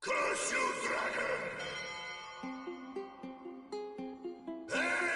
Curse you, dragon! Hey!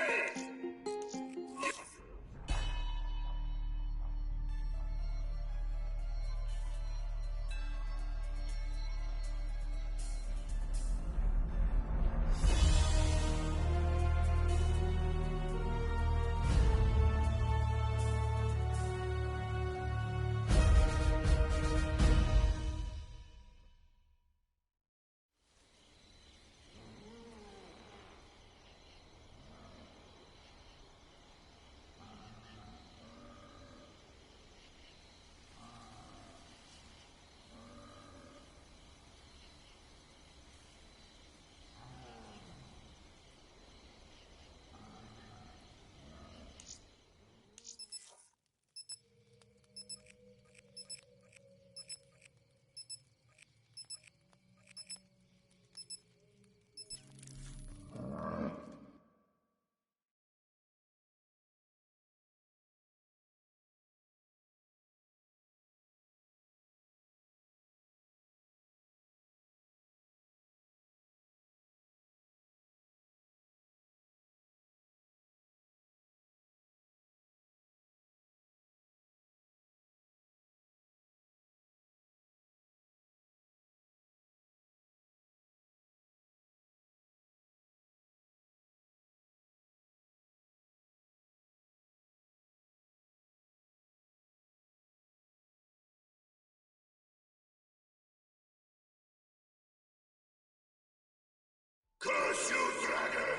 Curse you, dragon!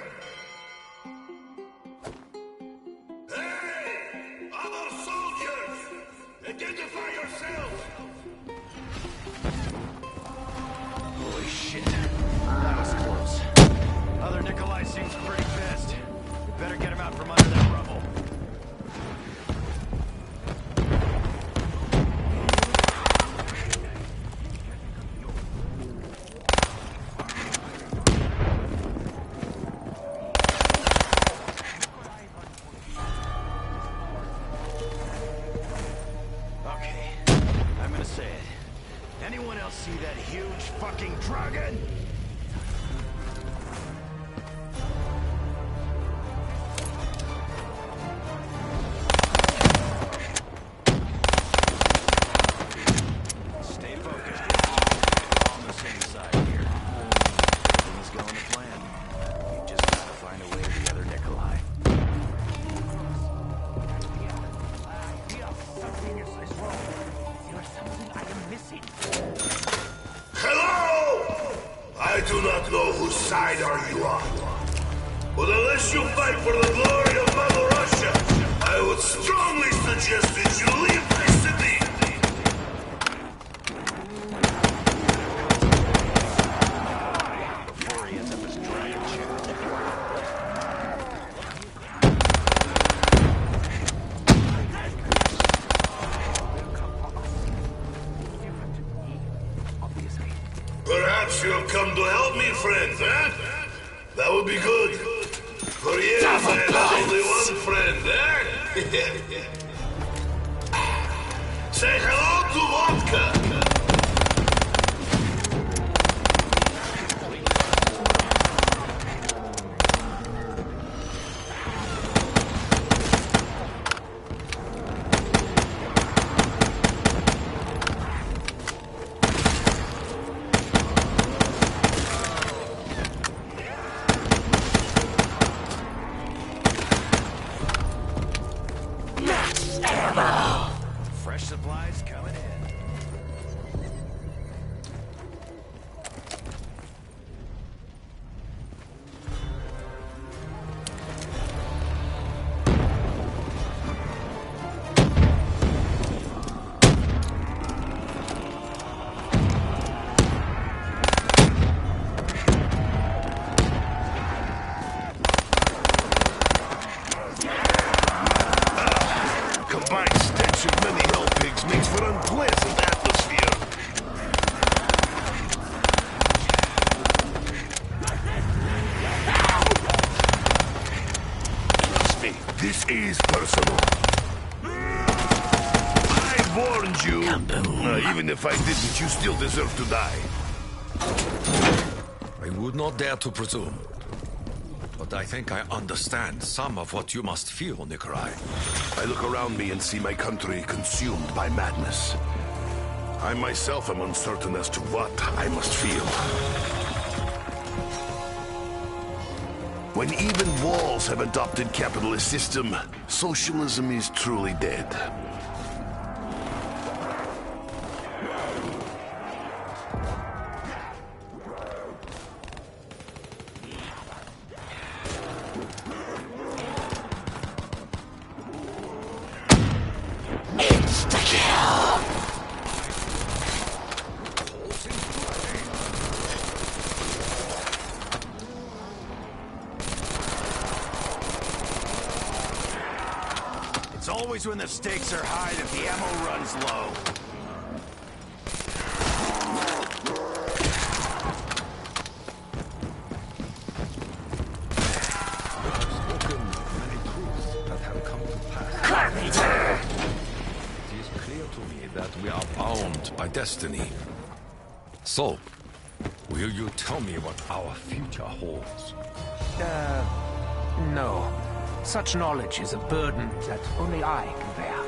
Hey! Other soldiers! Identify yourselves! Holy shit. That was close. Other Nikolai seems pretty pissed. We better get him out from under that rubble. Anyone else see that huge fucking dragon? Stay focused. We're all on the same side here. Everything's going to plan. We just gotta find a way to the other Nikolai. Hello! I do not know whose side are you on. But unless you fight for the glory of Mother Russia, I will friend, eh? That would be good. For years I had only one friend, eh? Say hello to vodka! Fresh supplies coming in. Combined stench of many hell pigs makes for unpleasant atmosphere. Trust me, this is personal. I warned you. Even if I didn't, you still deserve to die. I would not dare to presume. But I think I understand some of what you must feel, Nikolai. I look around me and see my country consumed by madness. I myself am uncertain as to what I must feel. When even walls have adopted capitalist system, socialism is truly dead. It's always when the stakes are high that the ammo runs low. Spoken many truths that have come to pass. It is clear to me that we are bound by destiny. So, will you tell me what our future holds? No. Such knowledge is a burden that only I can bear.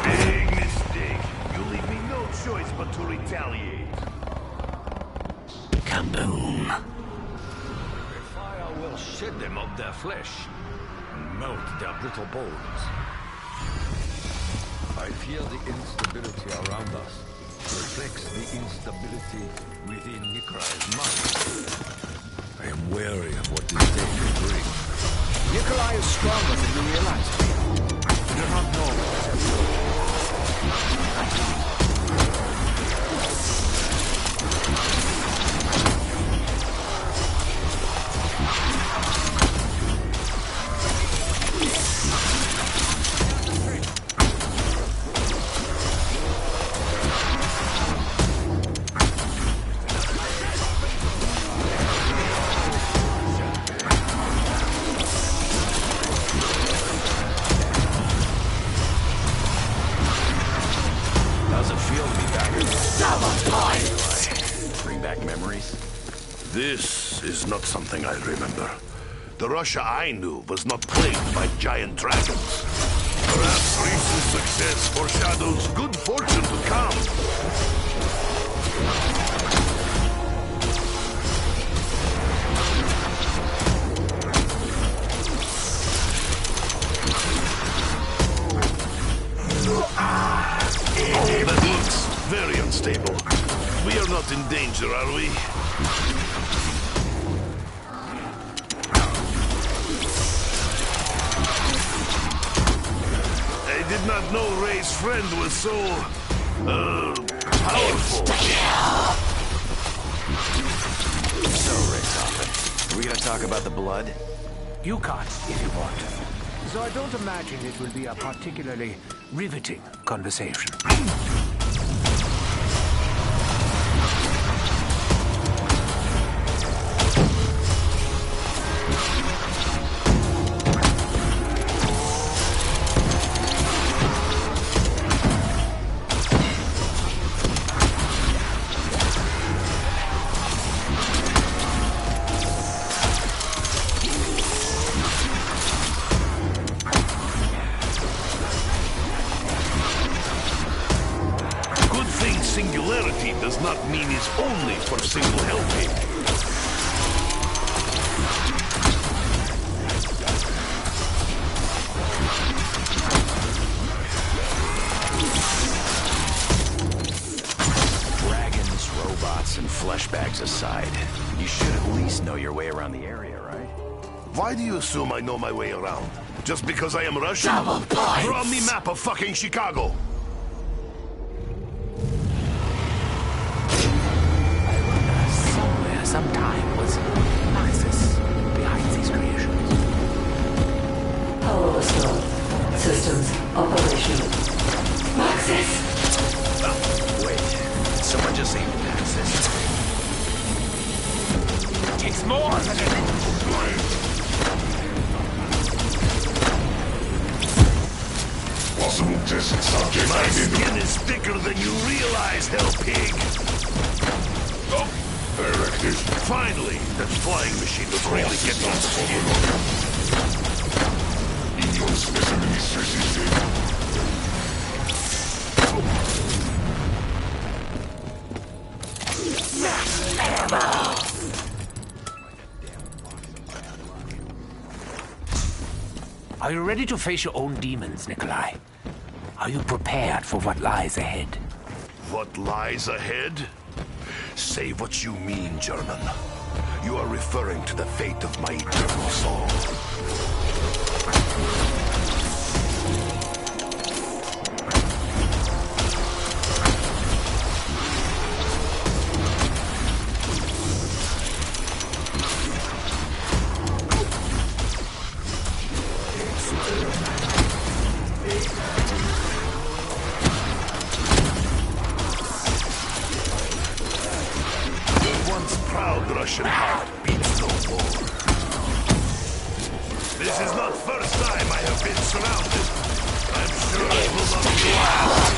Big mistake. You leave me no choice but to retaliate. Kaboom. Fire will shed them of their flesh and melt their brittle bones. I fear the instability around us reflects the instability within Nikolai's mind. I am wary of what this day may bring. Nikolai is stronger than you realize. You do not know what How's it feel to be back? Bring back memories? This is not something I remember. The Russia I knew was not plagued by giant dragons. Perhaps recent success foreshadows good fortune to come. That looks very unstable. We are not in danger, are we? I did not know Ray's friend was so, powerful. So, Ricktoffen, are we gonna talk about the blood? You can, if you want. So I don't imagine it will be a particularly riveting conversation. Singularity does not mean it's only for single helping. Dragons, robots, and flesh bags aside, you should at least know your way around the area, right? Why do you assume I know my way around? Just because I am Russian? Double points. Draw me map of fucking Chicago. Sometime was Maxis behind these creations. Power restored. Systems operational. Maxis! Wait, did someone just say Maxis? It takes more than Possible test subject My identified. skin is thicker than you realize, hell pig. Oh, directive. Finally, that flying machine was really getting on skin. Idiot specimen is resisted. Are you ready to face your own demons, Nikolai? Are you prepared for what lies ahead? What lies ahead? Say what you mean, German. You are referring to the fate of my eternal soul. Proud Russian heart beats no more. This is not first time I have been surrounded. I'm sure it will not be last.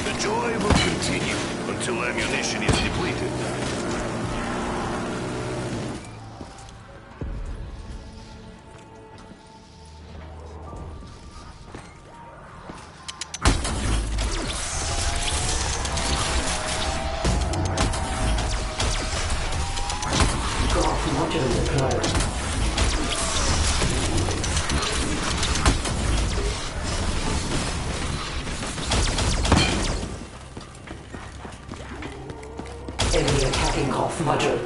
The joy will continue until ammunition is depleted. Module deployed. Enemy attacking off module.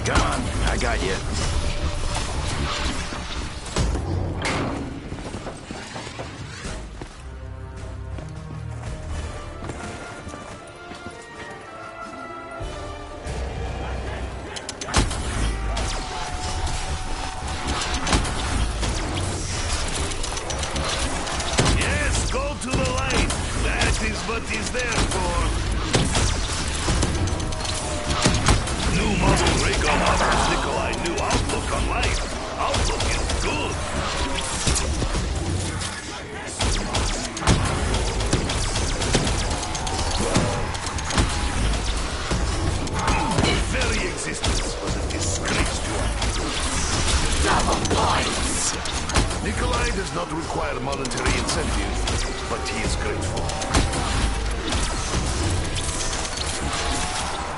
Come on, I got you. Yes, go to the light. That is what is there for. New model Raygun offers Nikolai new outlook on life. Outlook is good. The very existence was a disgrace to us. Double points. Nikolai does not require monetary incentive, but he is grateful.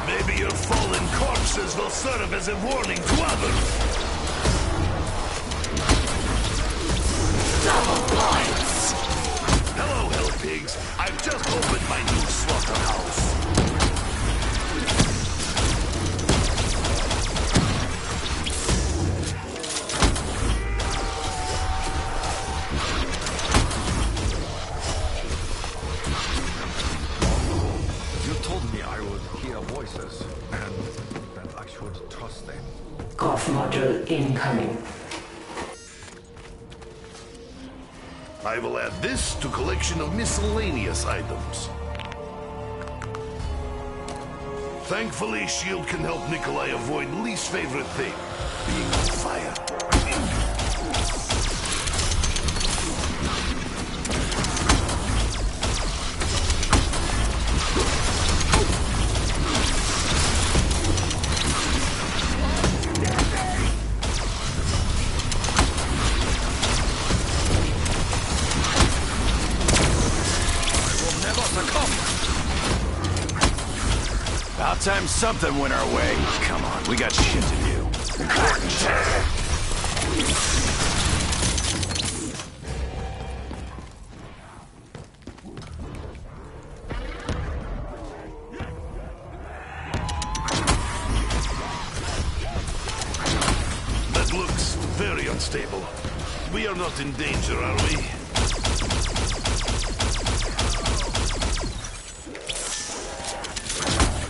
Maybe your fallen corpses will serve as a warning to others. Double points. Hello, hell pigs. I've just opened my new slaughterhouse. You told me I would hear voices, and that I should trust them. Cough module incoming. I will add this to collection of miscellaneous items. Thankfully, shield can help Nikolai avoid least favorite thing, being on fire. About time something went our way. Come on, we got shit to do. That looks very unstable. We are not in danger, are we?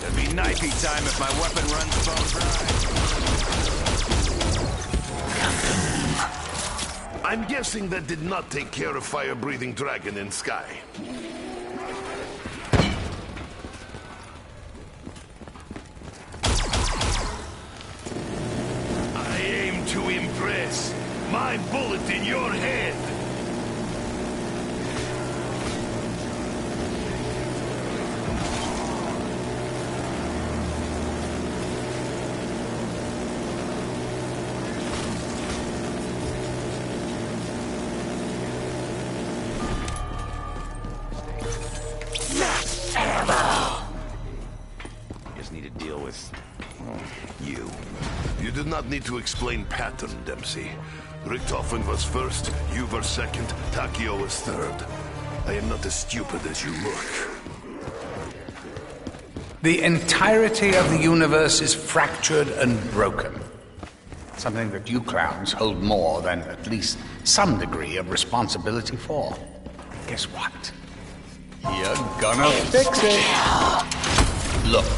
It'd be knifey time if my weapon runs bone dry. I'm guessing that did not take care of fire-breathing dragon in sky. I aim to impress. My bullet in your head. Just need to deal with you. You did not need to explain pattern, Dempsey. Richtofen was first, you were second, Takio was third. I am not as stupid as you look. The entirety of the universe is fractured and broken. Something that you clowns hold more than at least some degree of responsibility for. Guess what? You're gonna fix it. Look,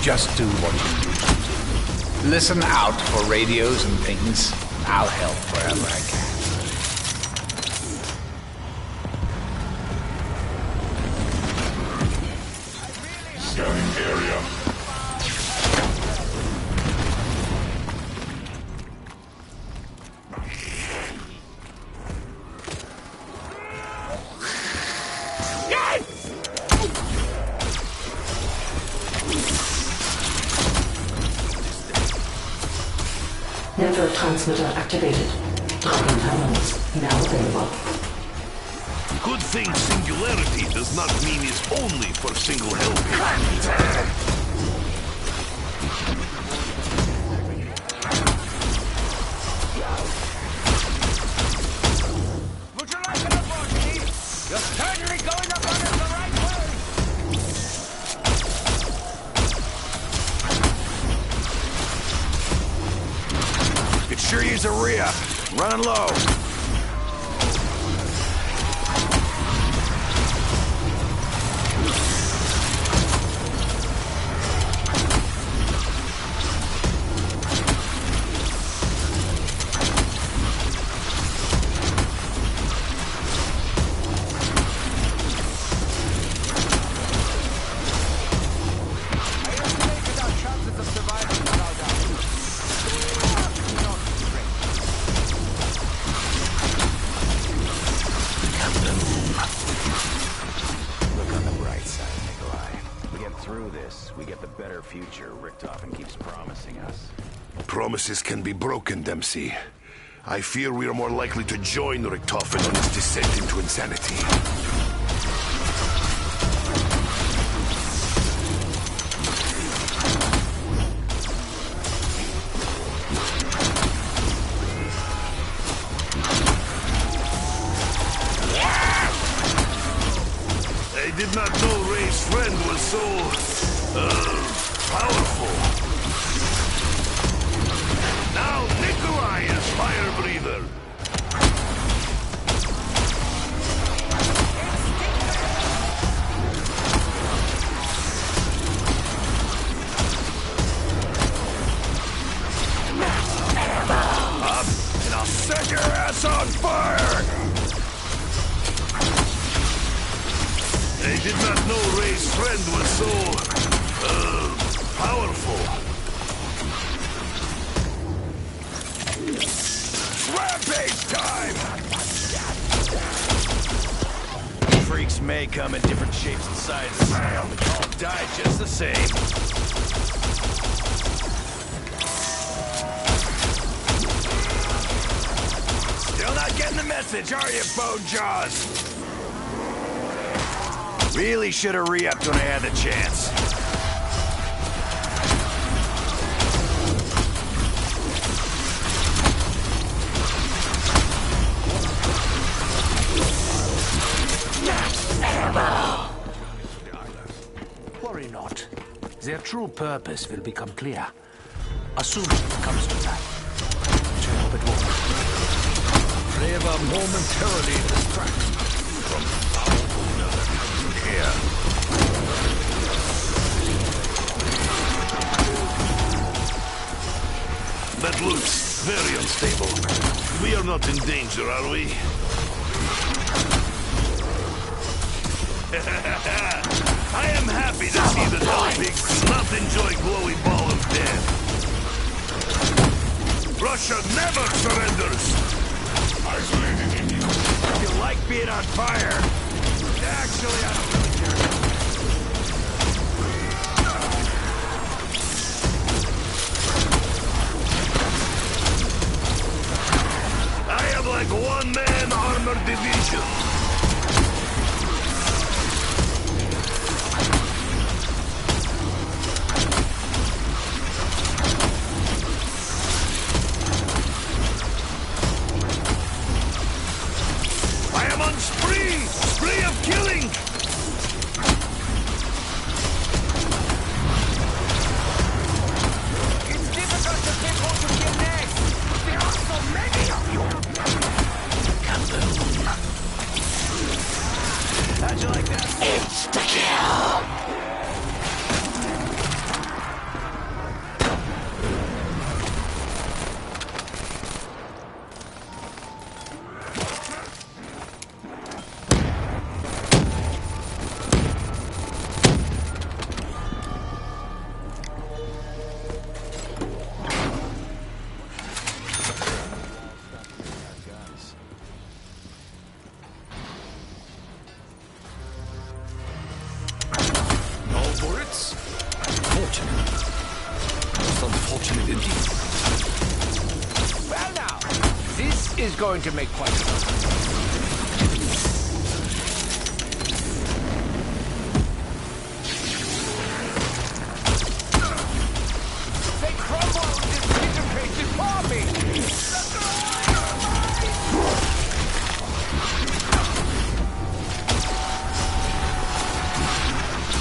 just do what you do. Listen out for radios and things. I'll help wherever I can. Scanning area. Network transmitter activated. Dragon terminals now available. Good thing singularity does not mean it's only for single help. Would you like an opportunity? You're certainly going up on it the right way. Could sure use a re-up. Running low. Future Richtofen keeps promising us. Promises can be broken, Dempsey. I fear we are more likely to join Richtofen on his descent into insanity. did not know Ray's friend was so, powerful. Now Nikolai is fire breather. Up, and I'll set your ass on fire! I did not know Ray's friend was so, powerful. Rampage time! Freaks may come in different shapes and sizes, but all die just the same. Still not getting the message, are you, Bone Jaws? Really should have re-upped when I had the chance. Worry not. Their true purpose will become clear. Assuming it comes to that. Which I hope it won't. Flavor momentarily distracts me from powerful here. That looks very unstable. We are not in danger, are we? I am happy to see that all pigs do not enjoy glowy ball of death. Russia never surrenders! Isolated in you. You like being on fire? Actually, I don't really care. I am like one-man armored division. I am on spree of killing. It's difficult to pick who to kill next. There are so many of you. How'd you like that? Insta-kill! Well now, this is going to make quite a They crumble and disintegrate before me!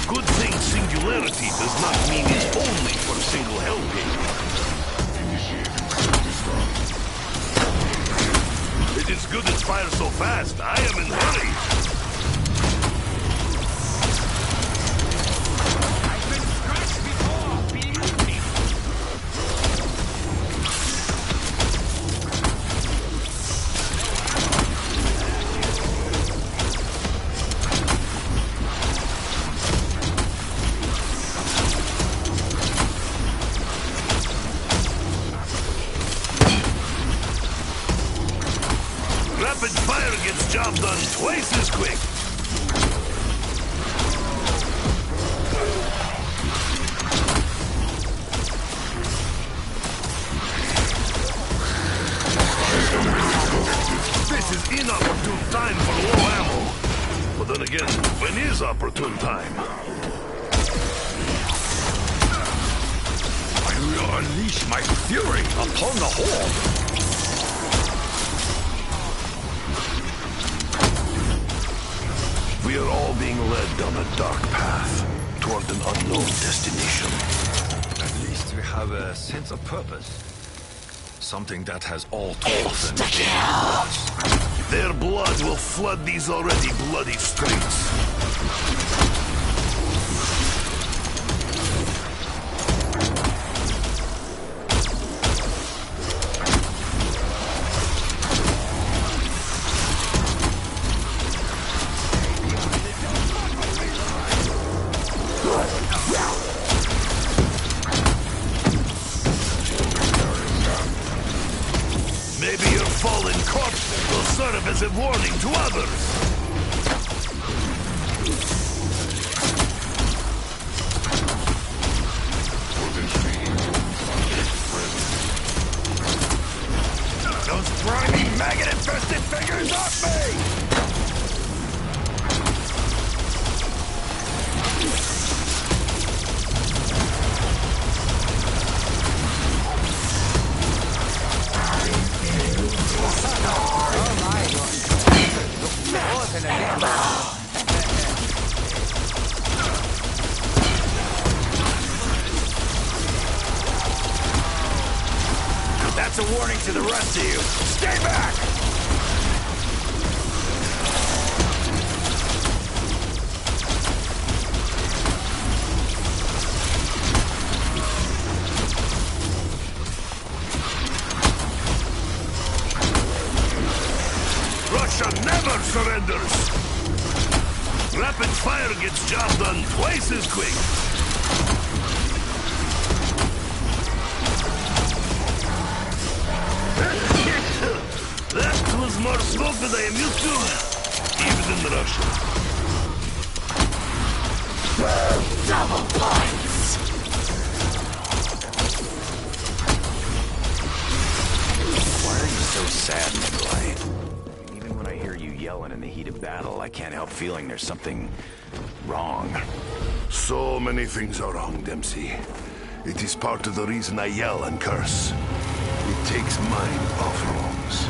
Good thing singularity does not mean it's only for single helping. It is good it fires so fast. I am in hurry. I've been scratched before, believe me! Rapid fire gets job done twice as quick. This is inopportune time for low ammo. But then again, when is opportune time? I will unleash my fury upon the horde. We are all being led down a dark path toward an unknown destination. At least we have a sense of purpose. Something that has all tools and Their blood will flood these already bloody streets. Maybe your fallen corpse will serve as a warning to others. Those grimy, maggot-infested figures off me! That's a warning to the rest of you. Stay back! Russia never surrenders! Rapid fire gets job done twice as quick. That was more smoke than I am used to, even in Russia. Double points! Why are you so sad, Nikolai? Even when I hear you yelling in the heat of battle, I can't help feeling there's something wrong. So many things are wrong, Dempsey. It is part of the reason I yell and curse. It takes mind off wrongs.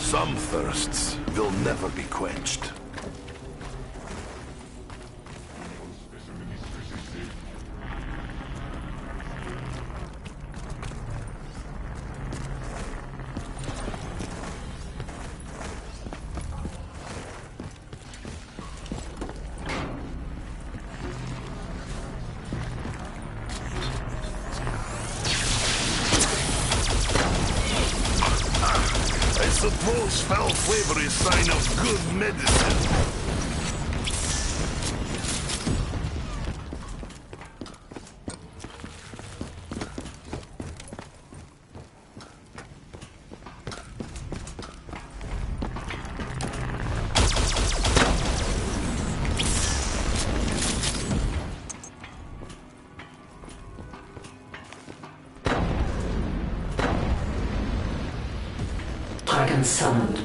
Some thirsts will never be quenched. I suppose foul flavor is sign of good medicine. Dragon summoned.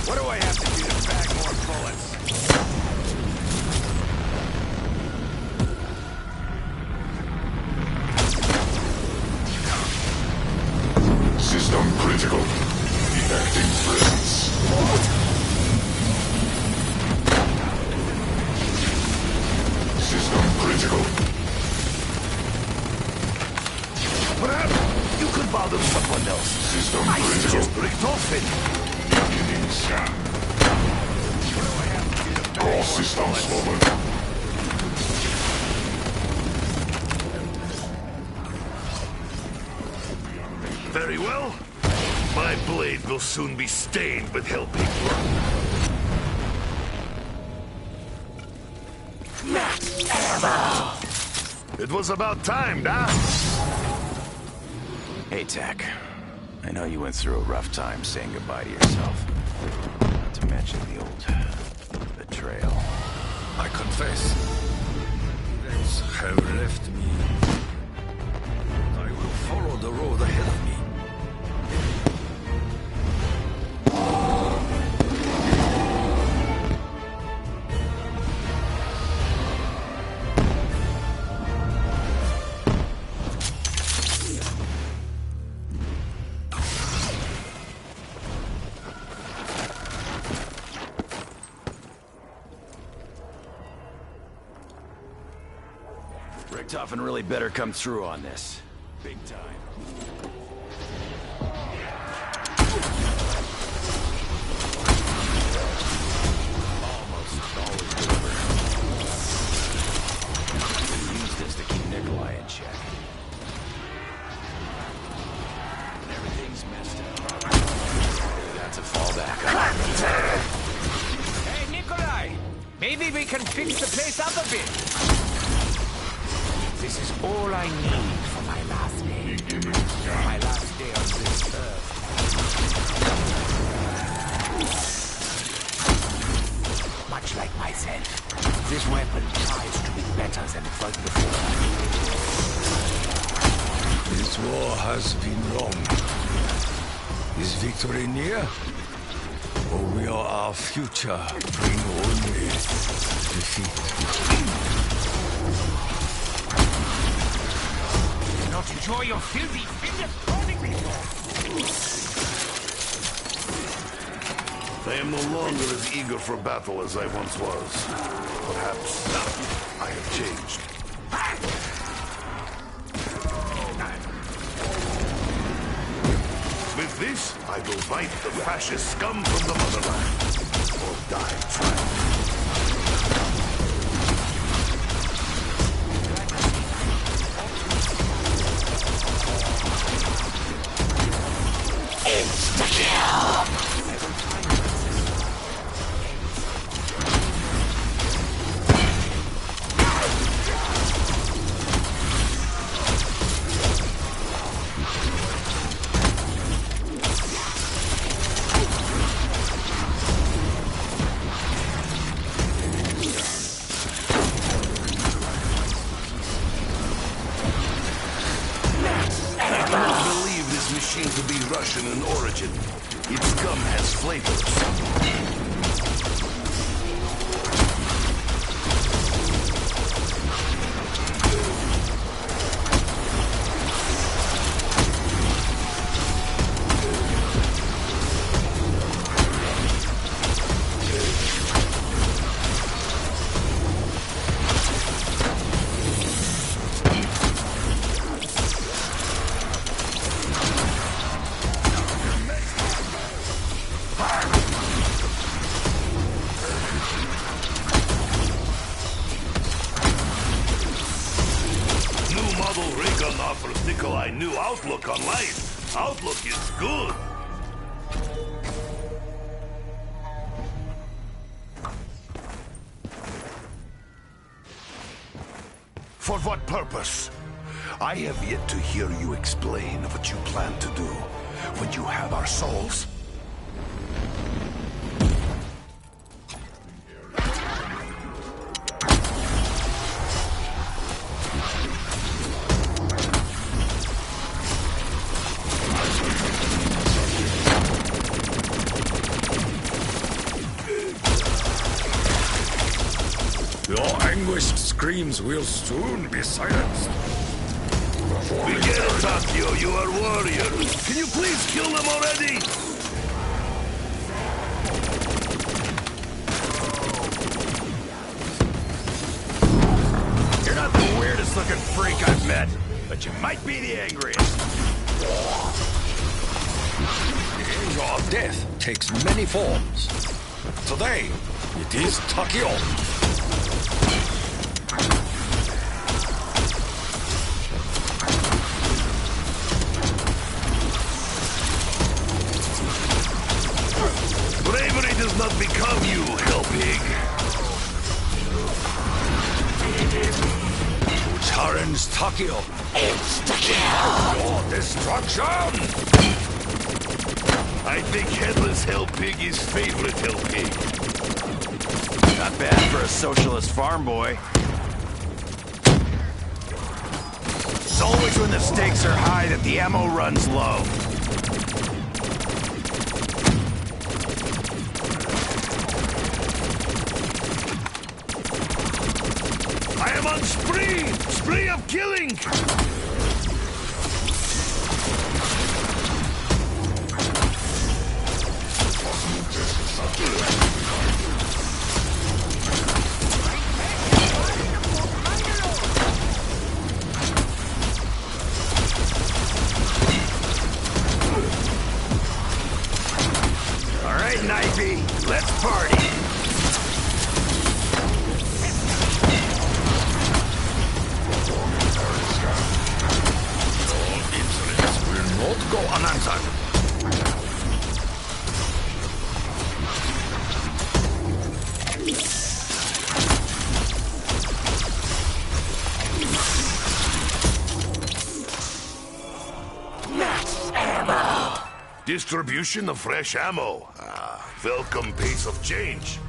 What do I have to do to bag more bullets? System critical. Detecting threats. System critical. Perhaps you could bother someone else. System I critical. suggest Richtofen. Beginning scan. All systems forward. Very well. My blade will soon be stained with helping blood. Max ammo! It was about time, nah? Hey, Tech. I know you went through a rough time saying goodbye to yourself. Not to mention the old betrayal. I confess, events have left me. I will follow the road ahead of me. Richtofen really better come through on this. Big time. Almost always deliver. Use this to keep Nikolai in check. Everything's messed up. Got to fall back on. Hey, Nikolai! Maybe we can fix the place up a bit. This is all I need for my last day. My last day on this earth. Much like myself, this weapon tries to be better than it was before. This war has been long. Is victory near? Or will our future bring only defeat? Not enjoy your filthy fingers burning me. I am no longer as eager for battle as I once was. Perhaps I have changed. With this, I will fight the fascist scum from the motherland. Or die trying. To be Russian in origin. Its gum has flavors. Offers Nikolai a new outlook on life. Outlook is good. For what purpose? I have yet to hear you explain what you plan to do when you have our souls. Your anguished screams will soon be silenced. We get it, Takio. You are warriors. Can you please kill them already? You're not the weirdest looking freak I've met, but you might be the angriest. The angel of death takes many forms. Today, it is Takio. Bravery does not become you, hell pig. Who challenged Takio? Insta-kill! Your destruction! I think Headless Hell Pig is favorite Hell Pig. Not bad for a socialist farm boy. It's always when the stakes are high that the ammo runs low. I am on spree! Spree of killing! All right, Knifey, let's party. Insolence will not go unanswered. Distribution of fresh ammo. Welcome pace of change.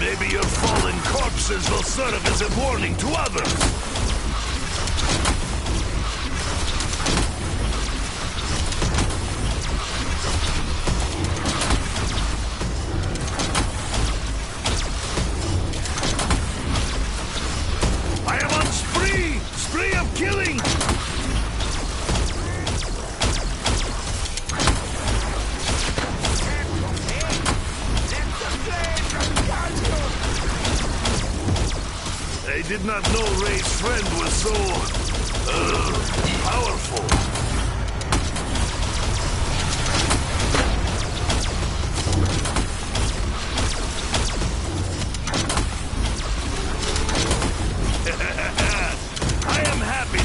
Maybe your fallen corpses will serve as a warning to others. Killing! I did not know Ray's friend was so... powerful.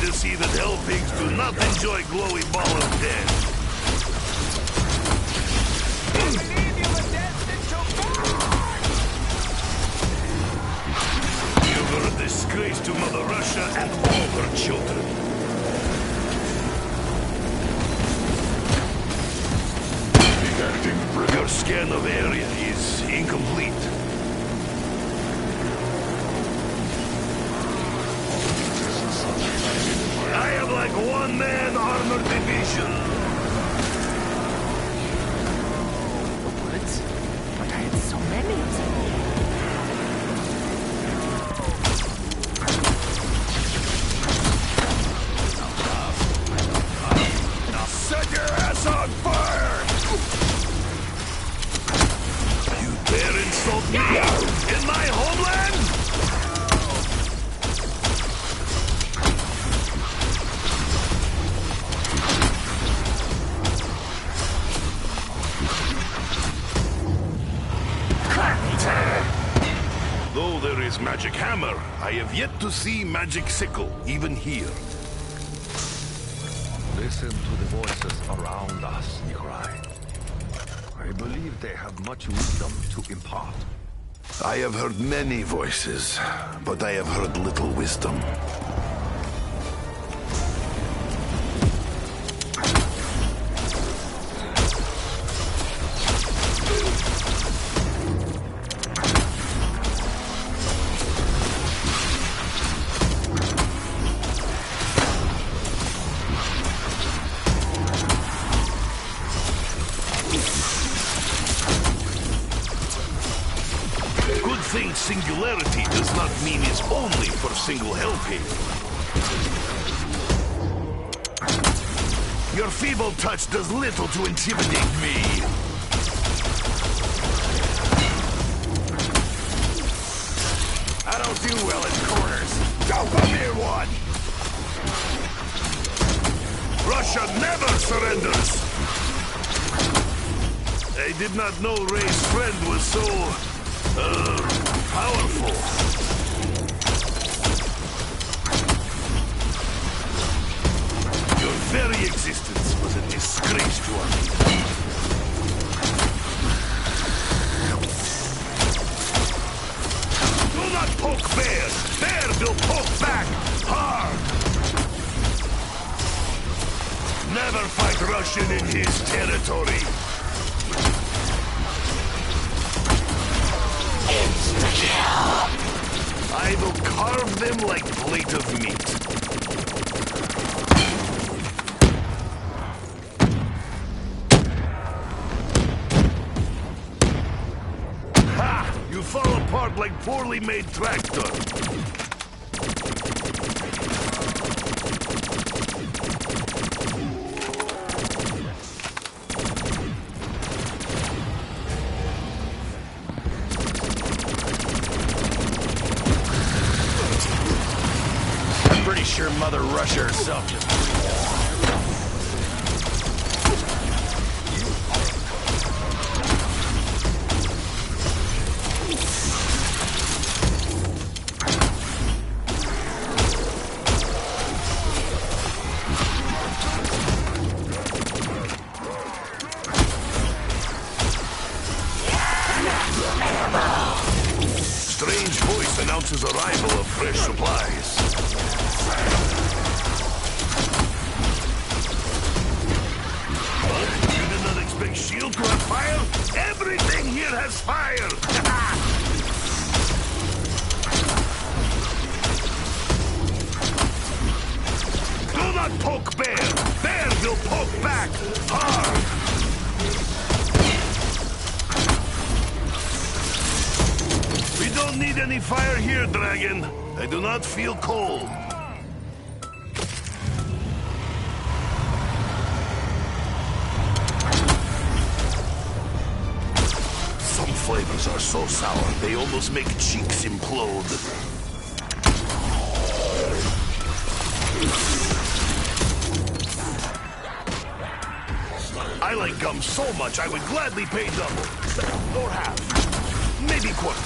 To see that hell pigs do not enjoy glowy ball of death. You were a disgrace to Mother Russia and all her children. Your scan of area is incomplete. I am like one-man armored division. Bullets? But I had so many of them. Now set your ass on fire! You dare insult me in my homeland? Though there is magic hammer, I have yet to see magic sickle, even here. Listen to the voices around us, Nikolai. I believe they have much wisdom to impart. I have heard many voices, but I have heard little wisdom. Singularity does not mean it's only for single hell pig. Your feeble touch does little to intimidate me. I don't do well in corners. Don't put me in one! Russia never surrenders! I did not know Ray's friend was so... powerful. Your very existence was a disgrace to our people. poke bear. Bear will poke back hard. Never fight Russian in his territory. I will carve them like plate of meat. Ha! You fall apart like poorly made tractor. Pretty sure Mother Russia herself just... Strange voice announces arrival of fresh supplies. You did not expect shield to have fire? Everything here has fire! Do not poke Bear! Bear will poke back hard! We don't need any fire here, Dragon. I do not feel cold. Some flavors are so sour, they almost make cheeks implode. I like gum so much, I would gladly pay double. Or half. Maybe quarter.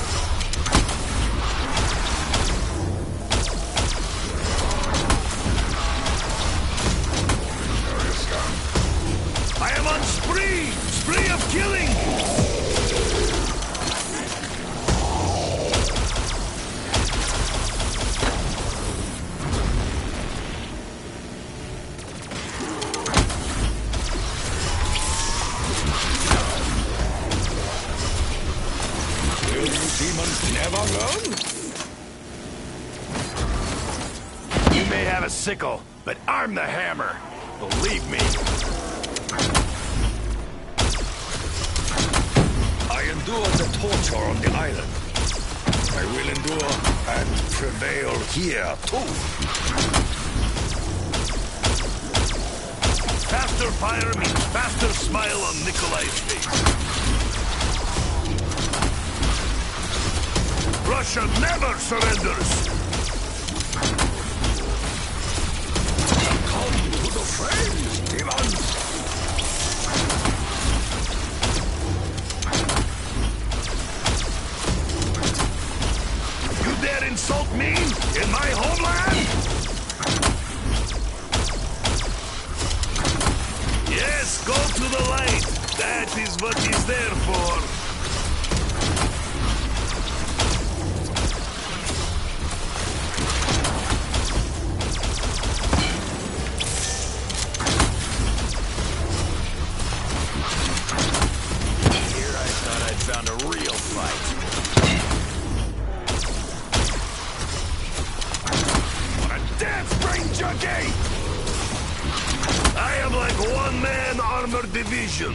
I am on spree! Spree of killing! Will you demons never learn? You may have a sickle, but I'm the hammer. Believe me. I endured the torture on the island. I will endure and prevail here too. Faster fire means faster smile on Nikolai's face. Russia never surrenders! Come to the flames, demons! You dare insult me in my homeland? Yes, go to the light. That is what he's there for. Here I thought I'd found a real fight. A death brain junkie! I am like one-man armored division.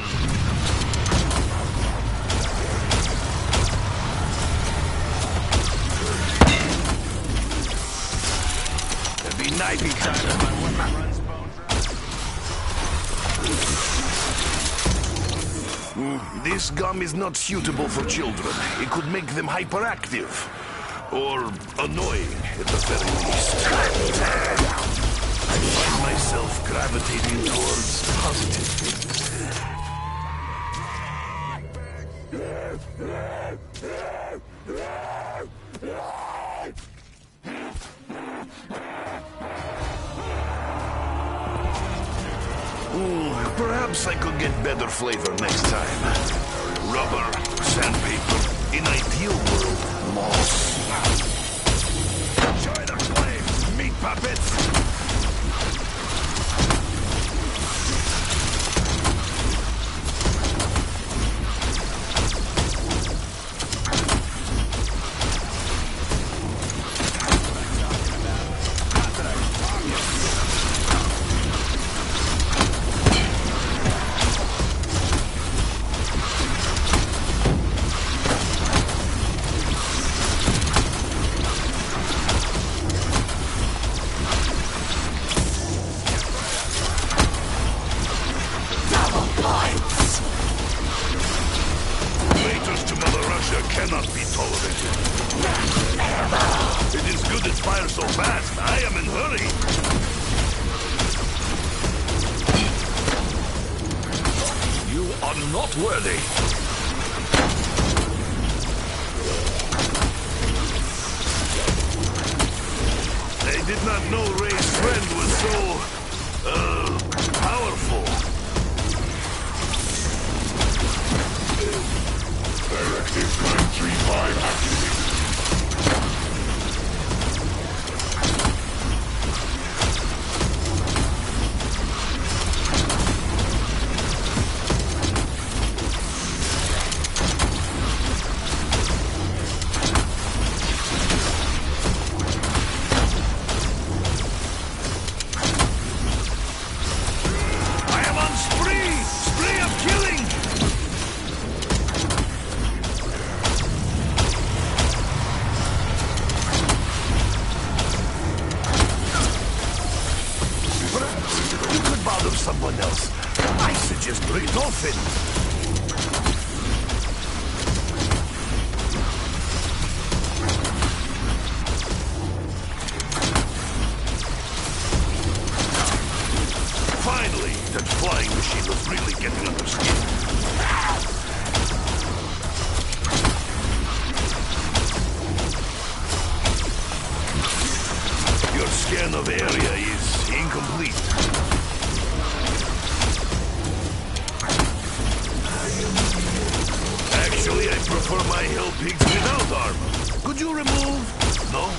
It'd be nice time if my woman runs bone dry. This gum is not suitable for children. It could make them hyperactive. Or annoying, at the very least. I find myself gravitating towards positive things. Perhaps I could get better flavor next time. Rubber, sandpaper, in ideal world, moss. so fast. I am in hurry. You are not worthy. I did not know Ray's friend was so, powerful. Directive 935 activated. I am on spree! Spree of killing! You could bother someone else. I suggest Richthofen. Finally, that flying machine was really getting under skin. Your scan of area is incomplete. Actually, I prefer my hell pigs without armor. Could you remove? No?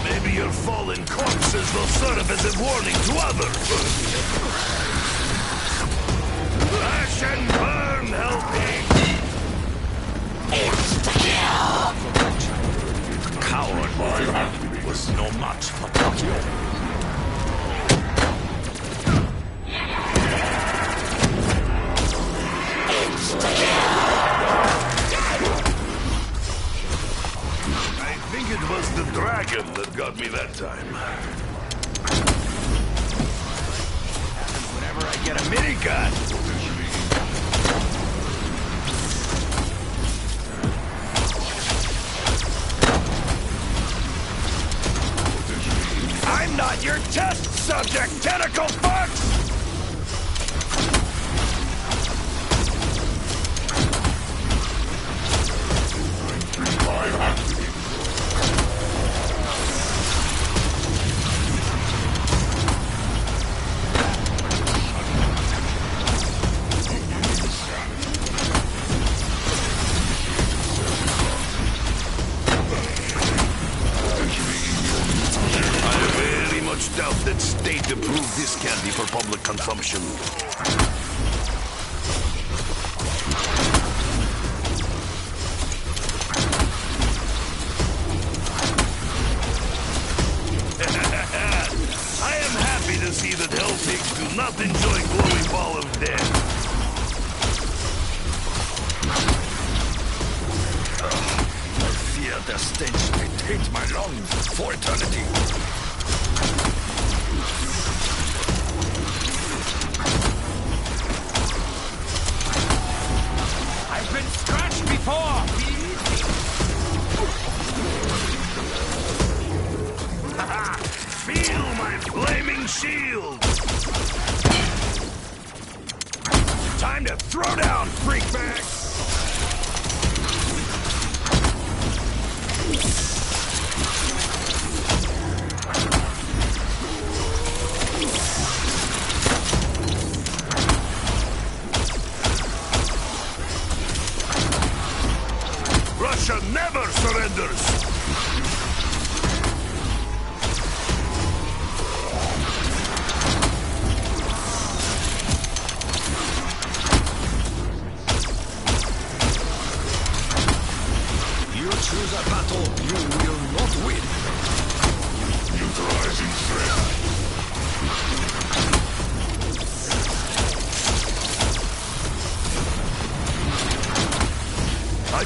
Maybe your fallen corpses will serve as a warning to others. Crash and burn, helping! Coward was no match for Tokyo. I think it was the dragon that got me that time. Whenever I get a minigun. I'm not your test subject, tentacle fucks! Doubt that state approved this candy for public consumption. I am happy to see that hell pigs do not enjoy glowing ball of death. I fear the stench may taint my lungs for eternity. I've been scratched before! Feel my flaming shield! Time to throw down, freak bag!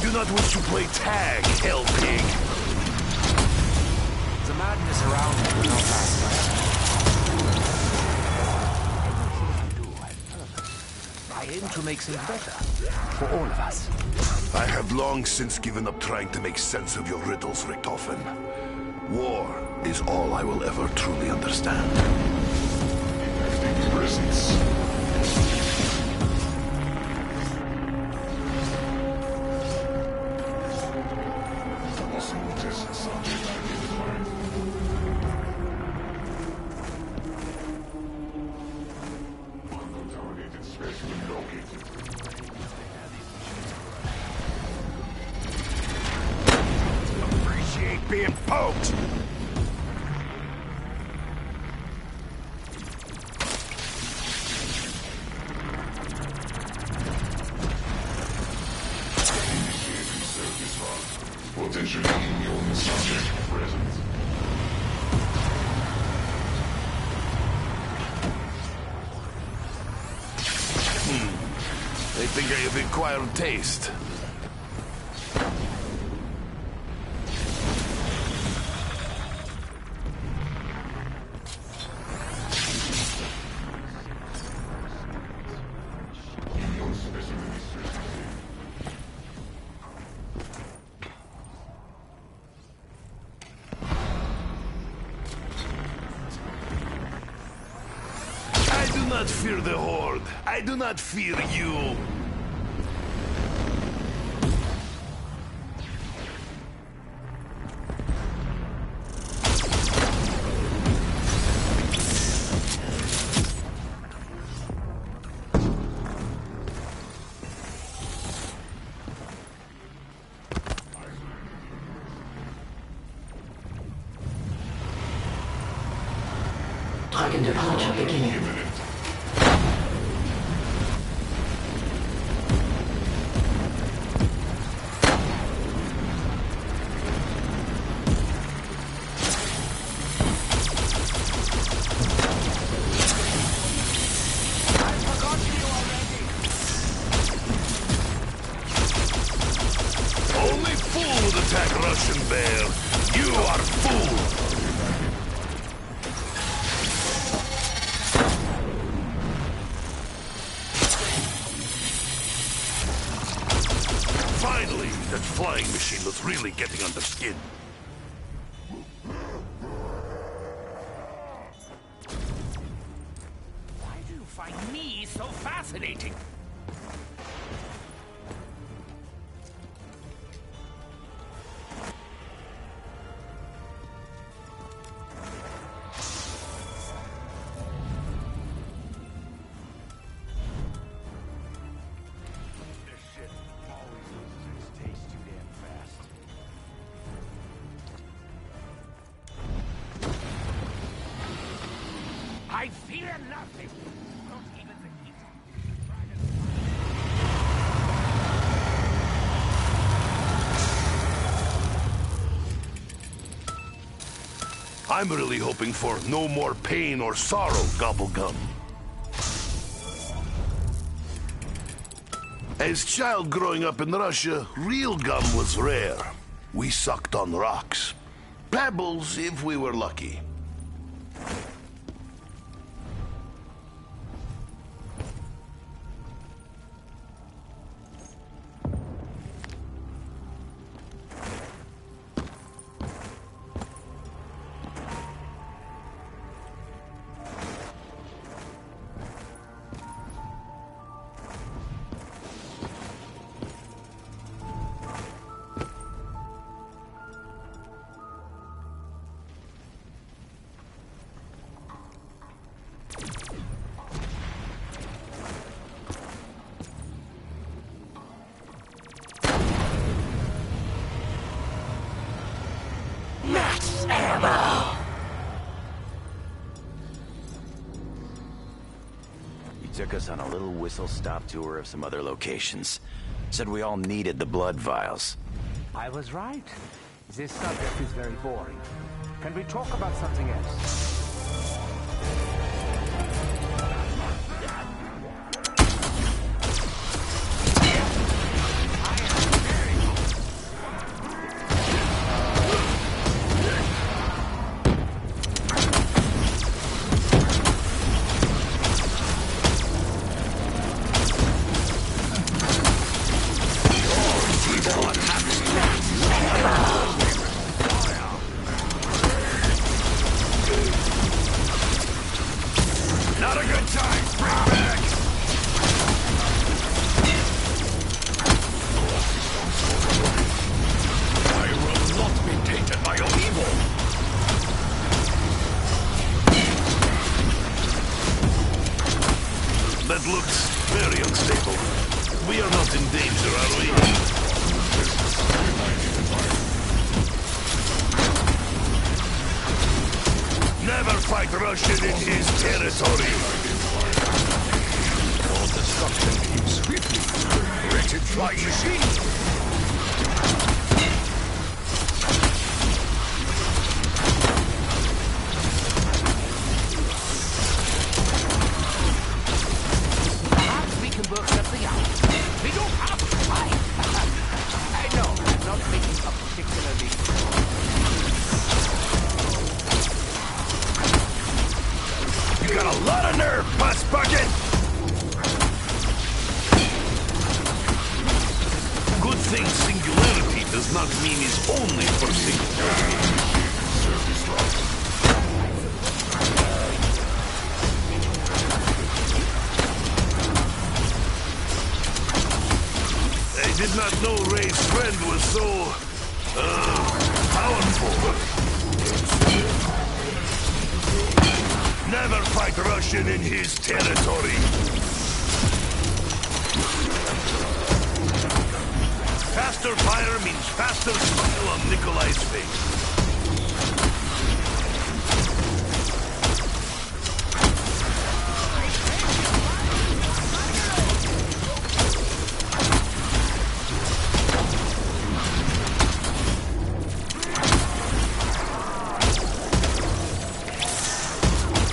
do not wish to play tag, hell pig. The madness around me will not last forever. Everything I do has purpose. I aim to make things better for all of us. I have long since given up trying to make sense of your riddles, Richtofen. War is all I will ever truly understand. Infecting presence. Possible test subject identified. Uncontaminated specimen located. Appreciate being poked! Initiating service run. Potentially immune subject present. They think I have acquired taste. Immune specimen is certified. I do not fear the Horde. I do not fear you. Dragon departure beginning. Only fool would attack Russian bear. You are fool. Finally, that flying machine was really getting under skin. Why do you find me so fascinating? This shit always loses its taste too damn fast. I fear nothing. Not even the heat. I'm really hoping for no more pain or sorrow, Gobblegum. As child growing up in Russia, real gum was rare. We sucked on rocks. Pebbles if we were lucky. Took us on a little whistle-stop tour of some other locations. Said we all needed the blood vials. I was right. This subject is very boring. Can we talk about something else? Not a good time. Bring back. I will not be tainted by your evil. That looks very unstable. We are not in danger, are we? Never fight Russian in his territory. Your destruction came swiftly. Wretched flying machine. Perhaps we can work something out. We don't have to fight. I know, I'm not making a particularly... You got a lot of nerve, bus bucket! Good thing singularity does not mean it's only for singularity. I did not know Ray's friend was so, powerful. Never fight Russian in his territory. Faster fire means faster smile on Nikolai's face.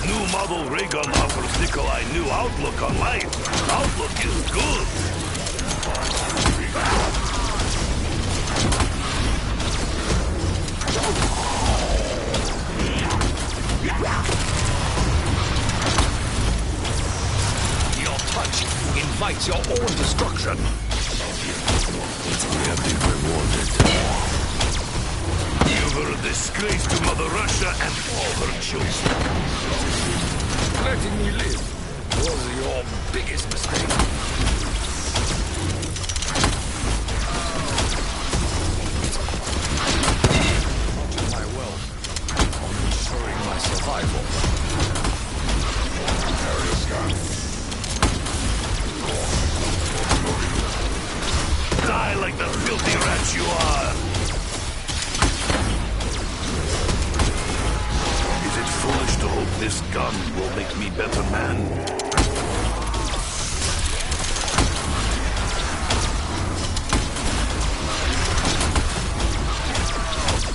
New model ray gun offers Nikolai new outlook on life. Outlook is good. Your touch invites your own destruction. We have been rewarded. You were a disgrace to Mother Russia and all her children. Letting me live was your biggest mistake. Not in my wealth, on ensuring my survival. Die like the filthy rat you are. Is it foolish to hope this gun will make me better man?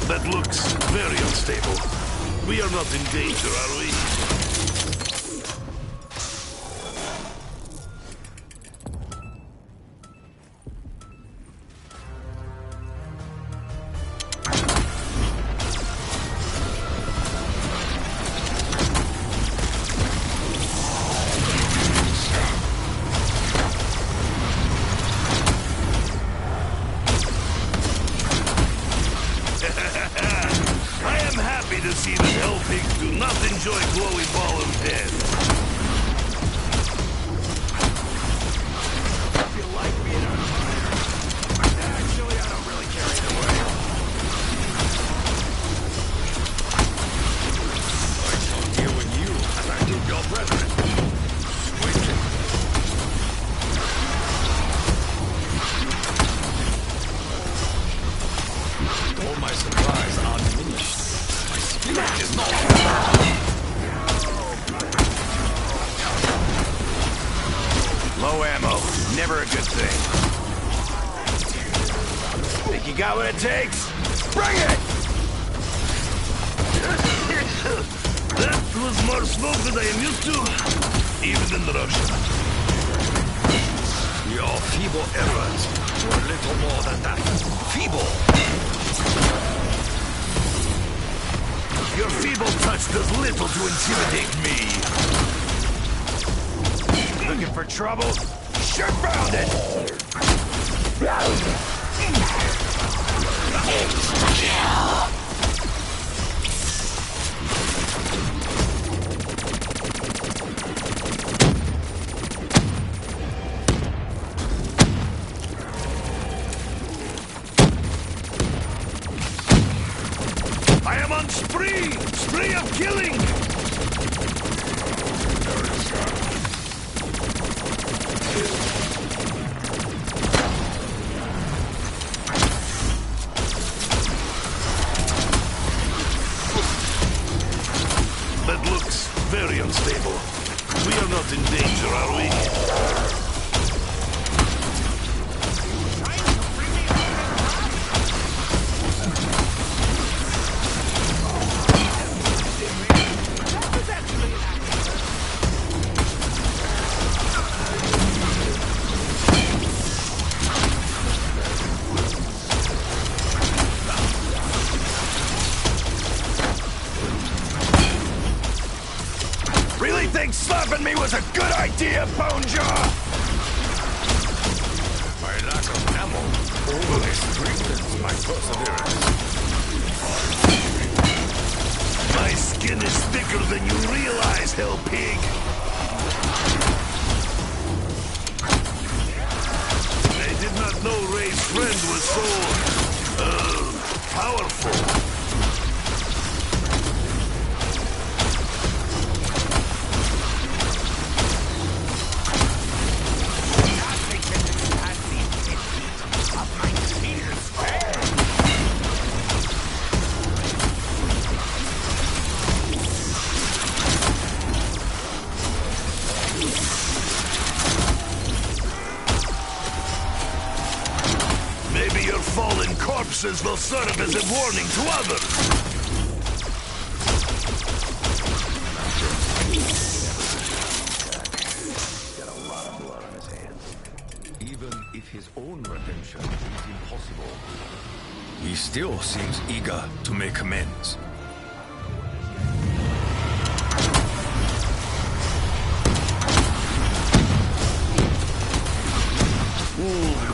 That looks very unstable. We are not in danger, are we? I am happy to see that hell pigs do not enjoy glowing ball of death. You like being on fire? Actually, I don't really care either way. I shall deal with you as I did your brethren. Swiftly. All my supplies are diminished. My spirit is not. Low ammo, never a good thing. Think you got what it takes? Bring it! That was more smoke than I am used to, even in Russia. Your feeble errors were little more than that. Feeble! Your feeble touch does little to intimidate me. Looking for trouble? Sure found it! killing! That looks very unstable. We are not in danger, are we? Really think slapping me was a good idea, Bonejaw? My lack of ammo only strengthens my perseverance. My skin is thicker than you realize, Hell Pig. I did not know Ray's friend was so, powerful. Maybe your fallen corpses will serve as a warning to others. Got a lot of blood on his hands. Even if his own redemption is impossible, he still seems eager to make amends.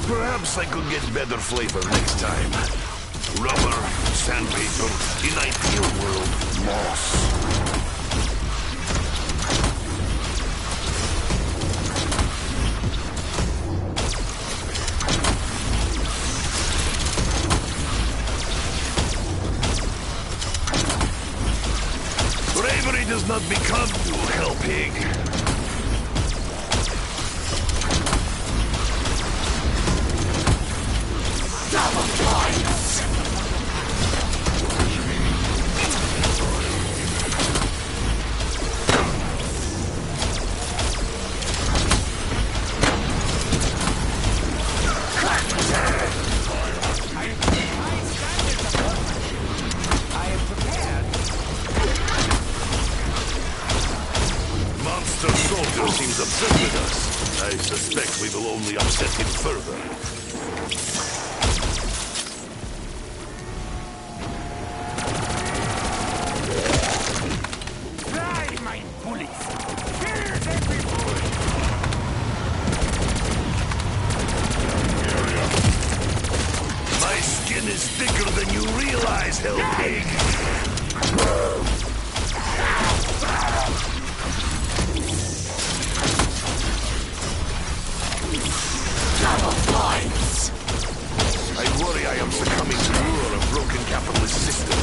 Perhaps I could get better flavor next time. Rubber, sandpaper, in ideal world, moss. Bravery does not become you, Hell Pig. Monster Soldier seems upset with us. I suspect we will only upset him further. My skin is thicker than you realize, Hell Pig. I worry I am succumbing to the lure of broken capitalist system.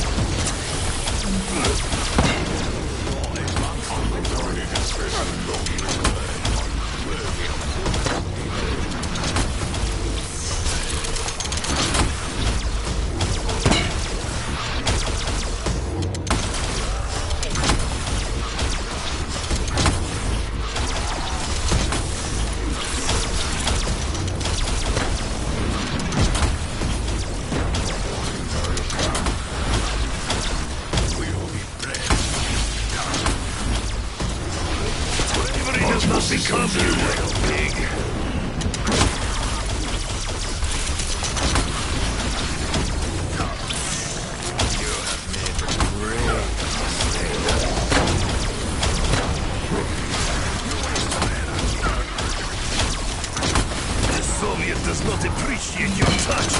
Bravery does not become you, Hell Pig. The Soviet does not appreciate your touch.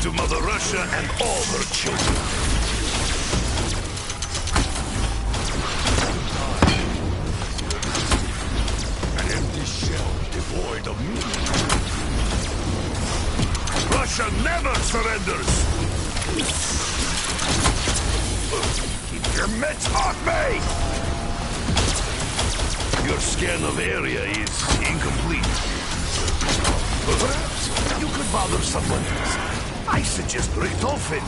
To Mother Russia and all her children. Russia never surrenders! Keep your mitts off me! Your scan of area is incomplete. Perhaps you could bother someone else. I suggest Richthofen.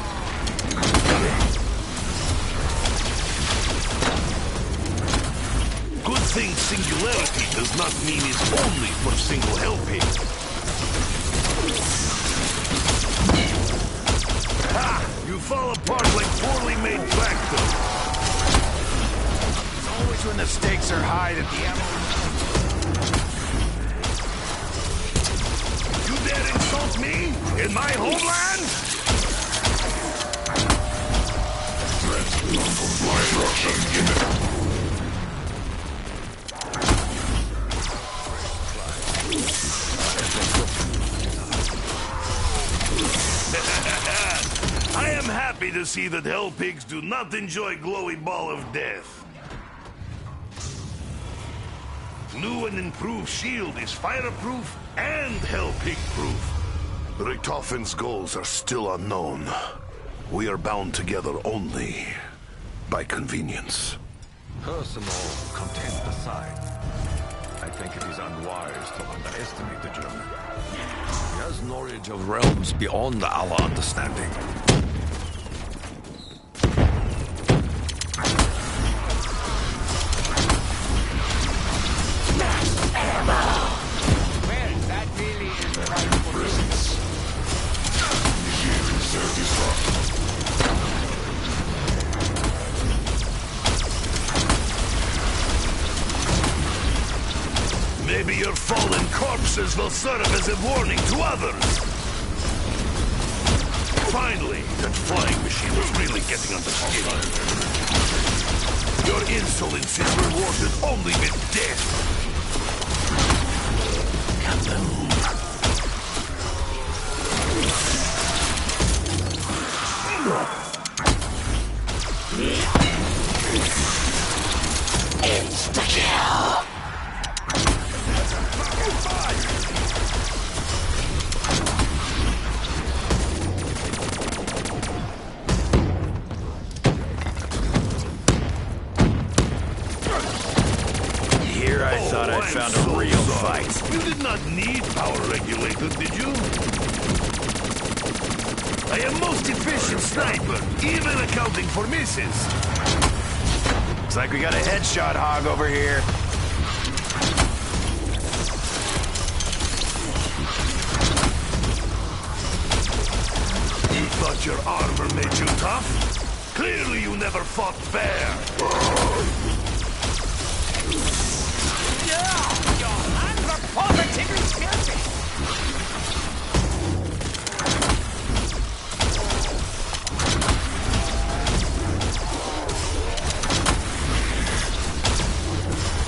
Good thing singularity does not mean it's only for single helping. Ha! You fall apart like poorly made tractor. It's always when the stakes are high that the ammo... You dare insult me? In my homeland? Threat, non-compliant Russian unit. I am happy to see that hell pigs do not enjoy glowy ball of death. New and improved shield is fireproof and hell pig proof. Richthofen's goals are still unknown. We are bound together only by convenience. Personal content aside, I think it is unwise to underestimate the German. He has knowledge of realms beyond our understanding. Well, that really is the right Presence. Initiating self-destruct. Maybe your fallen corpses will serve as a warning to others. Finally, that flying machine was really getting under skin. Your insolence is rewarded only with death. Kaboom. Insta-kill. Here I thought I'd found a real fight. You did not need power regulator, did you? I am most efficient sniper, even accounting for misses. Looks like we got a headshot hog over here. You thought your armor made you tough? Clearly you never fought fair. Your hands are positively filthy.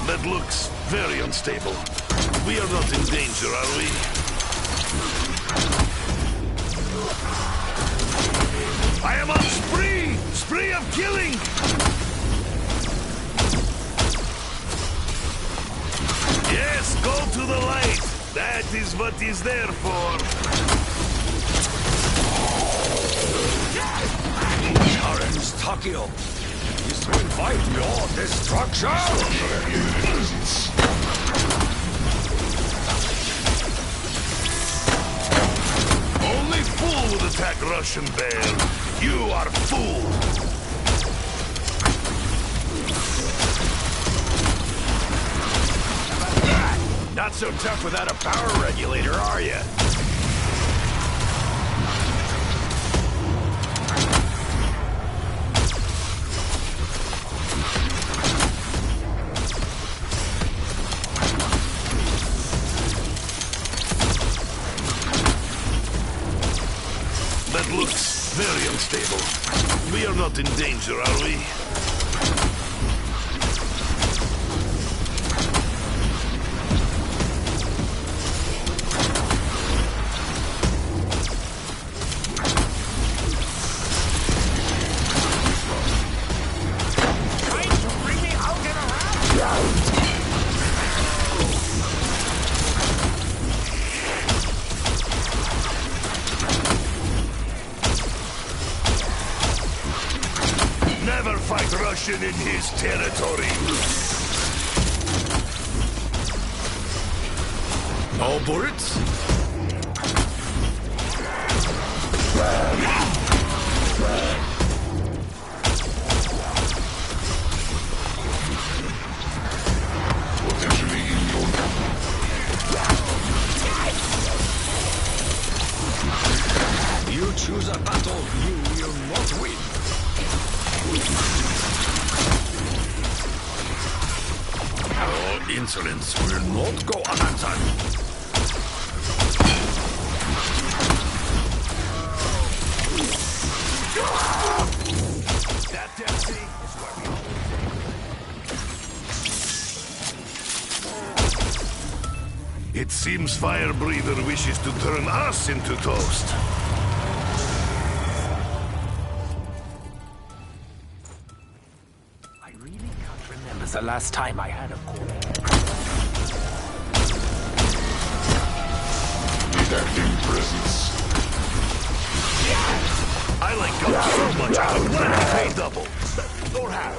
That looks very unstable. We are not in danger, are we? I am on spree! Spree of killing! Yes, go to the light. That is what is there for. Karen's Takio is to invite your destruction! Only fool would attack Russian bear. You are fool. Not so tough without a power regulator, are you? That looks very unstable. We are not in danger, are we? Russian in his territory. No bullets? Potentially immune. You choose a battle you will not win. Your insolence will not go unanswered. That Dempsey is where we all It seems Fire Breather wishes to turn us into toast. I really can't remember the last time I had a call. Detecting presence. I like guns so much I would gladly pay double. Or half.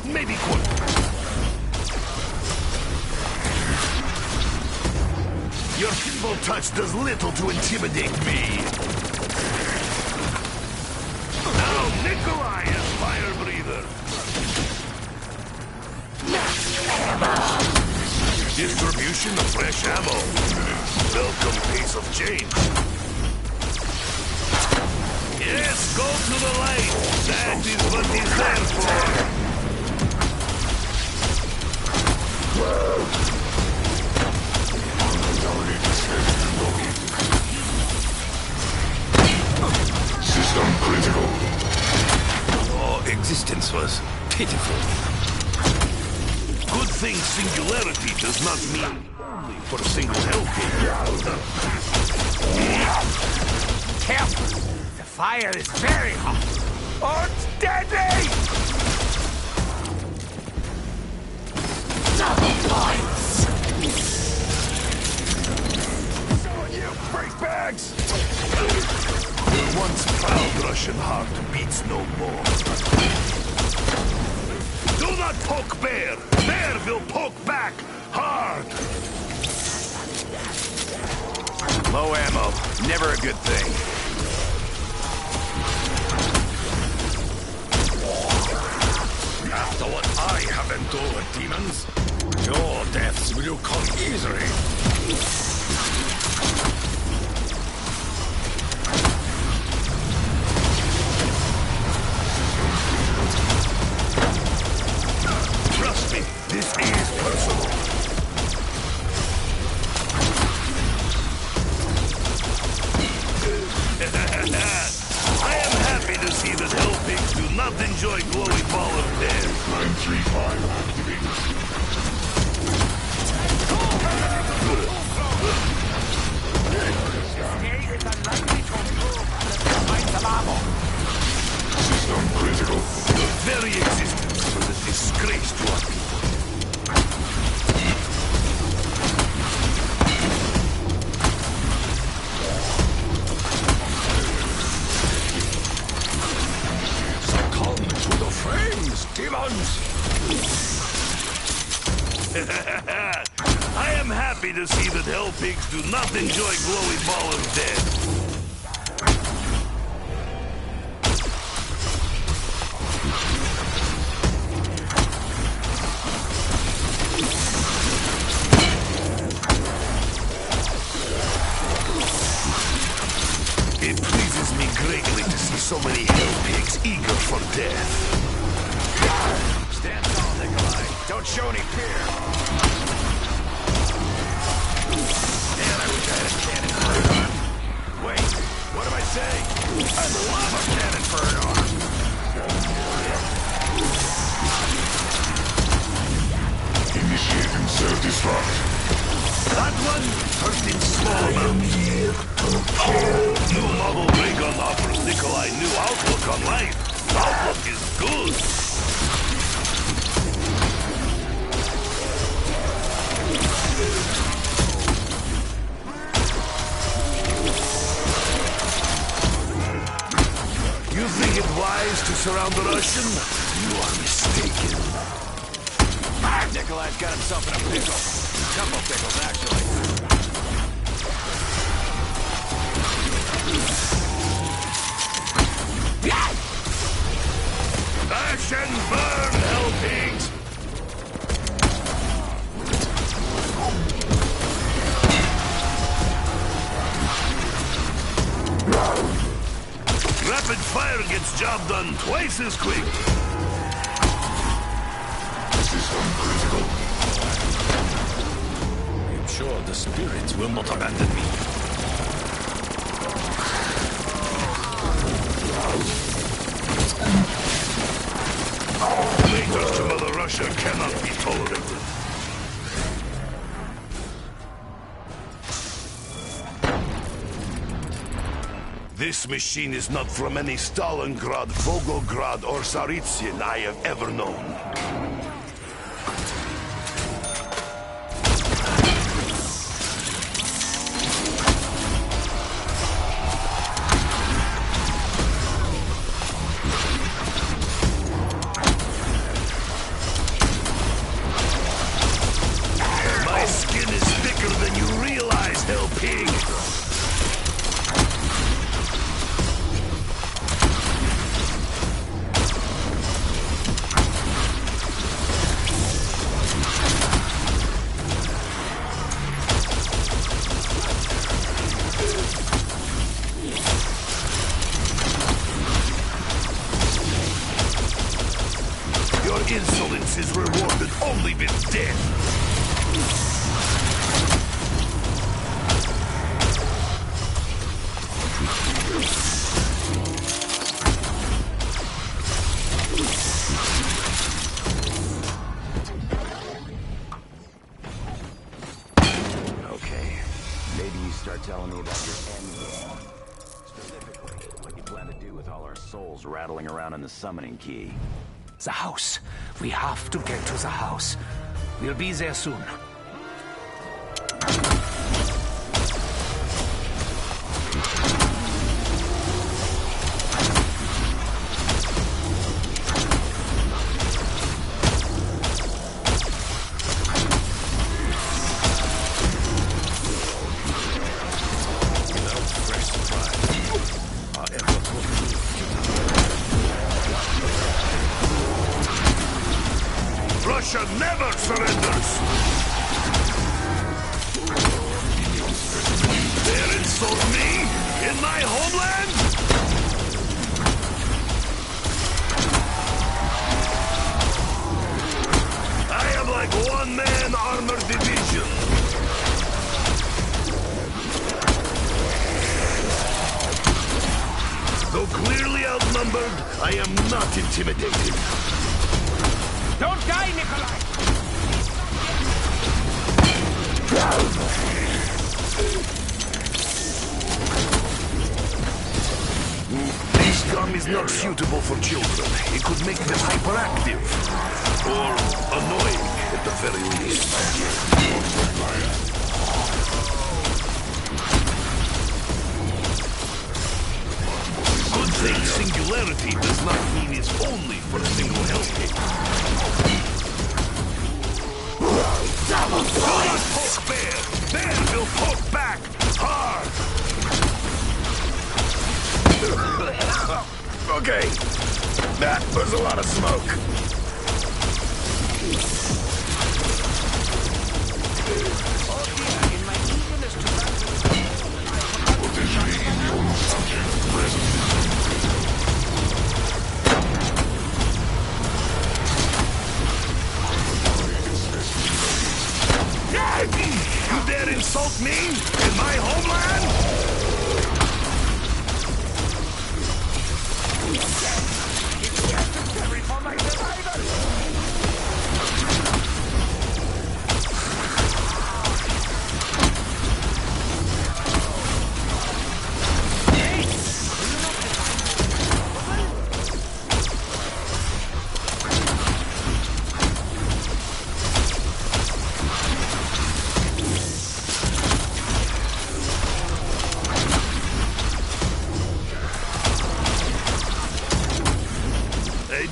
Maybe quarter. Your feeble touch does little to intimidate me. Now Nikolai is Fire Breather. Distribution of fresh ammo. Welcome pace of change. Yes, go to the light. That is what he's there for. System critical. Your existence was pitiful. Good thing singularity does not mean only for a single helping. Careful! The fire is very hot. Oh, it's deadly! Double points. You freak bags! The once proud Russian heart beats no more. Do not poke bear! Bear will poke back hard! Low ammo. Never a good thing. After what I have endured, demons, your deaths will come easily. Trust me, this is personal. I am happy to see that hellpigs do not enjoy glowing ball of death. 935 activated. Escape is unlikely to improve unless we find some ammo. System critical. The very existence was a disgrace to our people. Succumb to the flames, demons! I am happy to see that hellpigs do not enjoy glowing ball of death. It pleases me greatly to see so many hellpigs eager for death. Stand tall, Nikolai. Don't show any fear. Man, I wish I had a cannon for an arm. Wait, what am I saying? I'd love a cannon for an arm. Initiating self-destruct. That one hurt in small amounts. New model ray gun offers Nikolai new outlook on life. Outlook is good. You think it wise to surround the Russian? You are mistaken. mistaken. Nikolai's got himself in a pickle. Couple pickles, actually. Ash and burn, hell pigs! Rapid fire gets job done twice as quick. System critical. I'm sure the spirits will not abandon me. Later to Mother Russia cannot be tolerated. This machine is not from any Stalingrad, Volgograd, or Tsaritsyn I have ever known. My skin is thicker than you realize, hell pig! Your insolence is rewarded only with death. Okay. Maybe you start telling me about your end game. Specifically, what you plan to do with all our souls rattling around in the summoning key. The house. We have to get to the house. We'll be there soon. Without fresh supplies, our efforts will prove futile. Russia never surrenders! Dare insult me in my homeland? I am like one-man armored division. Though clearly outnumbered, I am not intimidated. Don't die, Nikolai! This gum is not suitable for children. It could make them hyperactive. Or annoying, at the very least. Good thing singularity does not mean it's only for a single helping. Do not poke bear! Bear will poke back! Hard! Okay. That was a lot of smoke. Potentially immune subject present. You dare insult me in my homeland? It's necessary for my survival!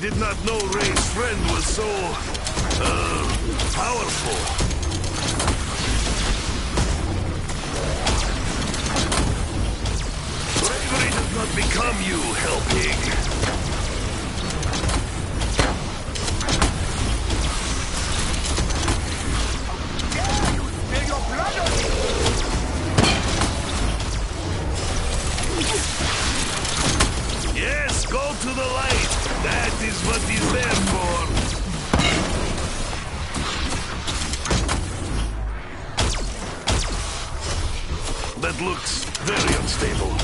did not know Ray's friend was so, powerful. Bravery does not become you, Hell Pig. Yes, go to the light. That is what he's there for. That looks very unstable.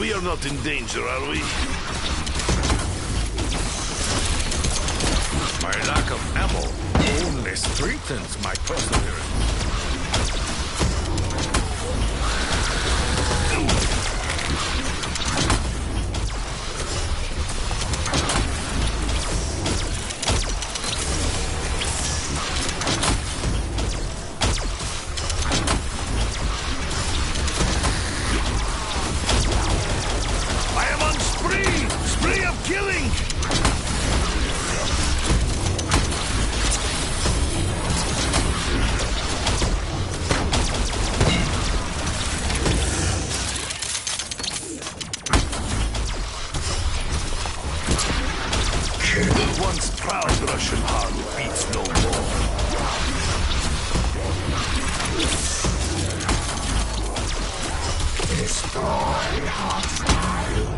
We are not in danger, are we? My lack of ammo only strengthens my perseverance. I am on spree of killing. The once proud Russian heart beats no more. Destroy hostile.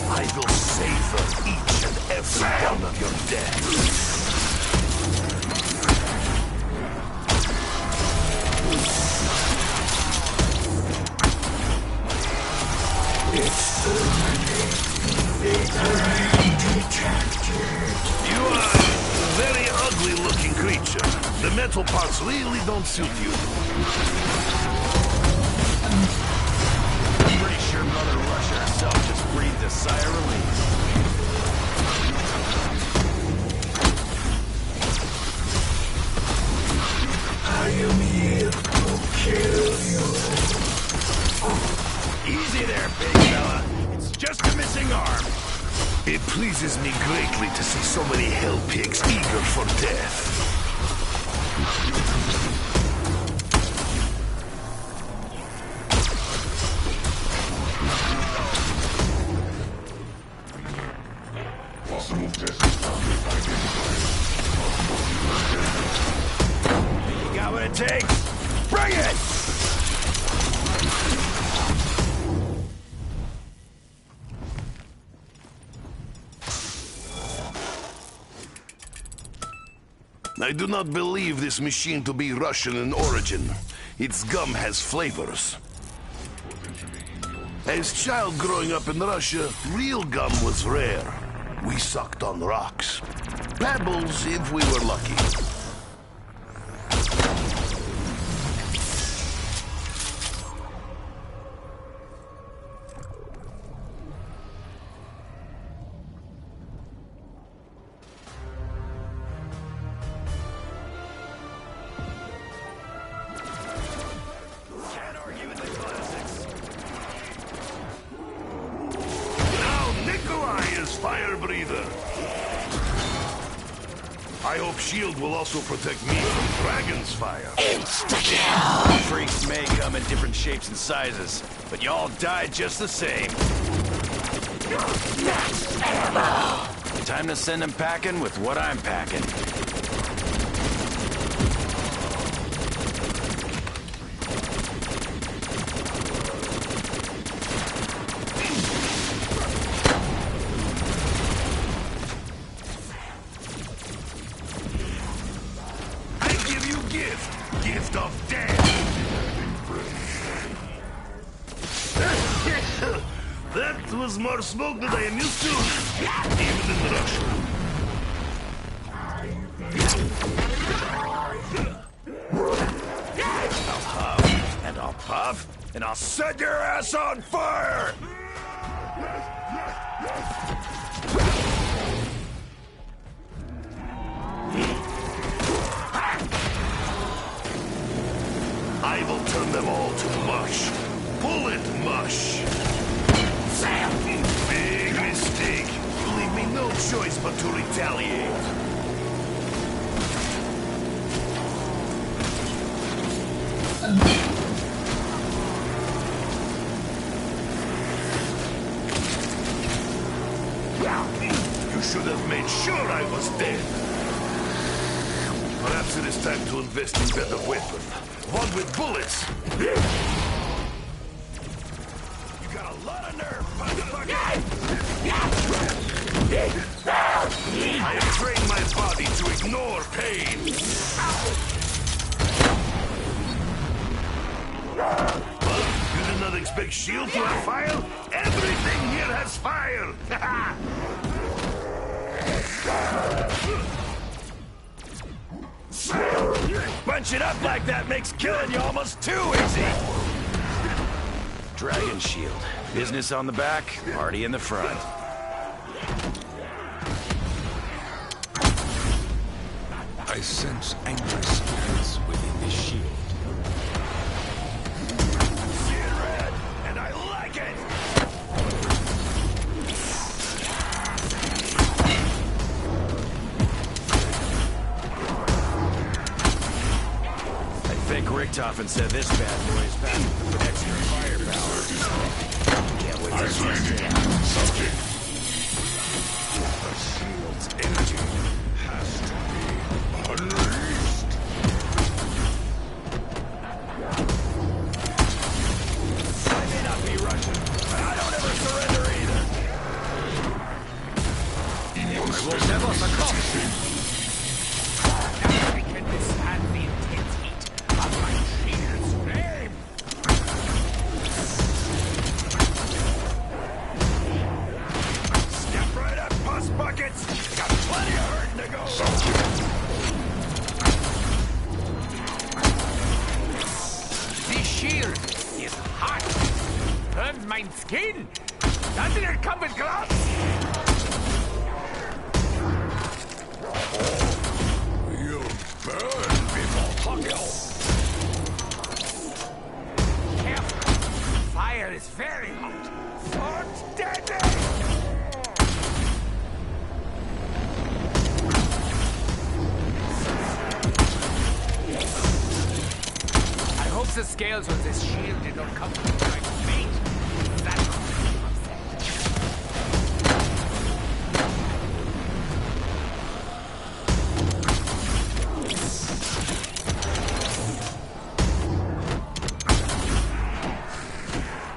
I will savor each and every one of your deaths. You are a very ugly-looking creature. The metal parts really don't suit you. I'm pretty sure Mother Russia herself just breathed a sigh of relief. I am here to kill you. Easy there, big fella. It's just a missing arm. It pleases me greatly to see so many hell pigs eager for death. Possible test target identified. You got what it takes? Bring it! I do not believe this machine to be Russian in origin. Its gum has flavors. As child growing up in Russia, real gum was rare. We sucked on rocks. Pebbles if we were lucky. Can't argue with the classics. Now Nikolai is fire breather. I hope shield will also protect me from dragon's fire. Insta-kill! Freaks may come in different shapes and sizes, but y'all died just the same. Next ammo! Time to send them packing with what I'm packing. I give you gift of death. That was more smoke than I am used to, even in Russia. I'll huff, and I'll puff, and I'll set your ass on fire! I will turn them all to mush. Bullet mush. Big mistake. Leave me no choice but to retaliate. You should have made sure I was dead. Perhaps it is time to invest in better weapon. One with bullets. You got a lot of nerve, motherfucker! I have trained my body to ignore pain. You did not expect shield to have fire? Everything here has fire! Bunch it up like that makes killing you almost too easy! Dragon shield. Business on the back, party in the front. I sense angry spirits within this shield. See it red, and I like it! I think Richtofen said this bad boy is back with extra firepower. Can't wait to see it. Subject. The shield's energy has to be unleashed. I may not be Russian, but I don't ever surrender either. I will never succumb. I can withstand the intense heat of my shield's flame. Step right up, puss buckets! Got plenty of hurting to go! The shield is hot. Burns my skin. Doesn't it come with gloves? You burn before Tokyo. Careful. Fire is very hot. Hot, deadly. I hope the scales on this shield did not come to the right mate. That could be upset.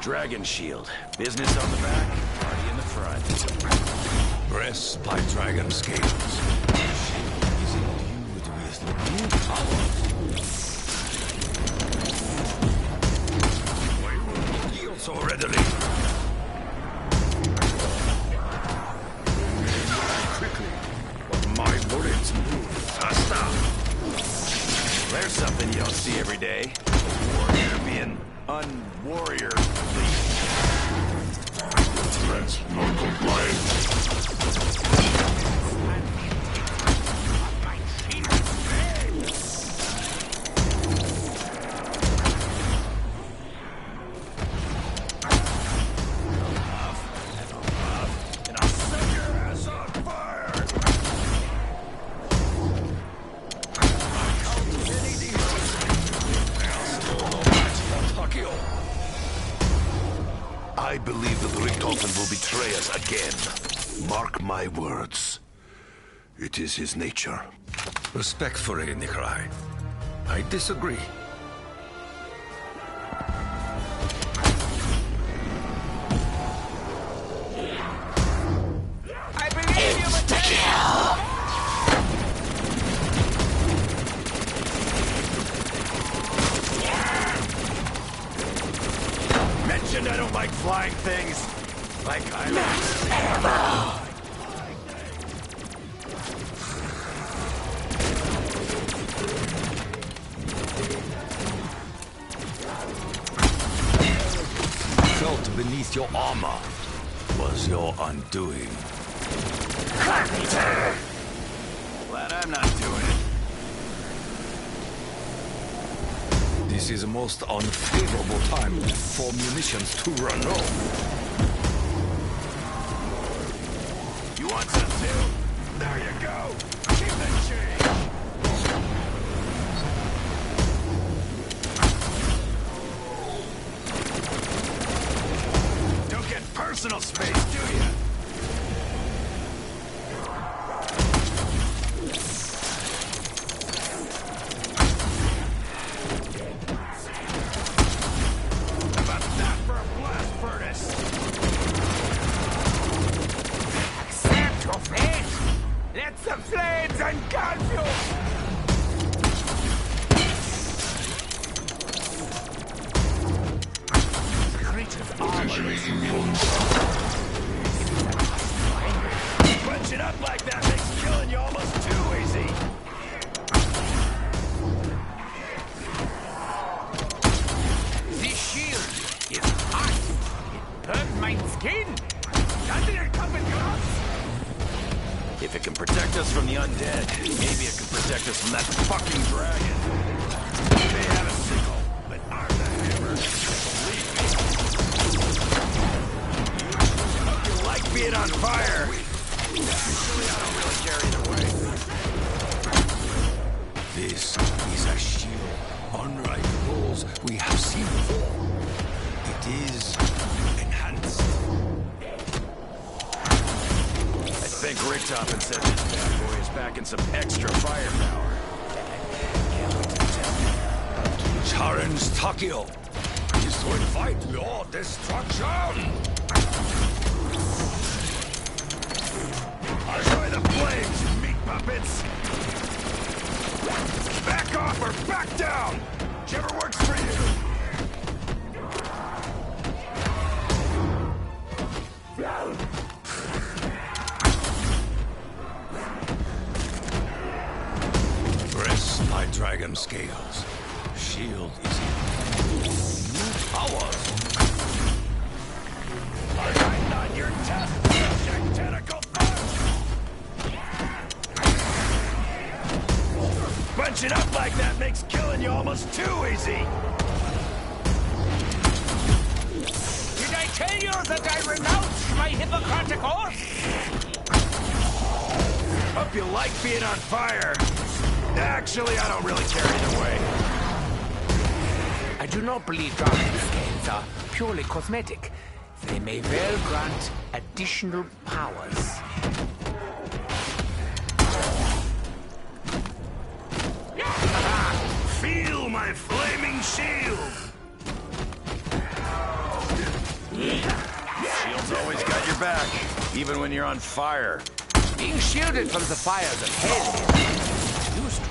Dragon shield. Business on the back, party in the front. Breast by dragon scales. The shield is imbued with new powers. I will yield so readily. Quickly, but my bullets move faster. There's something you don't see every day. A warrior being unwarrior. Threats non-compliant. And I'll set your ass on fire! Tokyo. I believe that Richtofen will betray us again. Mark my words. It is his nature. Respectfully, Nikolai, I disagree. I believe you, but Mentioned I don't like flying things. Like I like... beneath your armor was your undoing. Carpenter! Glad I'm not doing it. This is a most unfavorable time for munitions to run low. You want some too? There you go. Keep the change. Don't get personal space, do you? How about that for a blast furnace? Accept your fate! Let the flames engulf you! The creature's armor is Bunch it up like that makes killing you almost too easy. The shield is hot. It burned my skin. Doesn't it come in gloves? If it can protect us from the undead, maybe it can protect us from that fucking dragon. We may have a sickle, but I'm the hammer. Believe me. Hope you like being on fire. Actually, I don't really care either way. This is a shield unlike those we have seen before. It is enhanced. I think Richtofen said this bad boy is back in some extra firepower. Challenge Takio is to invite your destruction. Enjoy the flames, you meat puppets! Back off or back down! Whichever works for you! Press my dragon scales. Shield is new powers. I'm not your test subject, tentacle punch! Bunch it up like that makes killing you almost too easy! Did I tell you that I renounce my Hippocratic oath? Hope you like being on fire. Actually, I don't really care either way. I do not believe dragon scales are purely cosmetic. They may well grant additional powers. Feel my flaming shield! Shield's always got your back, even when you're on fire. Being shielded from the fires of hell is used to.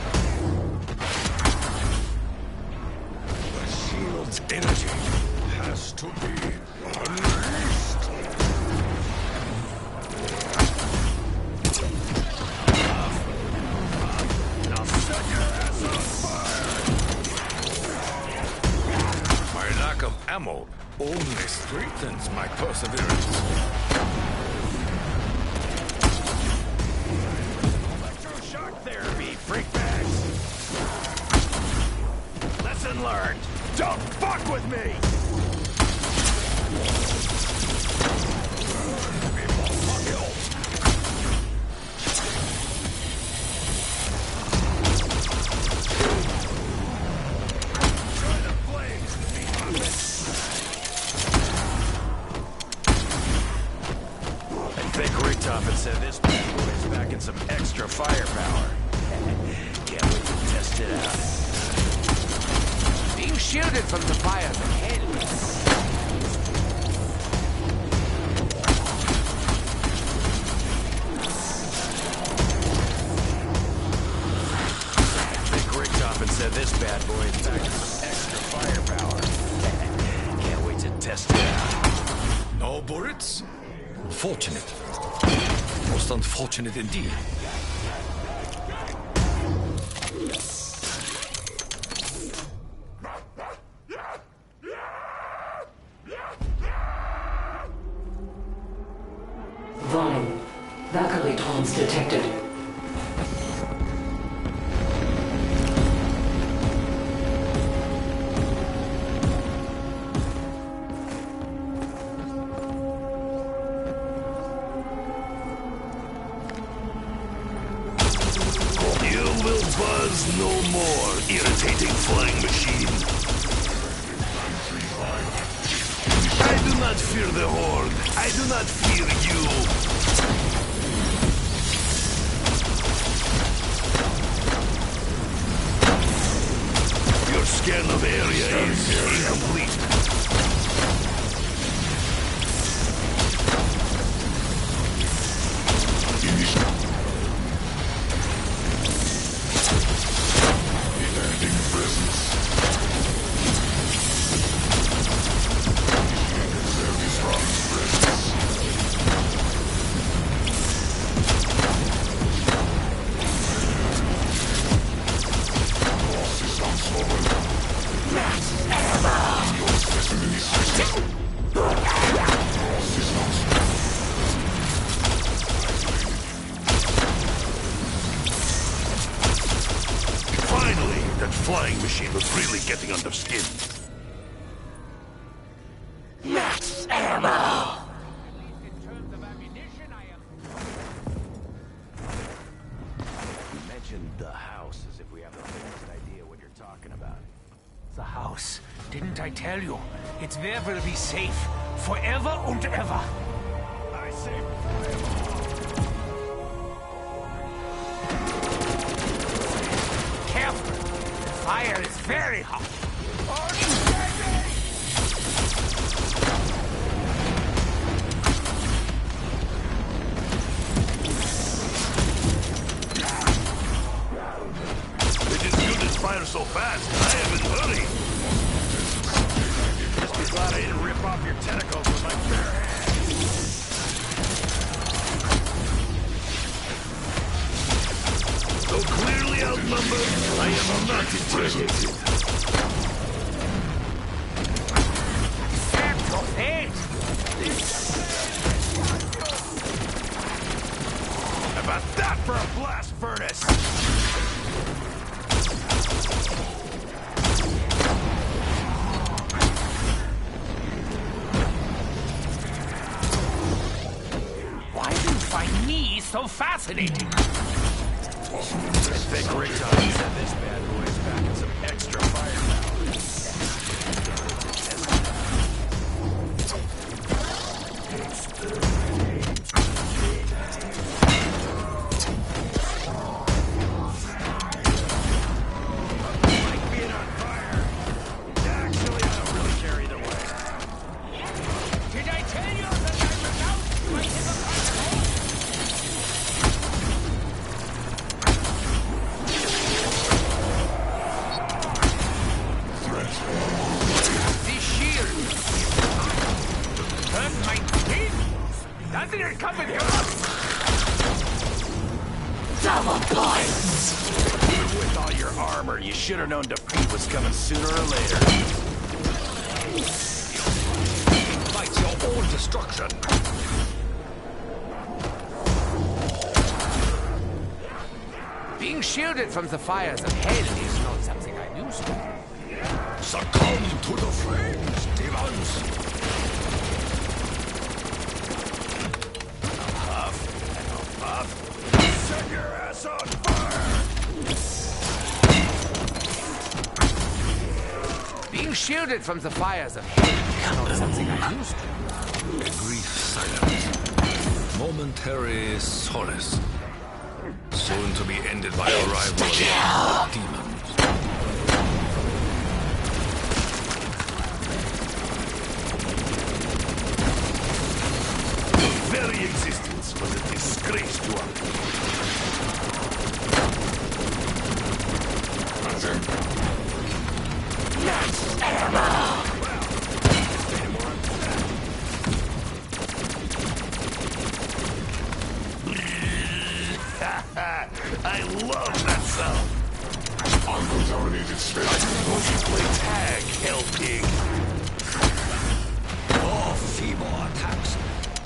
The shield's energy has to be unleashed. Now set your ass on fire! My lack of ammo only strengthens my perseverance. Electroshock therapy, freak bags! Lesson learned! Don't fuck with me! Try the flames, meat puppets! I think Richtofen said this bad boy is back in some extra firepower. Can't wait to test it out. Being shielded from the fires of hell. I think Richtofen said this bad boy is back in some extra firepower. Can't wait to test it out. No bullets? Fortunate. Most unfortunate indeed. signs detected. You will buzz no more, irritating flying machine. I do not fear the Horde. I do not fear you. Your scan of area is incomplete. Finally, that flying machine was really getting under skin. Max ammo! You mentioned the house as if we have the faintest idea what you're talking about. The house. Didn't I tell you? It's where we'll be safe. Forever and ever. I say Careful. The fire is very hot. It is good it fires so fast. I am in a hurry. just be glad I didn't rip off your tentacles with my bare hands. Though clearly outnumbered, I am not intimidated. Accept your fate. How about that for a blast furnace? Why do you find me so fascinating? I bet Great Time said this bad boy is back in some extra firepower. Like being on fire. Actually, I don't really care either way. Did I tell you that I renounced my hypocritical? This shield hurt my skin. Doesn't it come with gloves? Double points! Even with all your armor, you should have known defeat was coming sooner or later. Fight your own destruction. Being shielded from the fires of hell is not something I'm used to. Succumb to the flames, demons. Set your ass on fire! Being shielded from the fires of hell is not something I'm used to. A brief silence. Momentary solace. Soon to be ended by arrival of demons. Your very existence was a disgrace to us. Max ammo! I love that sound. Uncontaminated space. Won't you play tag, Hell Pig? Your feeble attacks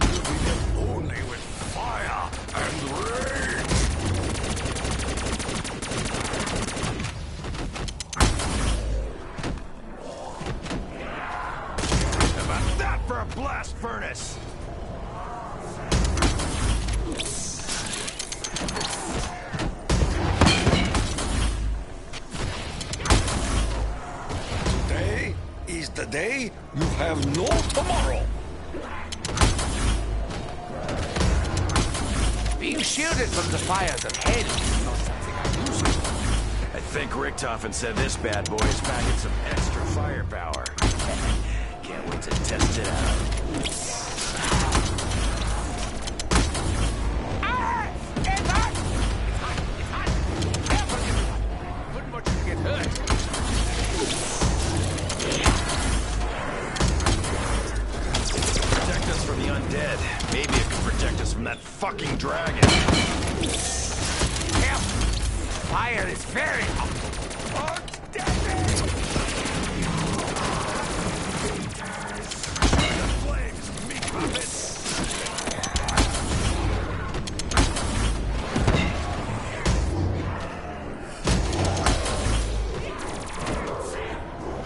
will be met only with fire and rage. blast furnace. Today is the day you have no tomorrow. Being shielded from the fires of hell is not something I'm used to. I think Richtofen said this bad boy is packing some extra firepower. Can't wait to test it out. Ah! It's hot! It's hot! It's hot! Careful, everyone! Wouldn't want you to get hurt. Protect us from the undead. Maybe it can protect us from that fucking dragon. Careful! Fire is very hot. Oh, damn it! The flames, me puppets.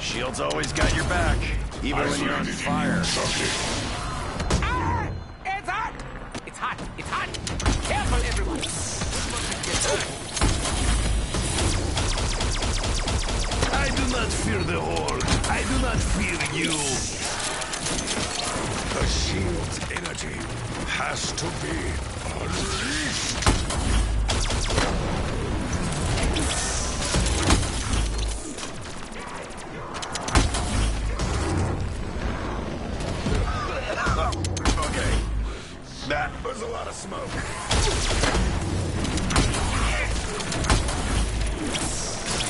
Shield's always got your back, even when you're on fire. Ah! It's hot! It's hot! It's hot! Careful, everyone! Wouldn't want you to get hurt. I do not fear the Horde. I do not fear you. The shield's energy has to be unleashed. Okay, that was a lot of smoke.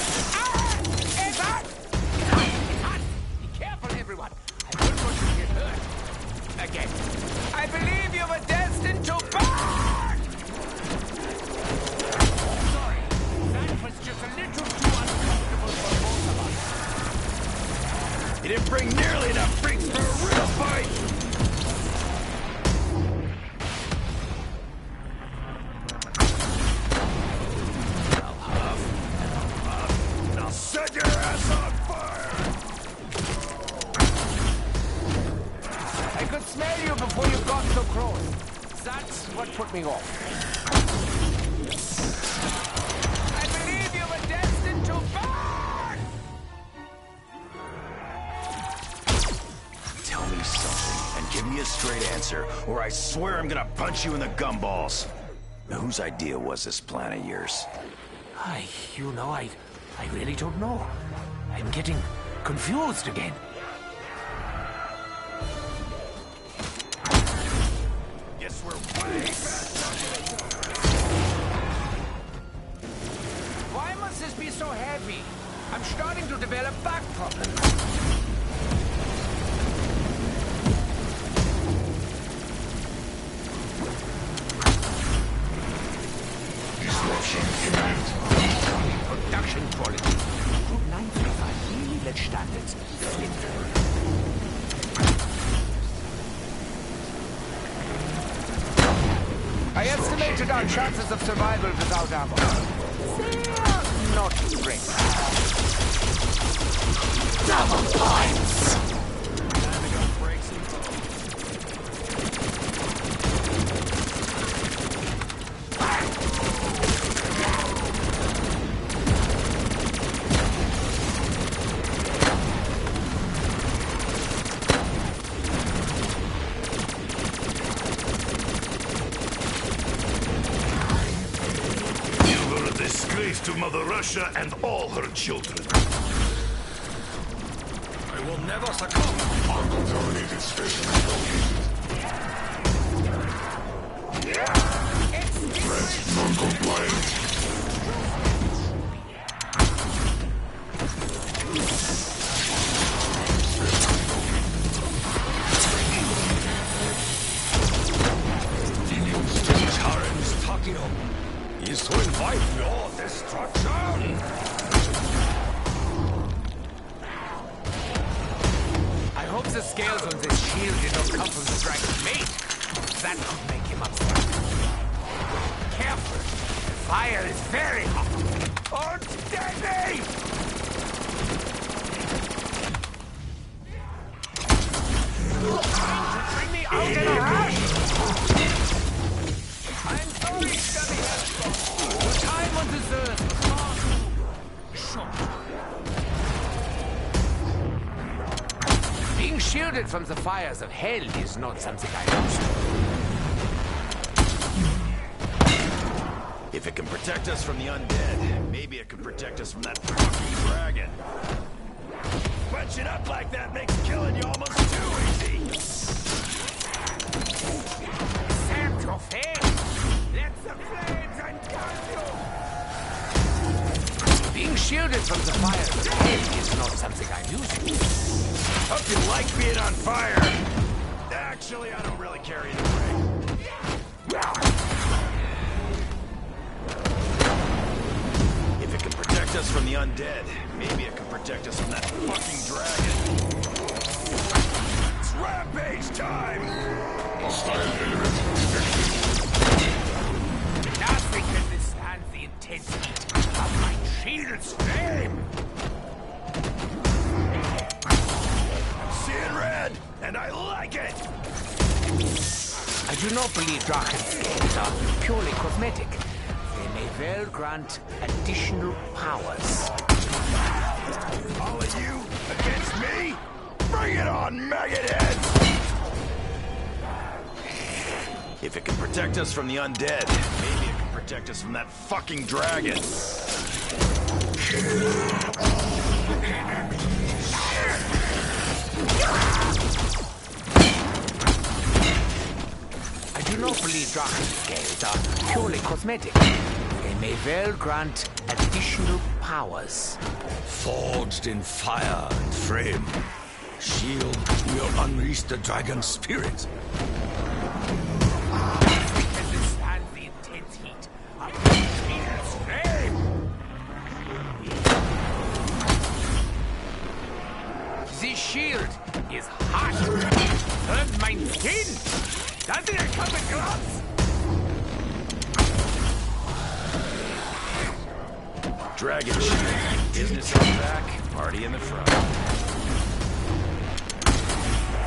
It's hot! It's hot! It's hot! Be careful, everyone! I wouldn't want you to get hurt. Again. I believe you were destined to burn! Sorry. That was just a little too uncomfortable for both of us. He didn't bring nearly enough freaks for a real fight. I'll huff, and I'll puff, and I'll set your ass on fire! I could smell you before you got so close. That's what put me off. I believe you were destined to burn! Tell me something, and give me a straight answer, or I swear I'm gonna punch you in the gumballs. Now, whose idea was this plan of yours? I really don't know. I'm getting confused again. Guess we're way back. Why must this be so heavy? I'm starting to develop back problems. Disruption imminent. Production quality. Group 935 village standards. I estimated our chances of survival without ammo. They're not great. Double points! Time to go break some bones. You were a disgrace to Mother Russia and all her children. I will never succumb. Uncontaminated specimen located. Threat non-compliant. This Harem's Takio is to invite your destruction. I hope the scales on this shield did not come from the dragon's mate. That could make him upset. Careful. The fire is very hot. Oh, steady! Being shielded from the fires of hell is not something I used to. If it can protect us from the undead, maybe it can protect us from that fucking dragon. Bunching up like that makes killing you almost too easy. Sam your face! Let the flames engulf you! Being shielded from the fires of hell is not something I'm used to. Hope you like being on fire. Actually, I don't really care either way. If it can protect us from the undead, maybe it can protect us from that fucking dragon. It's rampage time! Hostile element detected. Nothing can withstand the intense heat of my shield's flame! Seeing red, and I like it! I do not believe Draken's scales are purely cosmetic. They may well grant additional powers. All of you against me? Bring it on, maggot heads! If it can protect us from the undead, maybe it can protect us from that fucking dragon. I do not believe Draken's scales are purely cosmetic. They may well grant additional powers. Forged in fire and flame, shield will unleash the dragon's spirit. Nothing can withstand the intense heat of my shield's flame! The shield is hot. Burns my skin. Doesn't it come with gloves? Dragon shield. Business in the back, party in the front.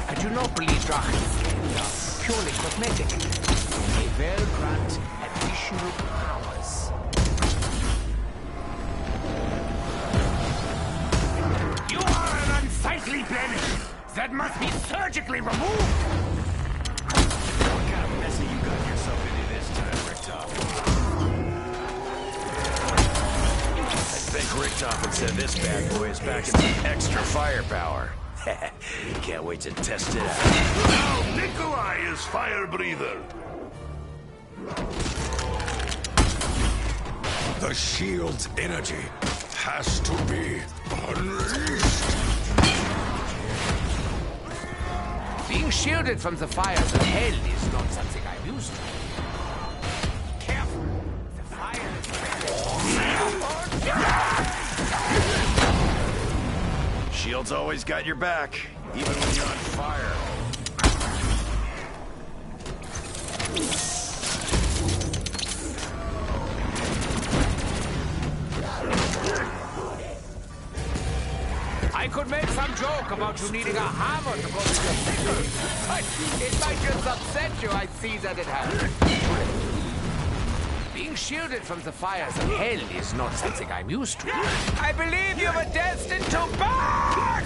I do not believe Draken's scales are purely cosmetic. They may well grant additional powers. You are an unsightly blemish that must be surgically removed! What kind of mess have you got yourself into this time, Richtofen? I think Richtofen said this bad boy is back in some extra firepower. Can't wait to test it out. Now Nikolai is fire breather. The shield's energy has to be unleashed. Being shielded from the fires of hell is not something I'm used to. Careful! The fire is Shield's always got your back, even when you're on fire. I could make some joke about you needing a hammer to go with your sickle, but it might just upset you. I see that it has. Being shielded from the fires of hell is not something I'm used to. I believe you were destined to burn!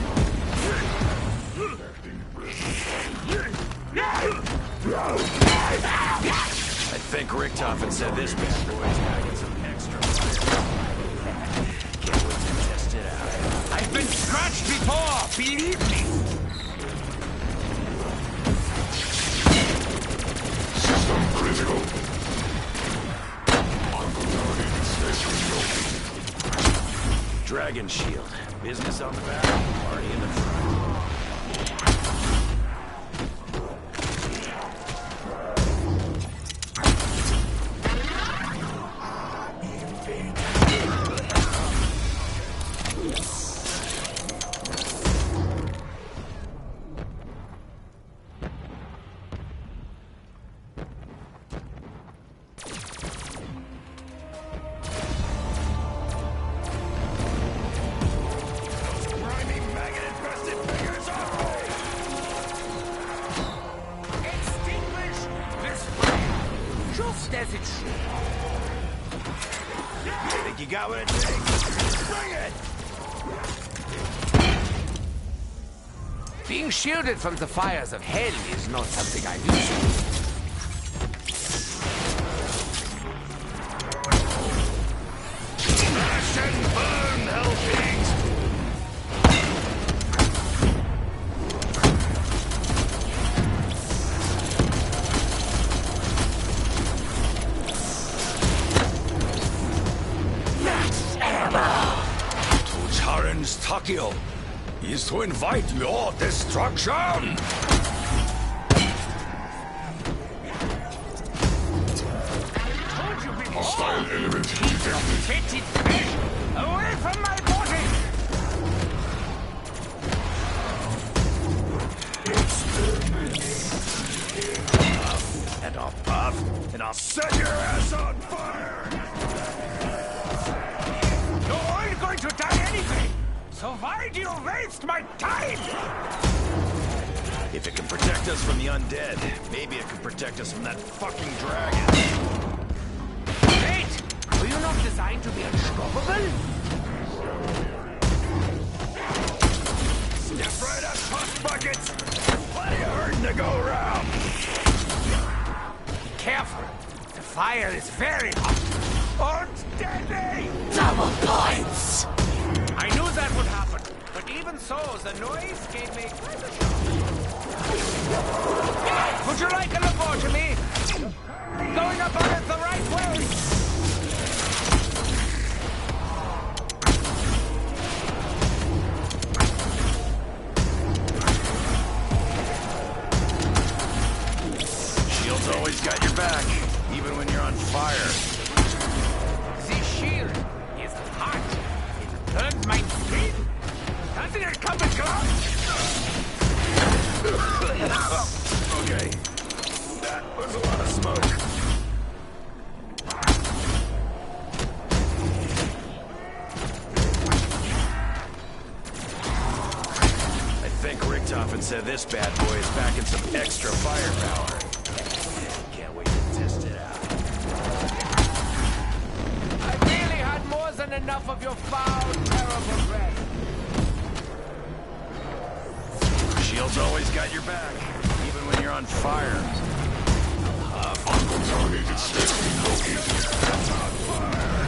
I think Richtofen said this bad boy's back in some extra fire. Can't wait to test it out. I've been scratched before, believe me! System critical. Uncontaminated space window. Dragon shield. Business on the back, party in the front. Grimy, maggot-infested fingers off Being shielded from the fires of hell is not something I'm used to. Smash and burn, hell pigs! To challenge Takio is to invite your destruction! Hostile element detected. Petty fish! Away from my body! And I'll puff, and I'll set your ass on fire! You're all going to die anyway! So why do you waste my time? If it can protect us from the undead, maybe it can protect us from that fucking dragon. Wait! Were you not designed to be unstoppable? Step right up, puff buckets! Plenty of hurting to go around! Be careful. The fire is very hot. And deadly! Double points! I knew that would happen, but even so, the noise gave me quite a shock. Would you like a lobotomy? Going about it the right way! Shield's always got your back, even when you're on fire. The shield is hot. It burns my skin. Doesn't it come with gloves? Okay. That was a lot of smoke. I think Richtofen said this bad boy is packing some extra firepower. Can't wait to test it out. I really had more than enough of your foul, terrible breath. Shield's always got your back, even when you're on fire. Uncontaminated specimen located. That's on fire.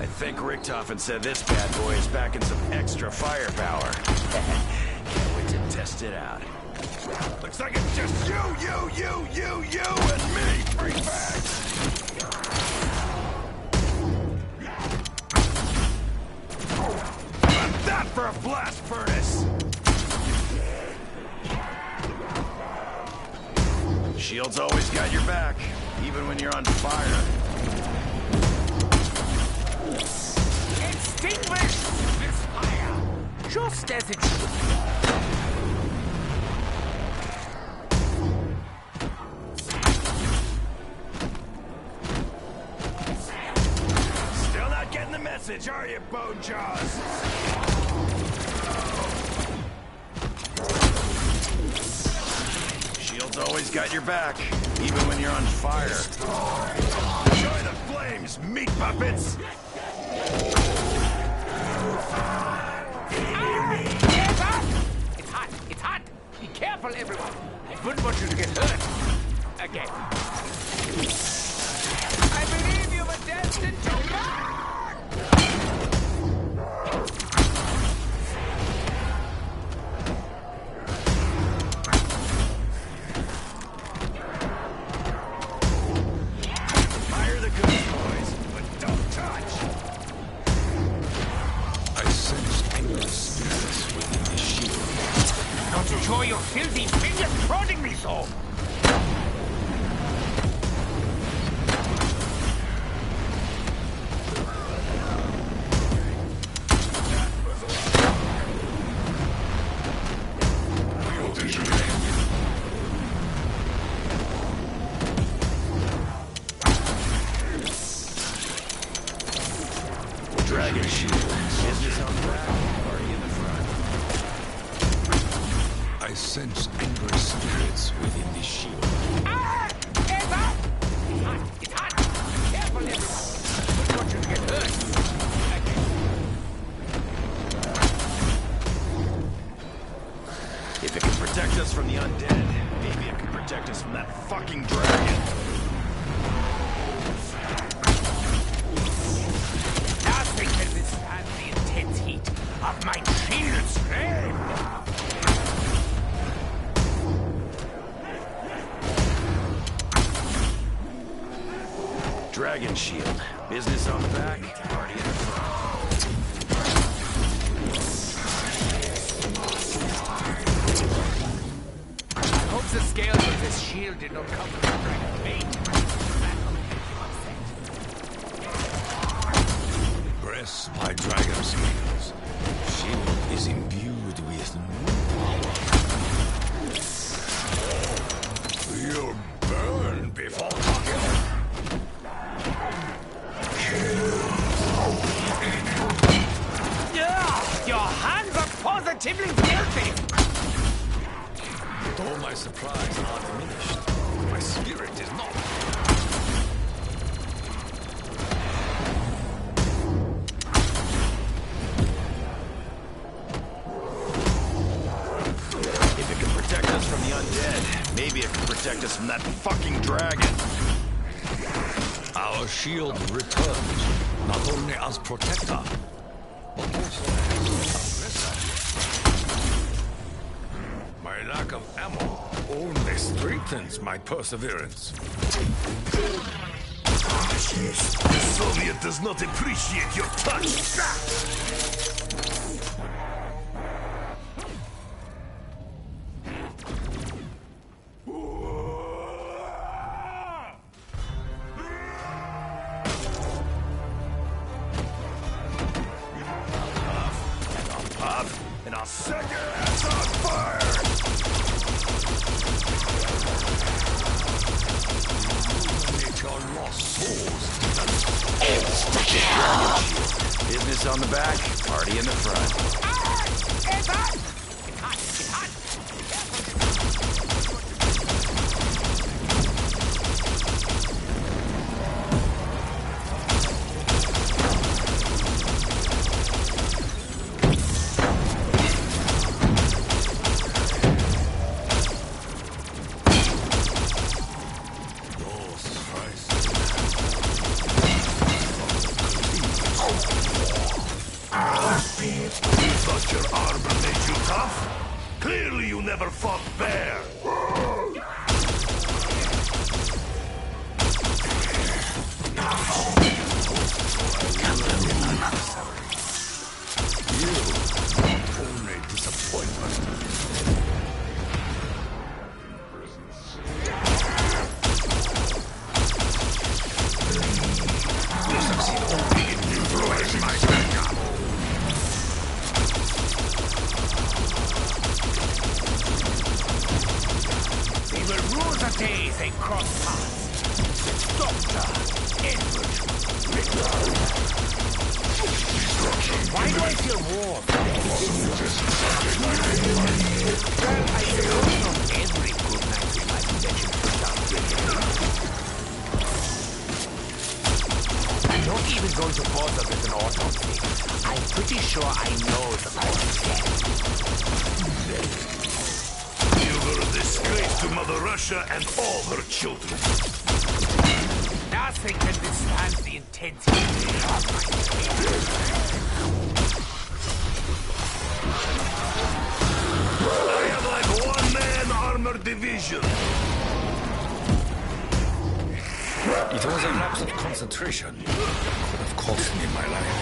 I think Richtofen said this bad boy is packing some extra firepower. Can't wait to test it out. Looks like it's just you, and me, freakbags! That for a blast furnace! Shield's always got your back, even when you're on fire. Extinguish this fire, just as it should. Still not getting the message, are you, Bone Jaws? Shield's always got your back, even when you're on fire. Enjoy the flames, meat puppets! It's hot! It's hot! It's hot! Be careful, everyone! I wouldn't want you to get hurt. Again. I believe you were destined to burn! Fire the good boys, but don't touch! I sense angry spirits within the shield. Don't you show your filthy fingers prodding me so! Dragon shield. Business on the back, or in the front? I sense angry spirits within the shield. Ah! It's hot! It's hot! It's hot! Careful, dragon. Nothing can withstand the intense heat of my shield's flame. Dragon shield. Business on the back, party in the front. I hope the scales of this shield did not cover the dragon's mate. That will make him upset. Press my dragon scales. Shield is imbued with new power. You'll burn before talking. Your hands are positively filthy! Though my supplies are diminished, my spirit is not. If it can protect us from the undead, maybe it can protect us from that fucking dragon. Our shield returns, not only as protector, but also as aggressor. My lack of ammo only strengthens my perseverance. The Soviet does not appreciate your touch. And I'll set your ass on fire! Illuminate your lost souls. Business on the back, party in the front. It's hot! It's hot! It's hot! You thought your armor made you tough? Clearly you never fought fair. Only disappointment. You succeed only in neutralizing my backup. They will rue the day they cross paths. Doctor, Edward, Richter. Why do I feel warm? Well, I suppose not every good night in my possession puts out I'm not even going to bother with an autopsy. I'm pretty sure I know the cause of death. You were a disgrace to Mother Russia and all her children. Nothing can withstand the intensity of my spirit. I have like one-man armored division. It was a lapse of concentration. Could have cost me my life.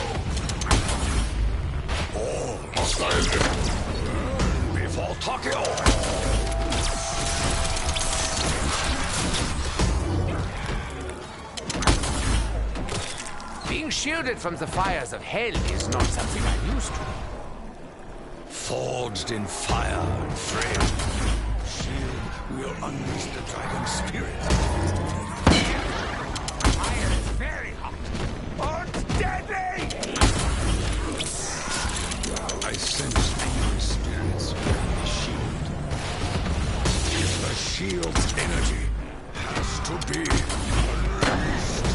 All hostile. Before Tokyo! Being shielded from the fires of hell is not something I'm used to. Forged in fire and flame, shield will unleash the dragon spirit. Fire is very hot. Oh, it's deadly! I sense angry spirits within the shield. The shield's energy has to be unleashed.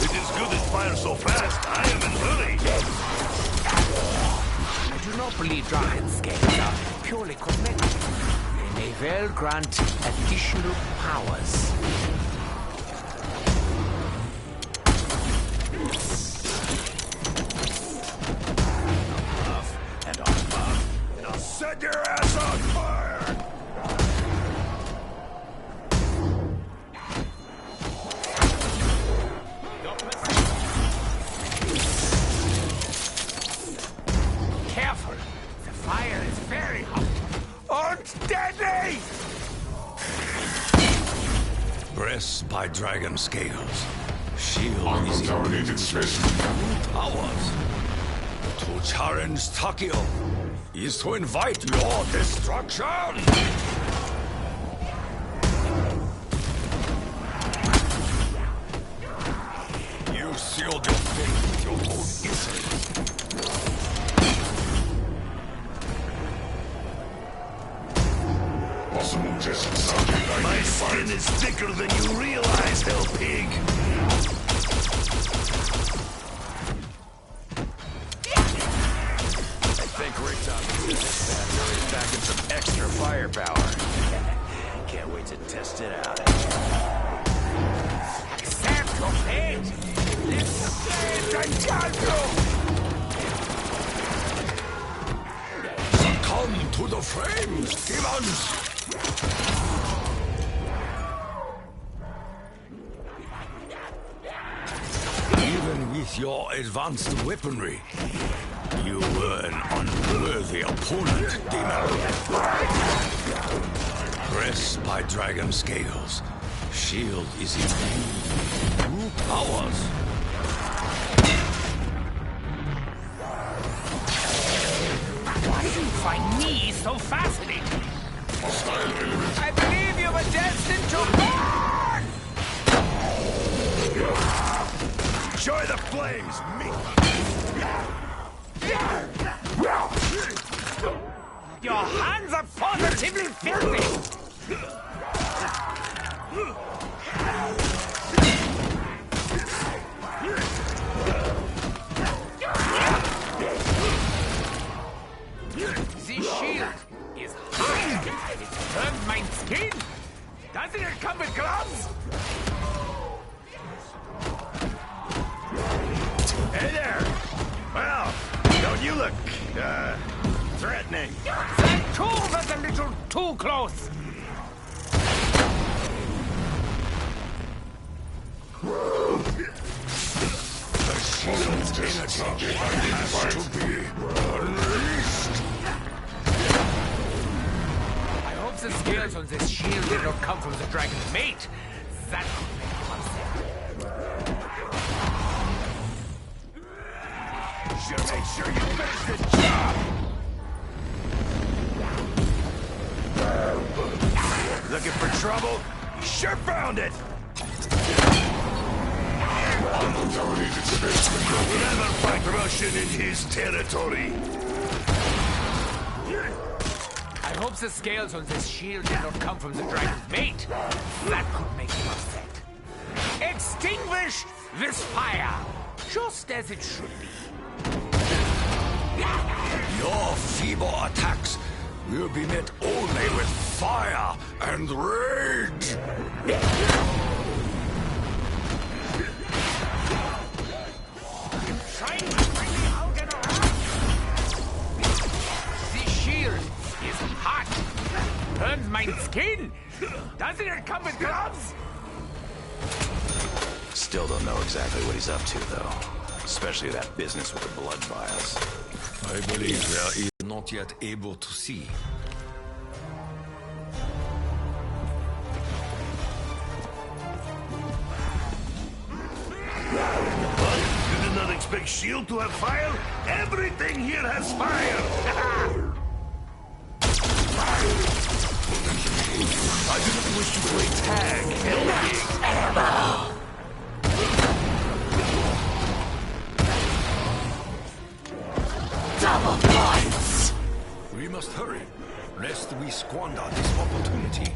It is good it fires so fast. I am in a hurry. properly dragon scales are purely cosmetic. They may well grant additional powers. And I'll puff, and I'll set your ass on fire! Careful! The fire is very hot. And deadly! Pressed by dragon scales. Shield is Uncontaminated specimen. powers. To challenge Takio is to invite your destruction! You sealed your fate with your own insolence. Possible test subject My skin identified. is thicker than you realize, hell pig. I think Richtoff said this bad boy is back in some extra firepower. Can't wait to test it out. Accept your fate! Live the Untitled! Succumb to the flames, demons! Even with your advanced weaponry, you were an unworthy opponent, demon. Pressed by dragon scales, shield is imbued with new powers. Why do you find me so fascinating? Hostile element. I believe you were destined to burn! Enjoy the flames, me! Your hands are positively filthy! The shield is hot. It burns my skin. Doesn't it come with gloves? Hey there! Well, don't you look, threatening? That too was a little too close. The shield's Test subject has identified. to be unleashed. I hope the scales on this shield did not come from the dragon's mate. That could make him upset. Should make sure you finish the job! Looking for trouble? You sure found it! Uncontaminated specimen. Never fight Russian in his territory. I hope the scales on this shield did not come from the dragon's mate. That could make him upset. Extinguish this fire, just as it should be. Your feeble attacks will be met only with fire and rage. Trying to bring me out and around. The shield is hot. Burns my skin. Doesn't it come with gloves? Still don't know exactly what he's up to, though. Especially that business with the blood vials. I believe there is not yet able to see. What? You did not expect shield to have fire? Everything here has fire! I do not wish to play tag, hell pig. Double points! We must hurry, lest we squander this opportunity.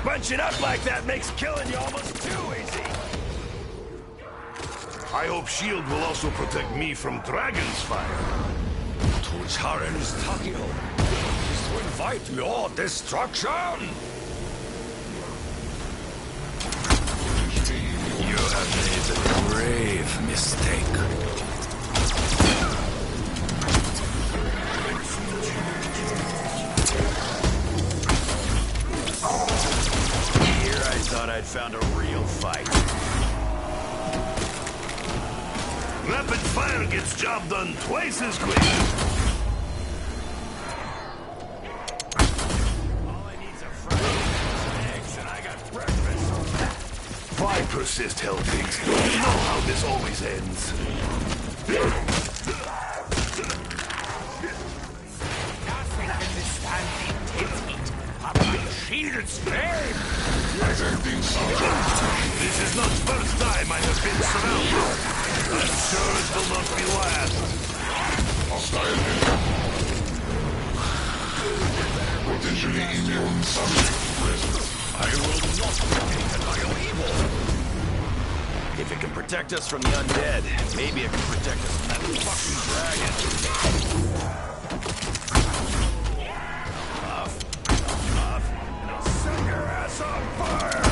By bunching up like that makes killing you almost too easy. I hope shield will also protect me from dragon's fire. To challenge Takio is to invite your destruction! You have made a grave mistake. Here I thought I'd found a real fight. Rapid fire gets job done twice as quick. All I need's a fry, eggs, and I got breakfast. Why persist, Hellpigs? You know how this always ends. Nothing can withstand the intense heat of my shielded flame. Attempting subject. This is not first time I have been surrounded. I'm sure it will not be last. Hostile enemy. Potentially immune subject present. I will not be taken by your evil. If it can protect us from the undead, maybe it can protect us from that fucking dragon. Off, and I'll set your ass on fire!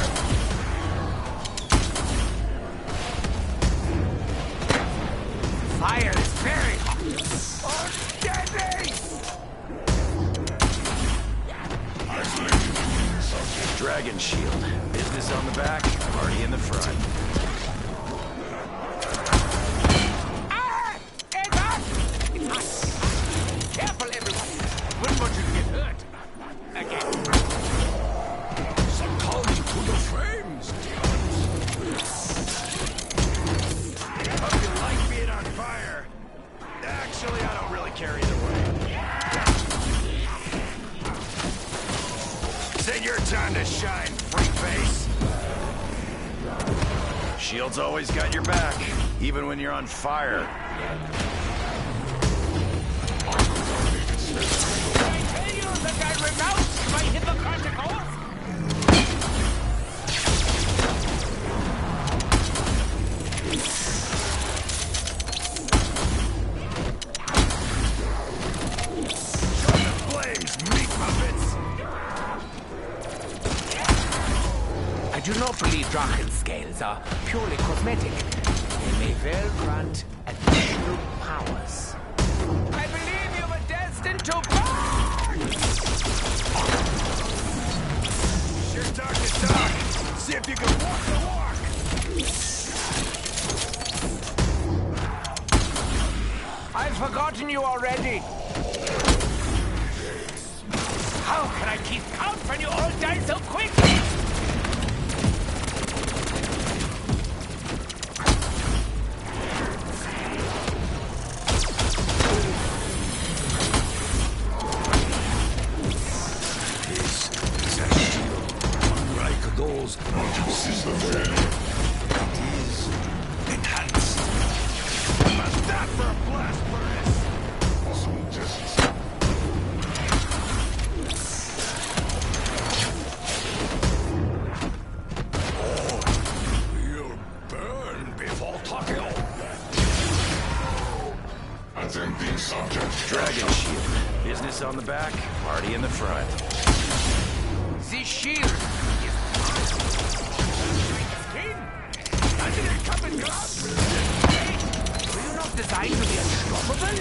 Fire is very hot. Deadly! Isolated immune subject. Dragon shield. Business on the back, party in the front. Ah! It's hot! It's hot! Careful, everyone! Wouldn't want you to get hurt. Again. Succumb to the flames, Hope you like being on fire. Actually, I don't really care either way. Is it your time to shine, freak face? Shield's always got your back, even when you're on fire. Did I tell you that I renounced my Hippocratic oath? Flames, meat puppets! I do not believe Draken scales are purely cosmetic. They may well grant additional powers. I believe you were destined to burn! Sure talk the talk. See if you can walk the walk. I've forgotten you already. How can I keep count when you all die so quickly? This is a shield, unlike those Reduces the failure. it is enhanced. How's that for a blast furnace? Possible tests. We'll burn before Takio. Attempting subject. Dragon shield. Business on the back, party in the front. The shield is skin. I didn't come in glass. Hey, were you not designed to be unstoppable?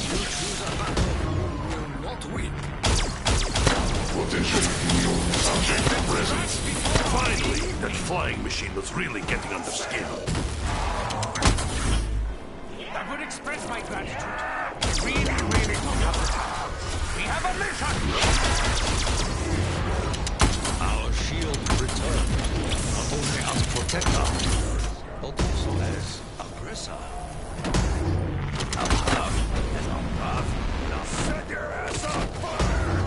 You choose a battle you will not win. Potentially immune subject present. Finally, that flying machine was really getting under skin. That would express my gratitude. Really, really good. We have a mission! Our shield returned, not only as protector, but also as aggressor. And I'll set your ass on fire!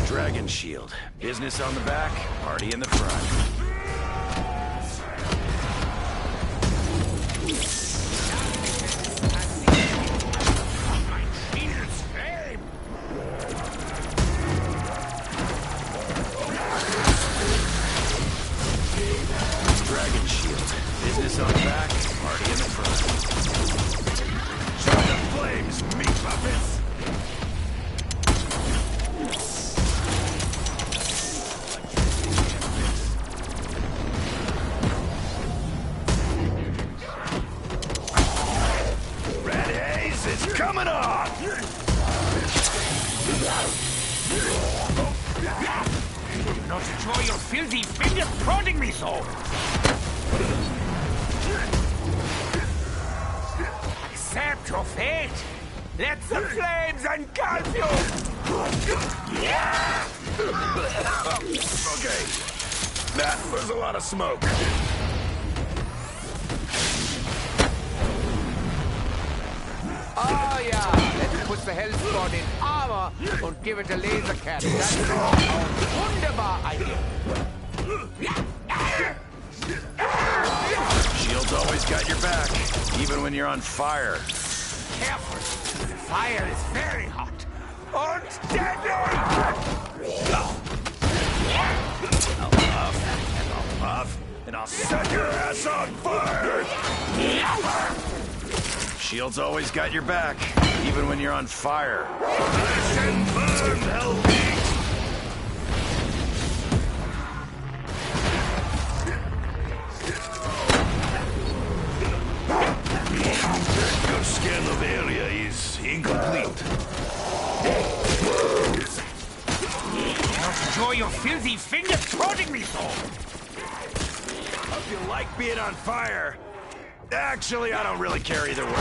Dragon shield. Business on the back, party in the front. Coming on! Not enjoy your filthy fingers prodding me so! Accept your fate! Let the flames engulf you! Okay, that was a lot of smoke. Oh yeah, let's put the Hellspawn in armor and give it a laser cannon. That's a wunderbar idea. Shield's always got your back, even when you're on fire. Careful, the fire is very hot and deadly! I'll puff, and I'll puff, and I'll set your ass on fire! Shield's always got your back, even when you're on fire. Crash and burn, Hellbeat! Your scan of area is incomplete. Not enjoy your filthy fingers prodding me so! Hope you like being on fire. Actually, I don't really care either way.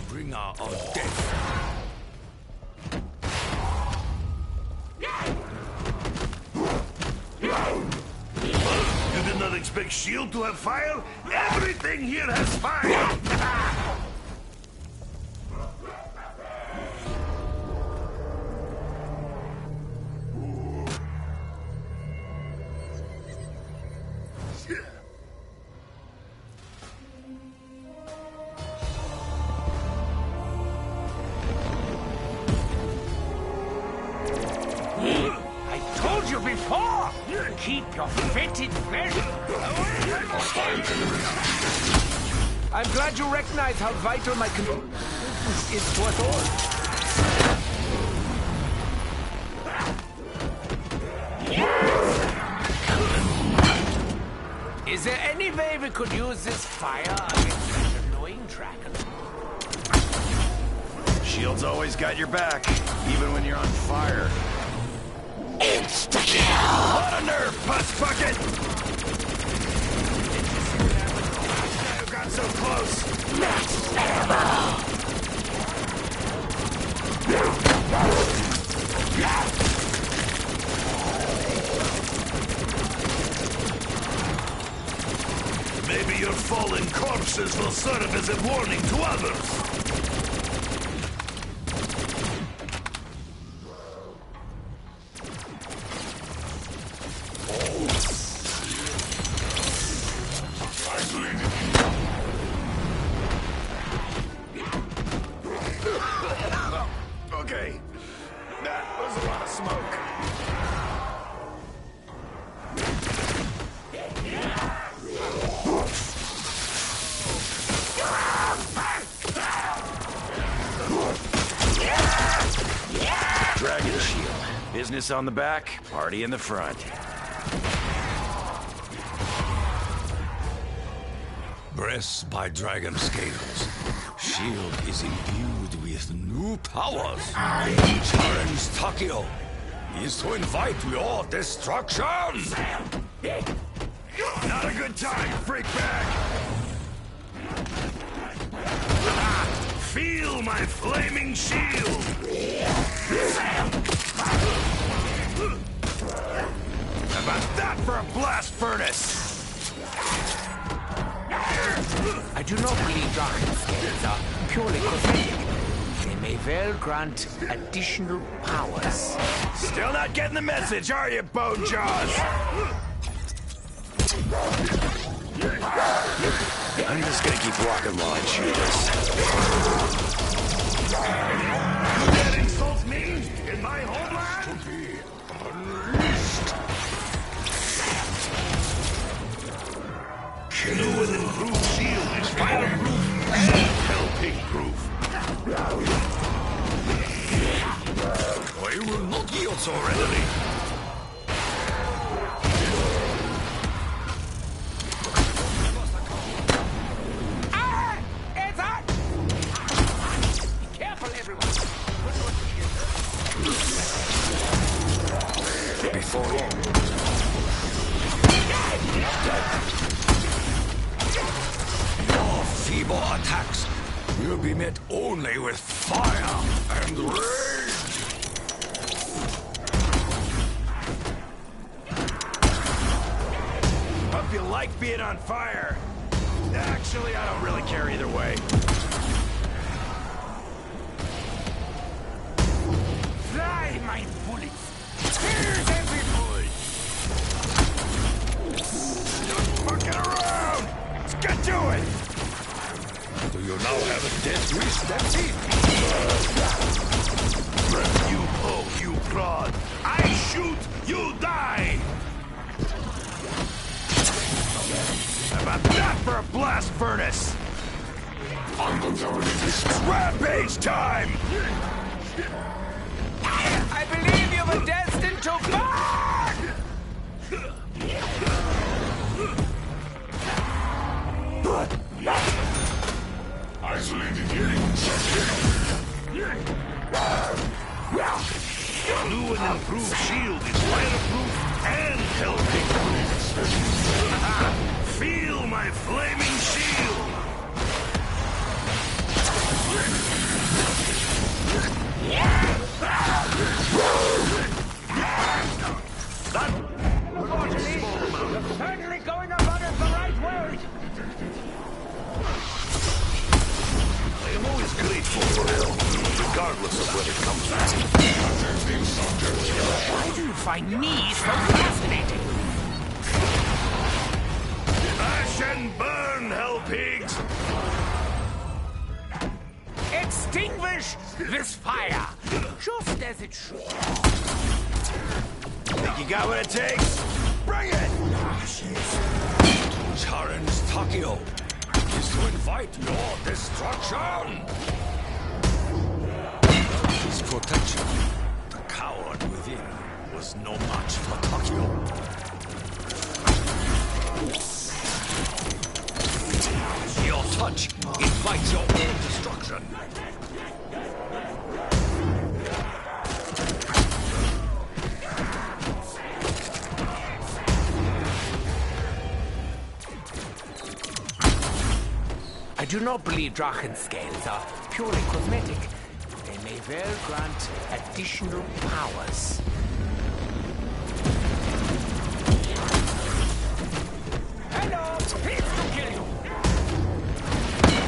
Bringer of death. You did not expect S.H.I.E.L.D. to have fire? Everything here has fire! I told you before! Keep your fetid flesh away! I'm glad you recognize how vital my commitment is to us all. Is there any way we could use this fire against that annoying dragon? Shield's always got your back, even when you're on fire. Insta-kill! What a nerve, pus bucket! You got so close. Max ammo! Maybe your fallen corpses will serve as a warning to others. Okay, that was a lot of smoke. Dragon shield. Business on the back, party in the front. Breast by dragon scales. Shield is imbued with new powers. Challenge Takio is to invite your destruction. Not a good time, freak bag! Feel my flaming shield! How about that for a blast furnace? I do not believe dragon scales are purely cosmetic. They may well grant additional powers. Still not getting the message, are you, Bone Jaws? I'm just gonna keep walking while I chew this. You dare insult me in my homeland? Killer with improved shield is fireproof and hell-pig-proof. I will not yield so readily. for long. Your feeble attacks will be met only with fire and rage. Hope you like being on fire. Actually, I don't really care either way. Fly, my bullets! Here's every bullet! Not fucking around! Let's get to it! Do you now have a death wish, Dempsey? You poke, you prod. I shoot, you die! How about that for a blast furnace? Uncontaminated. Rampage time! I believe you were destined to burn! Isolated units. New and improved shield is fireproof and hell-proof. Feel my flaming shield! You're certainly going about it the right way! I am always grateful for help, regardless of where it comes from. Why do you find me so fascinating? Ash and burn, hell pigs! Extinguish this fire, just as it should. Think you got what it takes? Bring it! To challenge Takio is to invite your destruction! His protection, the coward within, was no match for Takio. Your touch invites your own destruction. I do not believe Drachen scales are purely cosmetic. They may well grant additional powers. Hello! Please to kill you!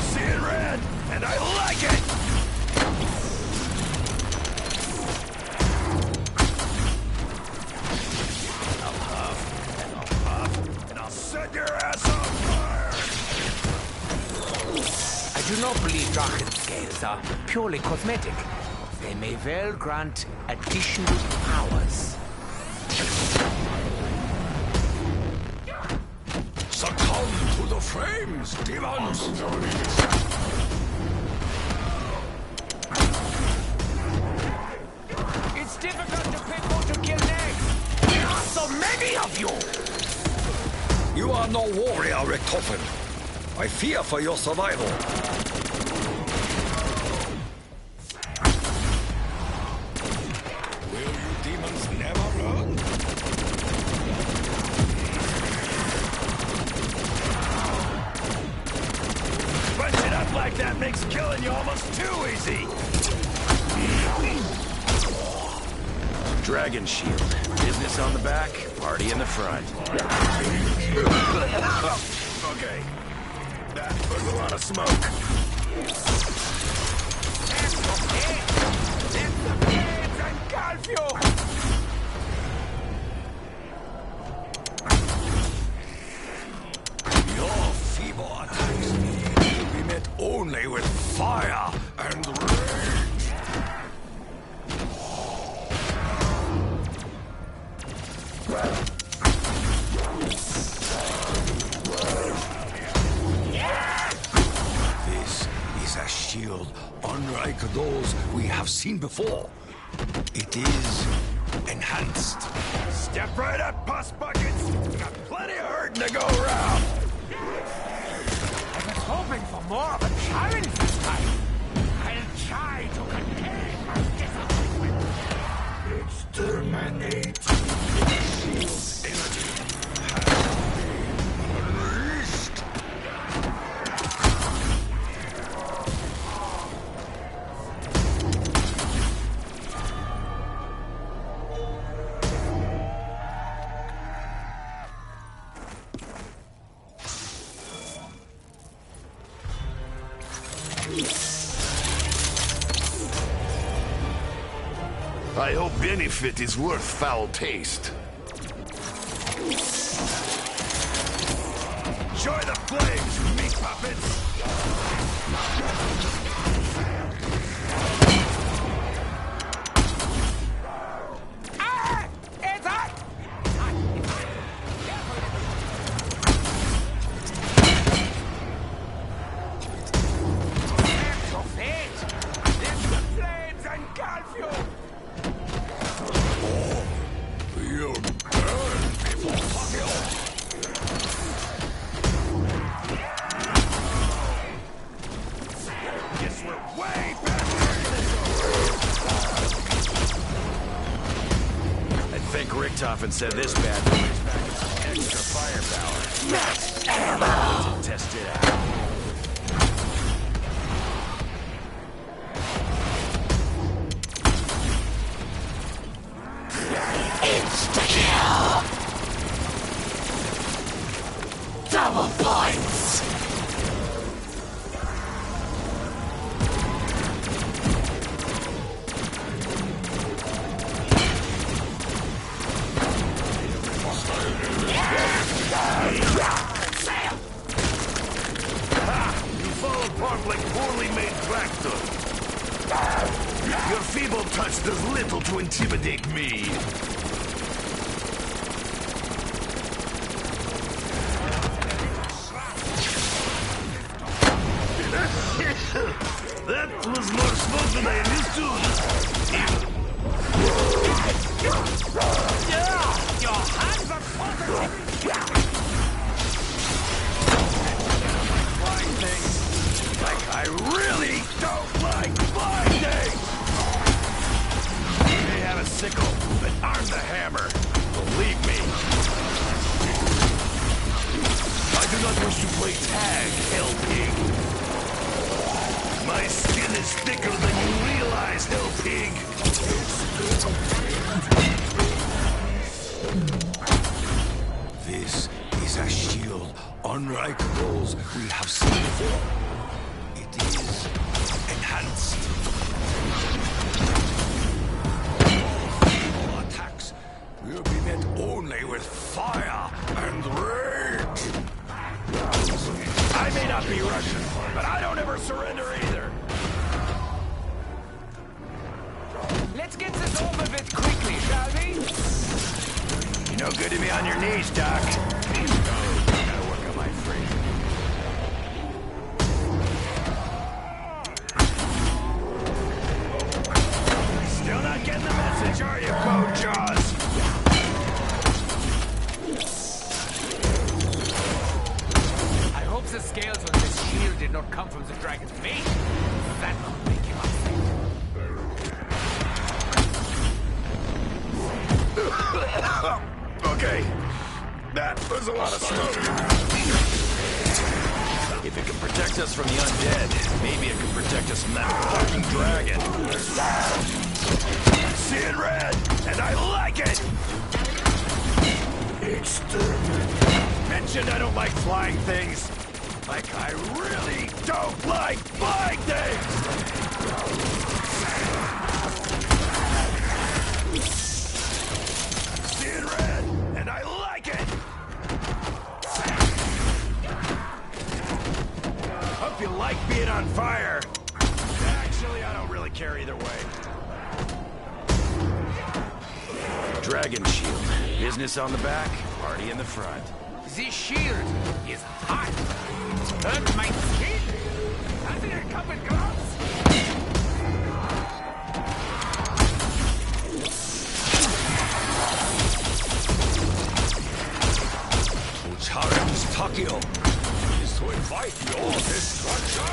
Seeing red, and I like it! I'll huff, and I'll puff, and I'll set your ass on fire! I do not believe Drachen scales are purely cosmetic. They may well grant additional powers. Succumb to the flames, demons! It's difficult to pick who to kill next. There are so many of you! You are no warrior, Richtofen. I fear for your survival. Will you demons never learn? Bunching up like that makes killing you almost too easy. Dragon shield. Business on the back, party in the front. Okay. That was a lot of smoke. Engulf you! Your feeble attacks will be met only with fire and rage. This is a shield unlike those we have seen before. It is enhanced. Step right up, pus buckets. We got plenty of hurting to go around. I was hoping for more of a challenge this time. I'll try to contain my disappointment. Exterminate. I hope benefit is worth foul taste. Enjoy the flames, meat puppets! Ah! It's hot! Your feet! It's the flames engulf you! You'll burn before Tokyo! Guess we're way back I think Richtofen said this bad boy is back in some extra firepower. Next ammo! To test it out. Insta-kill! Double points! You fall apart like poorly made tractor. Your feeble touch does little to intimidate me. That was more smoke than I am used to. Your hands are positive! Flying things like I really don't like flying things! You may have a sickle, but I'm the hammer. Believe me. I do not wish to play tag, Hell Pig. My skin is thicker than you realize, Hell Pig. This is a shield unlike those we have seen before. It is enhanced. All attacks will be met only with fire and rage. I may not be Russian, but I don't ever surrender either. Let's get this over with quickly, shall we? You're no good to me on your knees, Doc. Gotta work on my freedom. Still not getting the message, are you, Code Jaws? I hope the scales on this shield did not come from the dragon's mate. That could make him upset. Okay. That was a lot of smoke. If it can protect us from the undead, maybe it can protect us from that fucking dragon. Seeing red, and I like it! Mentioned I don't like flying things. Like I really don't like flying things! Seeing red, and I like it! Hope you like being on fire. Actually, I don't really care either way. Dragon shield. Business on the back, party in the front. This shield is hot. Hurt my skin. Doesn't it come with gloves? Ucharan's Tokyo is to invite your destruction.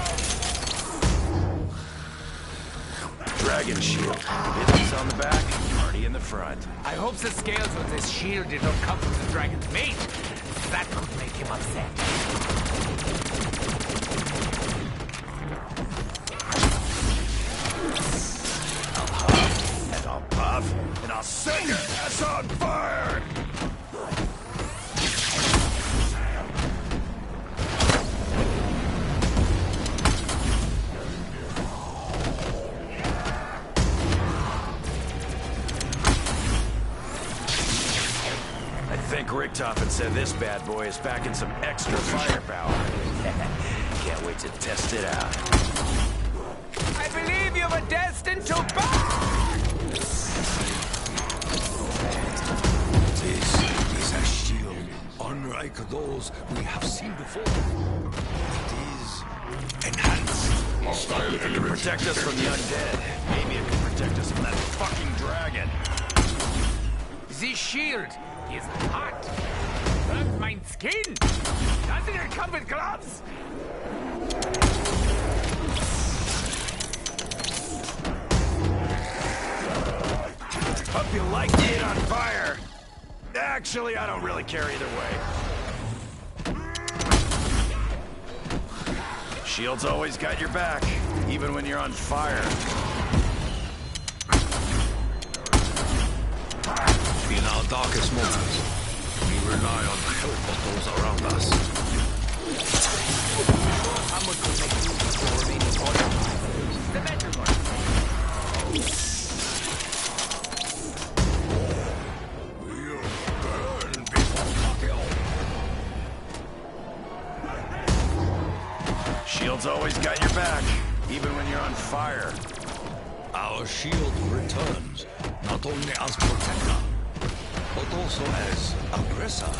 Dragon shield. Business on the back, party in the front. I hope the scales on this shield did not come from the dragon's mate. That could make him upset. I'll huff, and I'll puff, and I'll set your ass on fire! think Richtofen said this bad boy is packing some extra firepower. Can't wait to test it out. I believe you were destined to burn! This is a shield unlike those we have seen before. It is enhanced. Hostile It can element protect us from the undead. Maybe it can protect us from that fucking dragon. This shield is hot. Burns my skin. Doesn't it come with gloves? Hope you like it on fire. Actually, I don't really care either way. Shield's always got your back, even when you're on fire. In our darkest moments, we rely on the help of those around us. Someone could make use of the remaining water. The better one. We'll burn before Tokyo. Shield's always got your back, even when you're on fire. Our shield returns, not only as protector, but also as aggressor.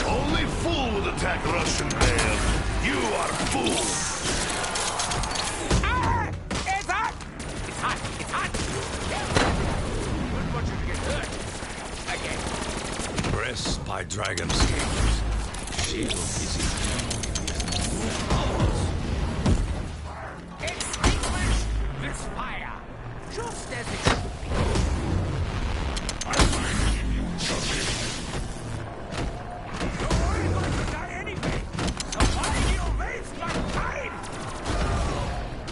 Only fool would attack Russian bear. You are fools. Ah! It's hot! It's hot! It's hot! Wouldn't want you to get hurt. Again. Pressed by dragon scales, shield is ours. Extinguish this fire! Just as it should be. isolated immune subject. You're already going to die anyway! So why do you waste my time?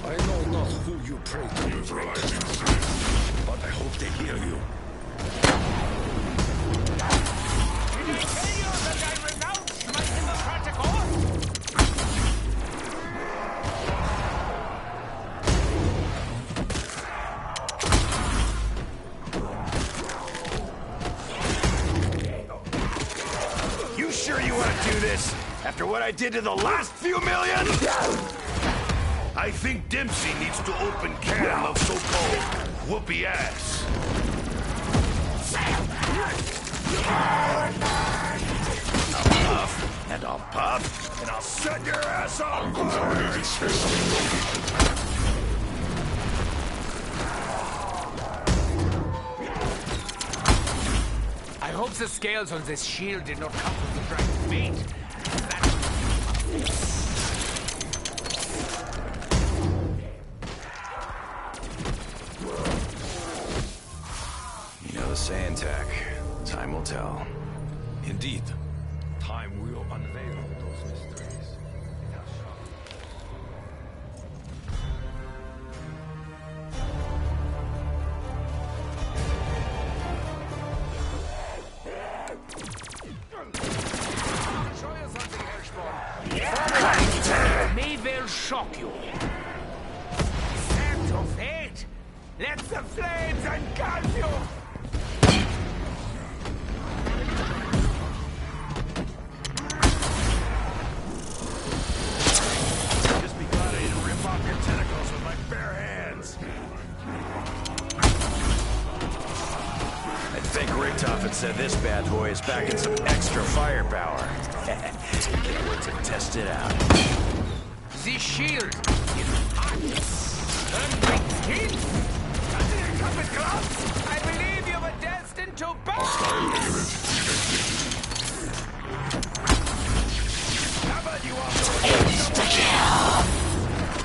I know not who you pray to, Neutralizing threat. but I hope they hear you. Did I tell you that I renounce my democratic oath? You sure you want to do this? After what I did to the last few million? I think Dempsey needs to open can of so-called whoopee ass. I'll puff, and I'll puff, and I'll set your ass on fire! Uncontaminated specimen loaded. I hope the scales on this shield did not come from the dragon's mate. That You know the saying, Tack. Time will tell. Indeed, time will unveil those mysteries. show you something, Hirschborn. May well shock you. Stand of fate. Let the flames engulf you. Just be glad I didn't rip off your tentacles with my bare hands. I think Richtofen said this bad boy is packing some extra firepower. Can't wait to test it out. This shield is hot. Burn my skin. Doesn't it come with gloves? I believe you were destined to burn. Hostile element detected. How about you also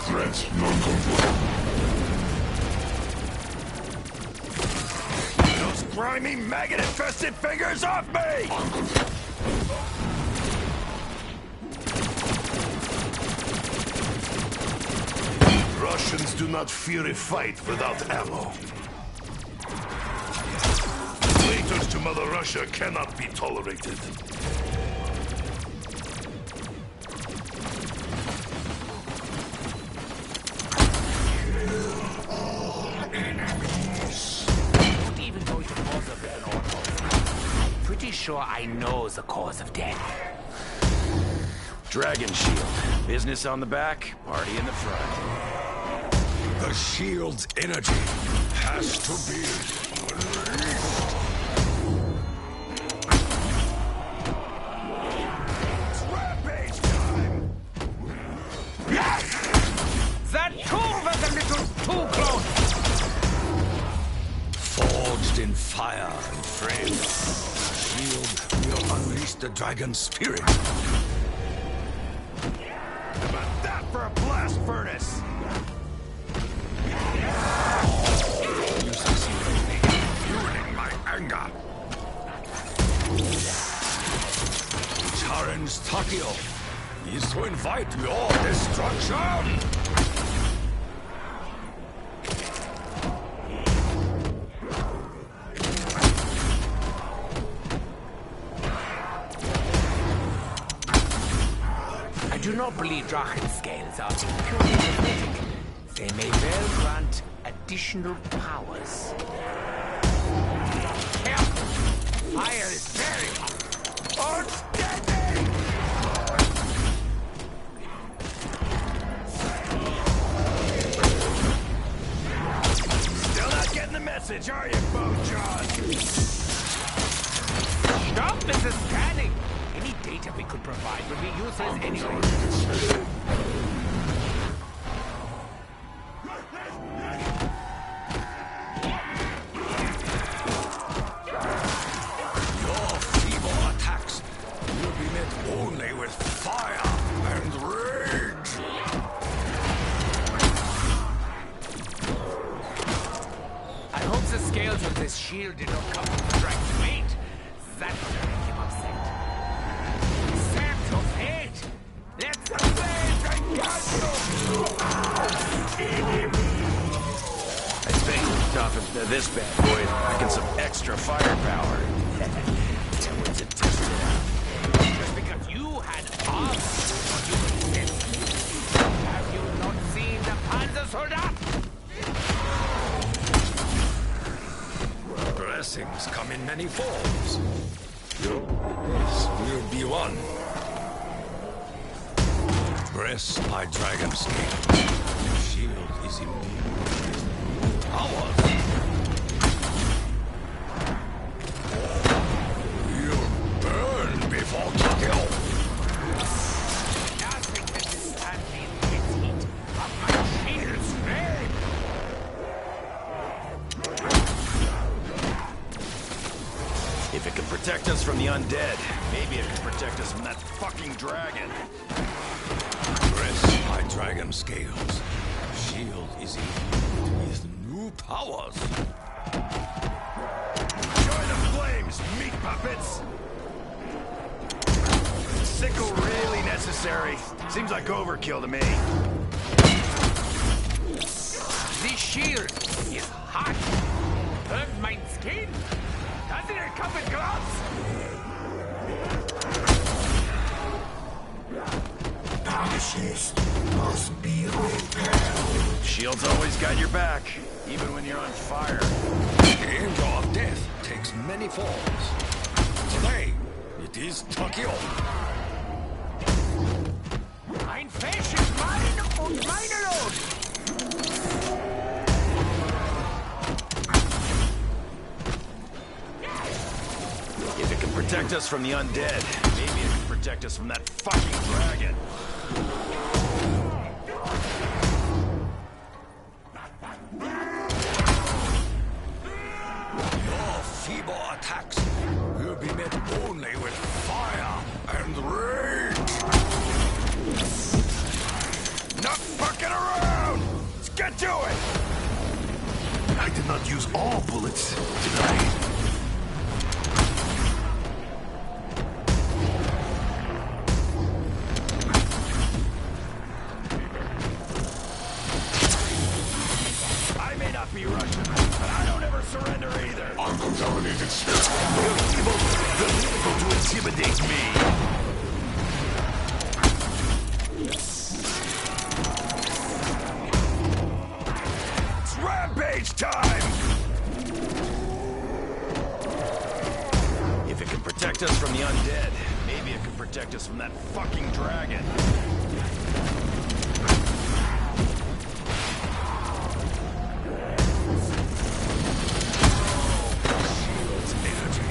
Threat non-confirmed. those grimy, maggot-infested fingers off me? Russians do not fear a fight without ammo. Traitors to Mother Russia cannot be tolerated. sure I know the cause of death. Dragon shield. Business on the back, party in the front. The shield's energy has to be unleashed. It's rampage time! That too was a little too close! Forged in fire and flame, the shield will unleash the dragon spirit. How about that for a blast furnace? You succeeded in fueling my anger. Challenge Takio is to invite your destruction. I do not believe Drachen scales are purely magnetic. They may well grant additional powers. Careful! Fire is very hot. Outstanding! Still not getting the message, are you, Bojaws? Stop, Mrs. Scanning! Any data we could provide would be useless anyway. Your feeble attacks will be met only with fire and rage. I hope the scales of this shield did not come with the dragon's weight. That would make him upset. Set to fate! Let the blades engulf you! I think this bad boy is packing some extra firepower. Can't wait to test it out. Just because you had arms, you resist. Have you not seen the Panzersoldat? Blessings come in many forms. This will be one. Bless my dragon skin. Shield is immune to his new powers. You'll burn before Takeo. Nothing can withstand the intense heat of my shield's flame. If it can protect us from the undead, maybe it can protect us from that fucking dragon. Press my dragon scales. Shield is immune to his new powers. Join the flames, meat puppets! Sickle really necessary? Seems like overkill to me. The shield is hot. Burns my skin. Doesn't it come with gloves? Ashes must be repelled. Shield's always got your back, even when you're on fire. The angel of death takes many forms. Today, it is Takeo. Ein Fisch ist mein und meine Lohn. If it can protect us from the undead, maybe it can protect us from that fucking dragon. Your feeble attacks will be met only with fire and rage. Not fucking around! Let's get to it! I did not use all bullets, did I? I may not be Russian, but I don't ever surrender either. Uncontaminated spirit. You're able to intimidate me. It's rampage time! If it can protect us from the undead. Maybe it could protect us from that fucking dragon. Shield's energy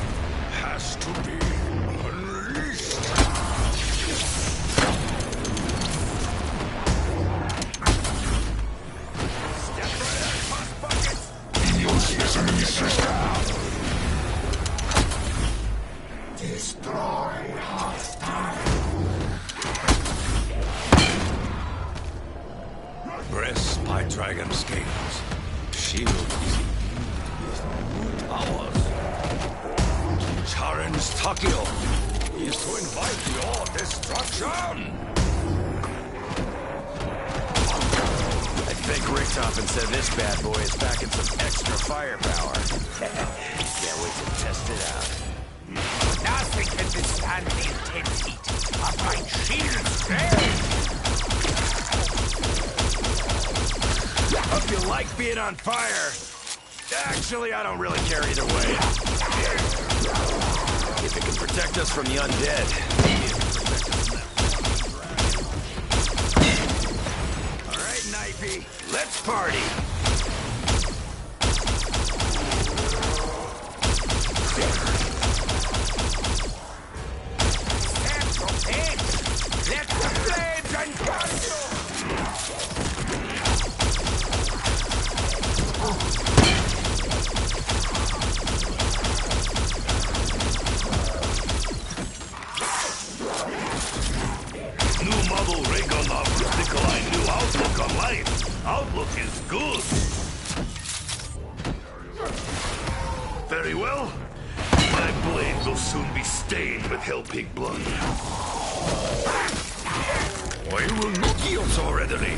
has to be unleashed. Step right up, boss buckets! Useless enemy system. Destroy hostile. Breast by dragon scales. Shield is imbued with new powers. Charon's Takio is to invite your destruction. I think Richtofen said this bad boy is packing some extra firepower. Can't wait to test it out. Nothing can withstand the intense heat of my shield strength. Hope you like being on fire. Actually, I don't really care either way. If it can protect us from the undead, maybe it can protect us from that fucking dragon. All right, Knifey, let's party. Let the flames engulf you! New model Raygun offers Nikolai new outlook on life. Outlook is good. Very well. My blade will soon be stained with hell pig blood. I will not yield so readily.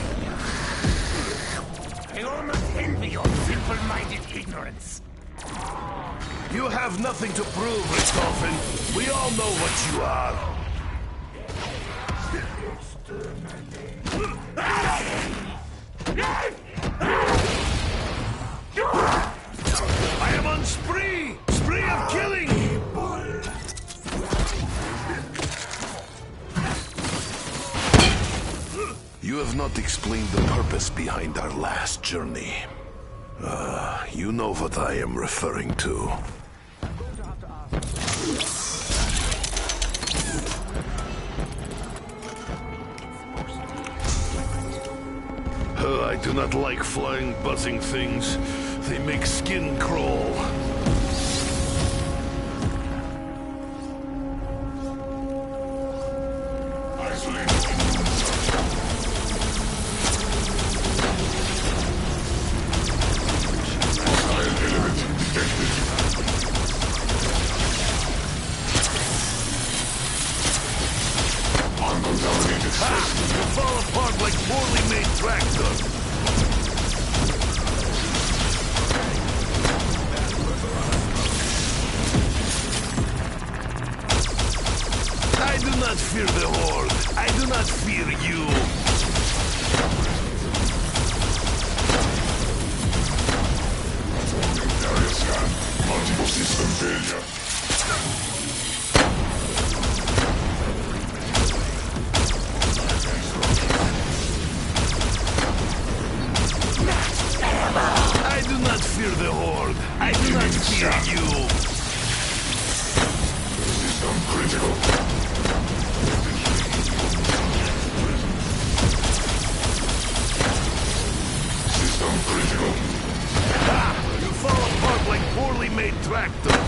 I almost envy your simple-minded ignorance. You have nothing to prove, Richtofen. We all know what you are. I am on spree! Spree of killing! You have not explained the purpose behind our last journey. You know what I am referring to. I do not like flying, buzzing things. They make skin crawl. You fall apart like poorly made tractor. I do not fear the Horde. I do not fear you. Area scan. Multiple system failure. I do not fear the Horde. I do not fear you. System critical. System critical. You fall apart like poorly made tractor.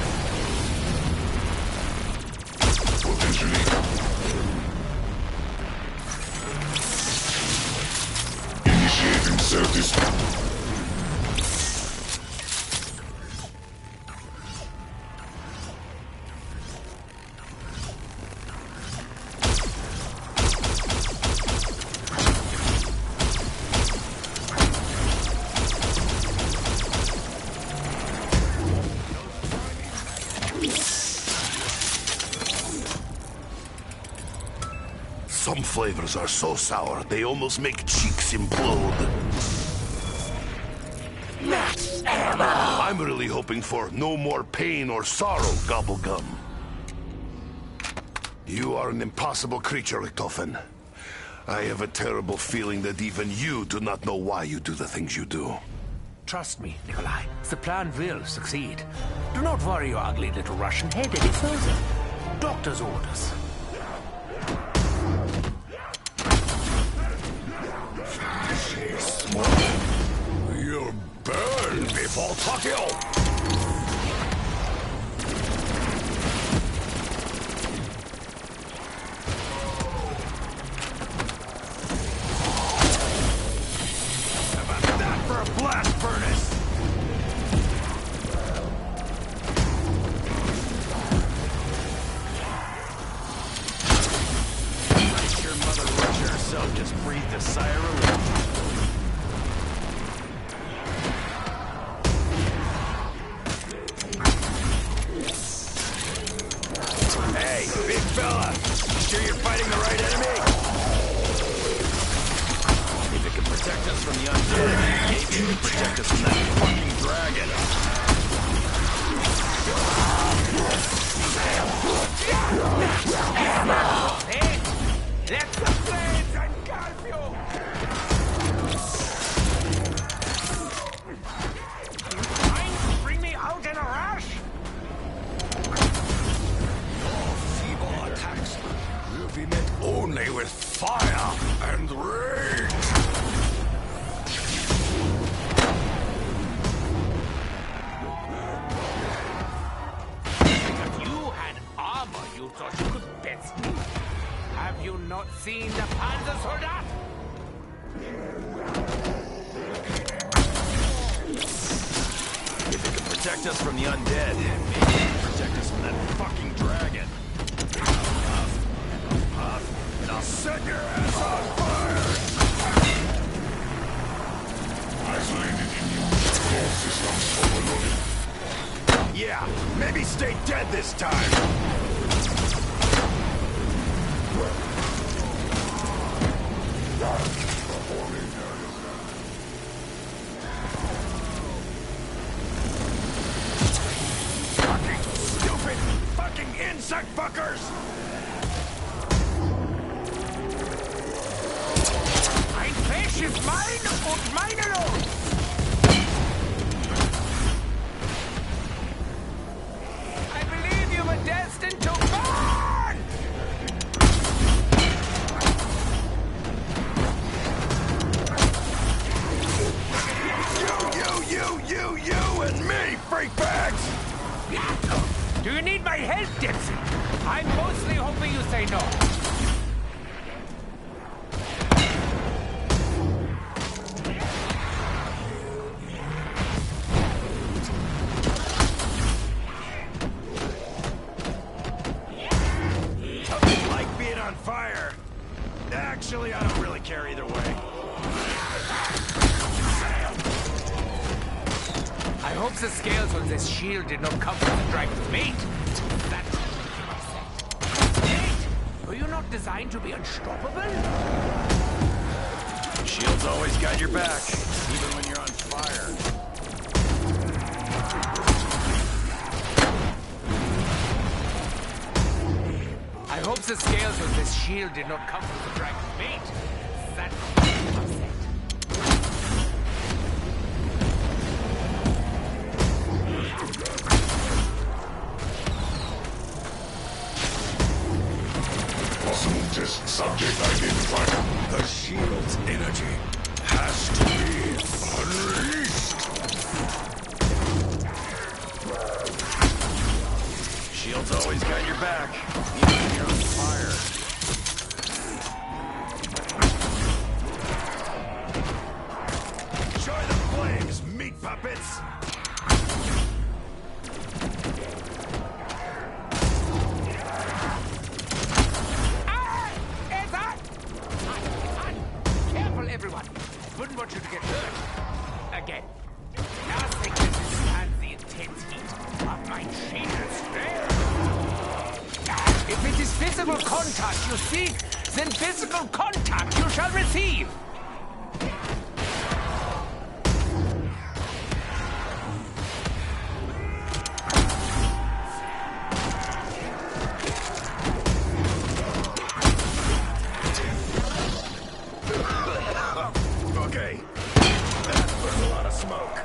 Potentially. Initiating service. Some flavors are so sour, they almost make cheeks implode. Max ammo! I'm really hoping for no more pain or sorrow, Gobblegum. You are an impossible creature, Richtofen. I have a terrible feeling that even you do not know why you do the things you do. Trust me, Nikolai. The plan will succeed. Do not worry your ugly little Russian head any further. Doctor's orders. You'll burn before Tokyo! Blast furnace! I'm sure Mother Russia herself just breathed a sigh of relief. Hey, big fella! You sure you're fighting the right enemy? If it can protect us from the undead, maybe it can protect us from that fucking dragon. Hey! Let the blades engulf you! You trying to bring me out in a rush? Feeble attacks will be met only with fire and rage! If you had armor you thought you could best me. Have you not seen the Panzersoldat? If it can protect us from the undead, maybe it can protect us from that fucking dragon. And I'll set your ass on fire! Isolated immune. All systems overloaded. Yeah, maybe stay dead this time! Fucking stupid fucking insect fuckers! Ein Fisch ist mein und meine Lohn! I believe you were destined to burn! You and me, freak bags! Do you need my help, Dipsy? I'm mostly hoping you say no. Like being on fire. Actually, I don't really care either way. I hope the scales on this shield did not come from the dragon's meat. That Wait! Were you not designed to be unstoppable? Shields always got your back, even when you're on fire. I hope the scales on this shield did not come from the dragon's meat. That upset. Possible test subject identified. The shield's energy has to be unleashed! Shields always got your back, even when you're on fire. Enjoy the flames, meat puppets! Careful, everyone. Wouldn't want you to get hurt. Again. Nothing can withstand the intense heat of my shaded stare. If it is physical contact you seek, then physical contact you shall receive. Okay. There's a lot of smoke.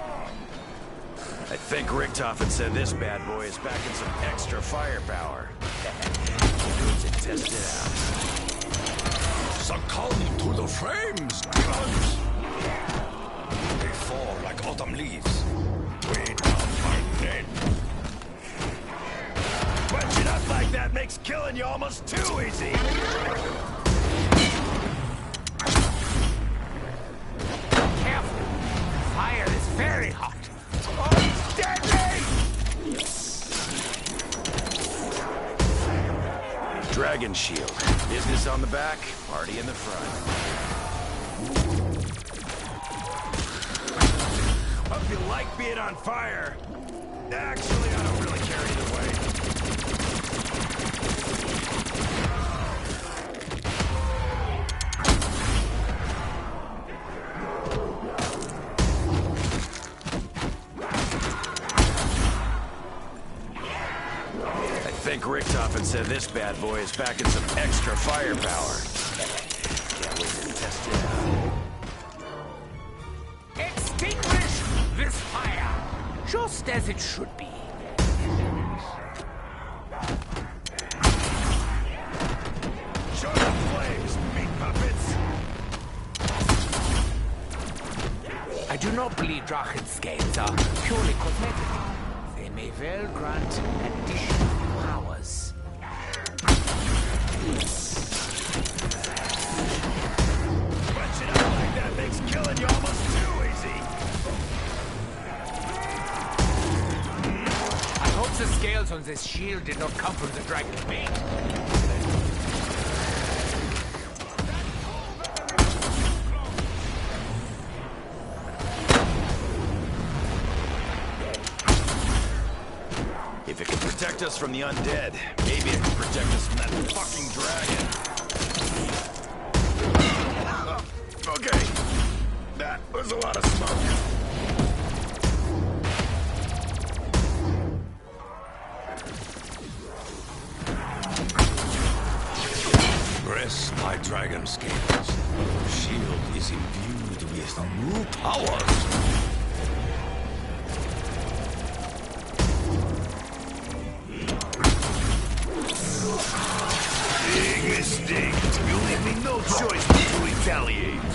I think Richtofen said this bad boy is back in some extra firepower. Can't wait to test it out. Succumb to the flames, demons! They fall like autumn leaves. Way down my dead. Punching up like that makes killing you almost too easy. Careful. The fire is very hot. Oh, it's deadly! Dragon shield. Business on the back, party in the front. Hope you like being on fire. Actually, I don't really care either way. I think Richtofen said this bad boy is back in some extra firepower. Can't wait to test it out. Extinguish this fire, just as it should be. Show the flames, meat puppets! I do not believe Drachen scales are purely cosmetic. They may well grant additional powers. Punching up like that makes killing you almost too easy. I hope the scales on this shield did not come from the dragon's mate. If it can protect us from the undead, maybe it can protect us from that fucking dragon. Okay. That was a lot of smoke. Press my dragon scales. Shield is imbued with new powers. Big mistake. You leave me no choice but to retaliate.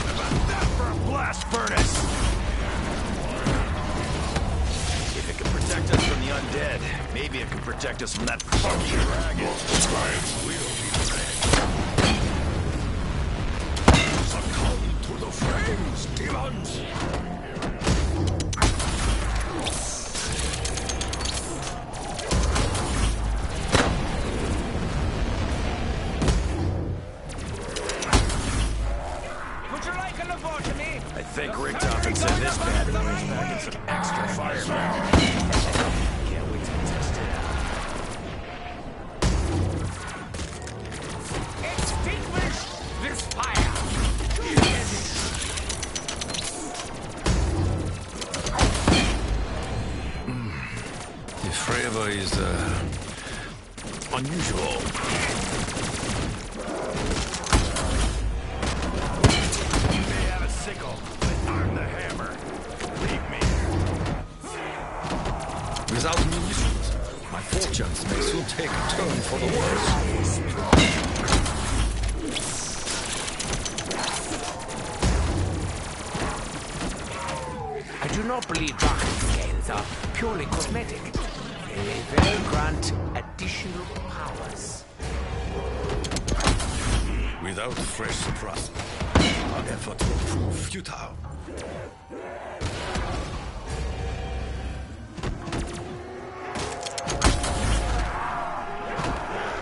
How about that for a blast furnace? If it can protect us from the undead, maybe it can protect us from that fucking dragon. Science will be ready. Succumb to the flames, demons! Would you like a lobotomy? I think Richtofen said this bad boy is back in some extra firepower. Can't wait to test it out. Extinguish this fire. The flavor is, unusual. You may have a sickle, but I'm the hammer. Leave me. Without munitions, my fortunes may soon take a turn for the worse. I do not believe Drachen scales are purely cosmetic. They may well grant additional powers. Without fresh thrust, our effort will prove futile.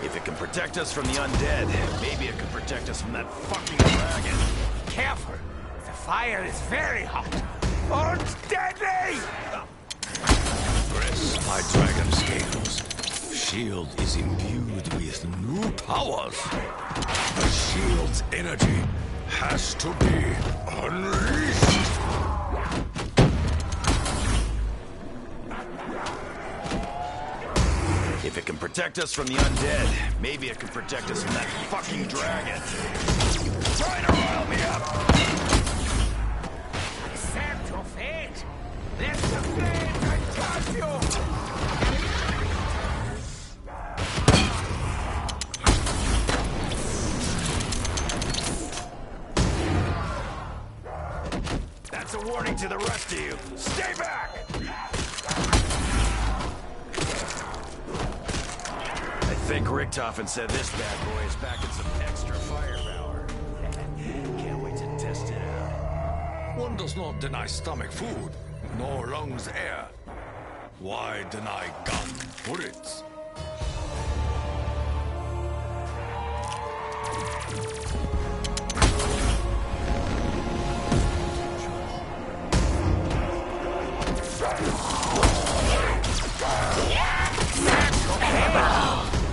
If it can protect us from the undead, maybe it can protect us from that fucking dragon. Careful. The fire is very hot. Oh, it's deadly! Press my dragon scales. Shield is imbued with new powers. The shield's energy has to be unleashed. If If it can protect us from the undead, maybe it can protect us from that fucking dragon. Trying to rile me up! Accept your fate! Let the flames engulf you! That's a warning to the rest of you. Stay back! I think Richtofen said this bad boy is back in some extra firepower. Can't wait to test it out. One does not deny stomach food, nor lungs air. Why deny gun bullets?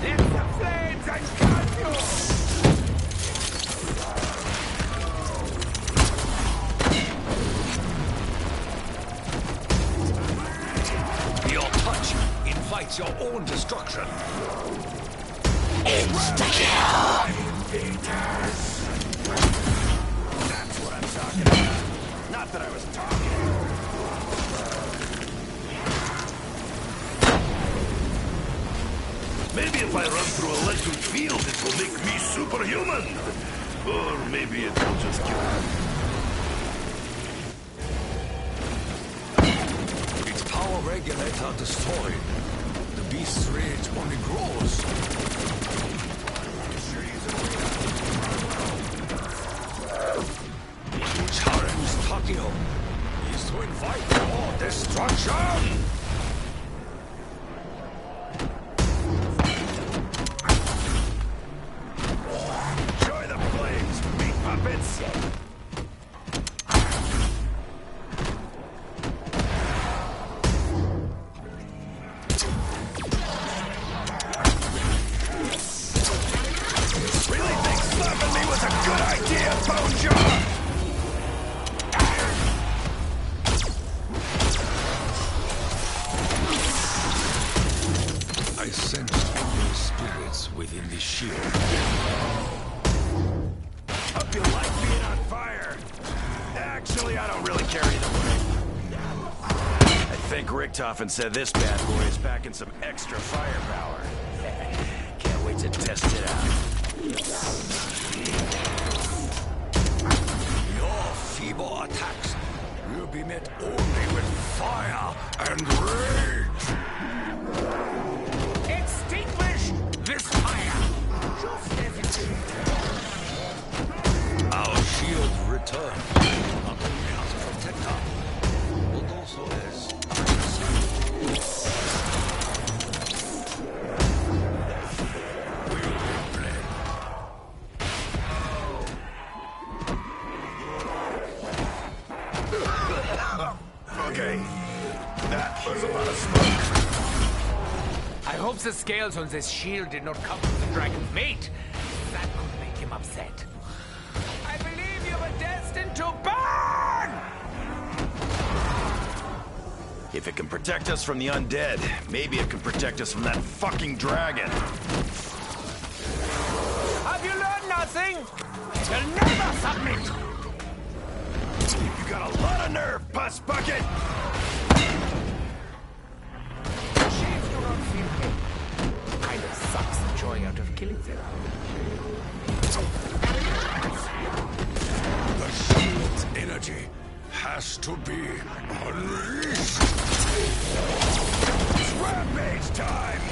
Let the flames engulf you! Your touch invites your own destruction. Insta-kill! That's what I'm talking about. Not that I was talking. Maybe if I run through a electric field, it will make me superhuman. Or maybe it will just kill me. Its power regulator destroyed. The beast's rage only grows. To challenge Takio is to invite more destruction! Enjoy the flames, meat puppets! Really think slapping me was a good idea, Bonejaw? I sense angry spirits within the shield. Hope you like being on fire. Actually, I don't really care either way. I think Richtofen said this bad boy is back in some extra firepower. Can't wait to test it out. Your feeble attacks will be met only with fire and rage. Extinguish this fire! Just as it is. Our shield returns, not only as a protector, but also as we'll be bled. Okay, that was a lot of smoke. I hope the scales on this shield did not come from the dragon's mate. That could make him upset. I believe you were destined to burn! If it can protect us from the undead, maybe it can protect us from that fucking dragon. Have you learned nothing? You'll never submit! You got a lot of nerve, Puss Bucket! Shields do not feel pain. Kind of sucks the joy out of killing them. The shield's energy has to be unleashed. It's rampage time!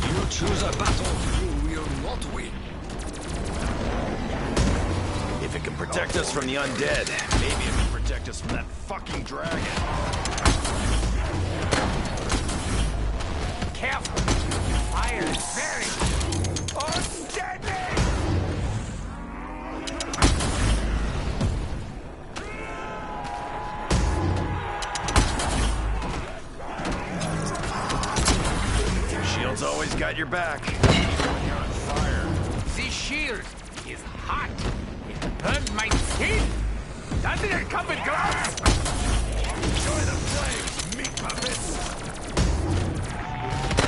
You choose a battle you will not win. If it can protect us from the undead, maybe it can protect us from that fucking dragon. Careful! Fire is very... Oh, deadly! Shield's always got your back. Even when you're on fire. This shield is hot. It burns my skin. Doesn't it come with gloves? Enjoy the flames, meat puppets!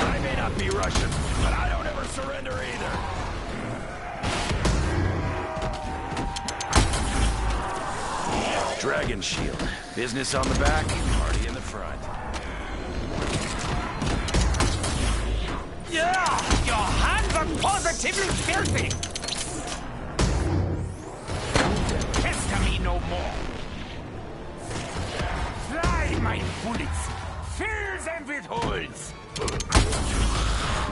I may not be Russian, but I don't ever surrender either. Dragon shield. Business on the back, party in the front. Yeah! Your hands are positively filthy! Pester me no more! Fly, my bullets! Fill them with holes!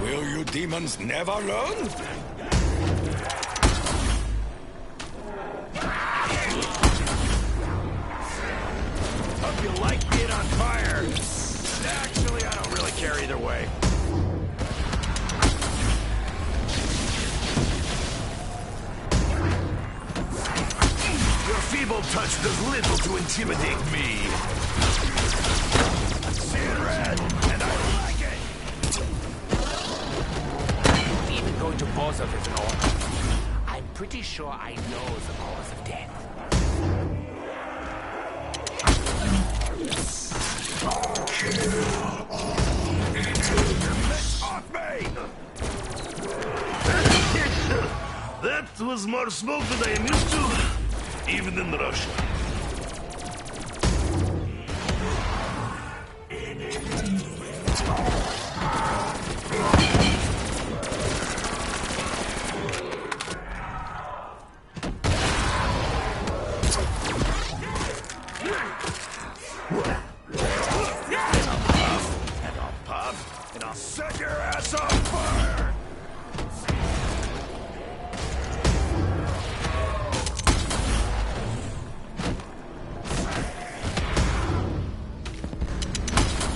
Will you demons never learn? Hope you like being on fire. Actually, I don't really care either way. Your feeble touch does little to intimidate me. Seeing red, and I like it. Even going to bother with an order. I'm pretty sure I know the cause of death. Off me! That was more smoke than I am used to, even in Russia. And I'll pop, and I'll set your ass on fire!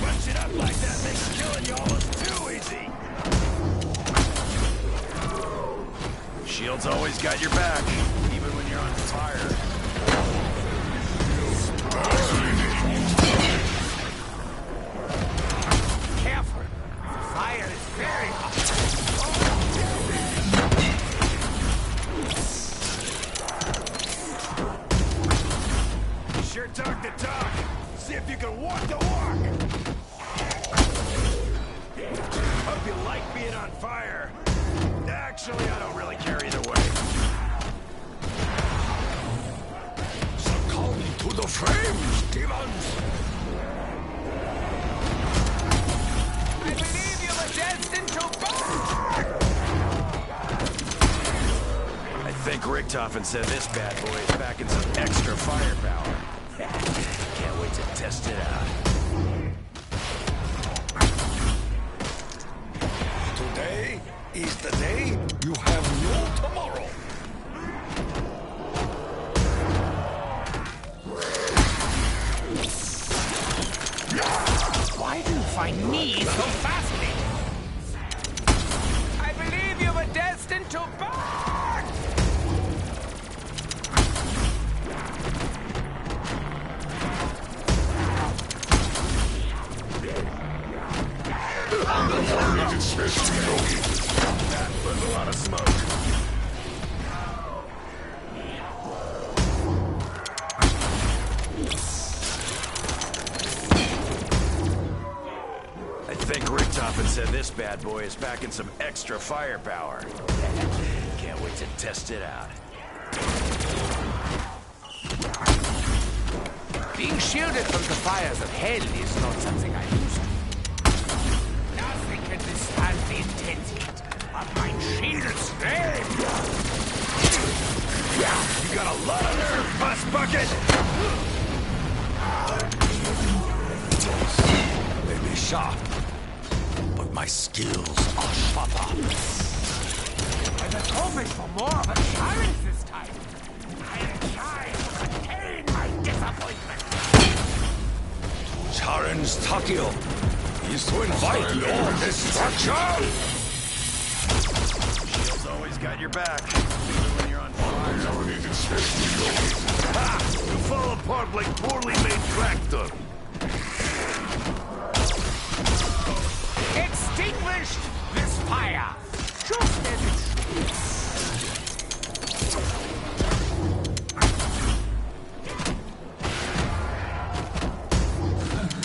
Bunch it up like that makes killing you almost too easy! Shield's always got your back, even when you're on fire. Careful! The fire is very hot! Sure talk the talk. See if you can walk the walk. Hope you like being on fire. Actually, I don't really care either way. Succumb to the flames, demons! I believe you were destined to burn! I think Richtofen said this bad boy is packing some extra firepower. Can't wait to test it out. Today is the day you have no tomorrow. Why do you find me so fascinating? I believe you were destined to burn! That was a lot of smoke. I think Richtofen said this bad boy is packing some extra firepower. Can't wait to test it out. Being shielded from the fires of hell is not something I'm used to. Nothing can withstand the intensity of my shield's flame. You got a lot of nerve, bus bucket! They be sharp, but my skills are sharper. I was hoping for more of a challenge this time. I'll try to contain my disappointment. Challenge Takio is to invite your destruction! Shield's always got your back, even when you're on fire. Ha! You fall apart like poorly made tractor. Extinguished this fire. Just as it should.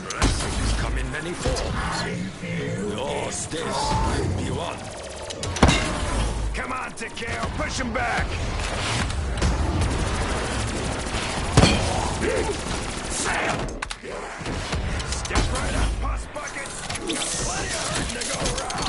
Blessings come in KO, push him back! Step right up, pus buckets! Plenty of hurting to go around!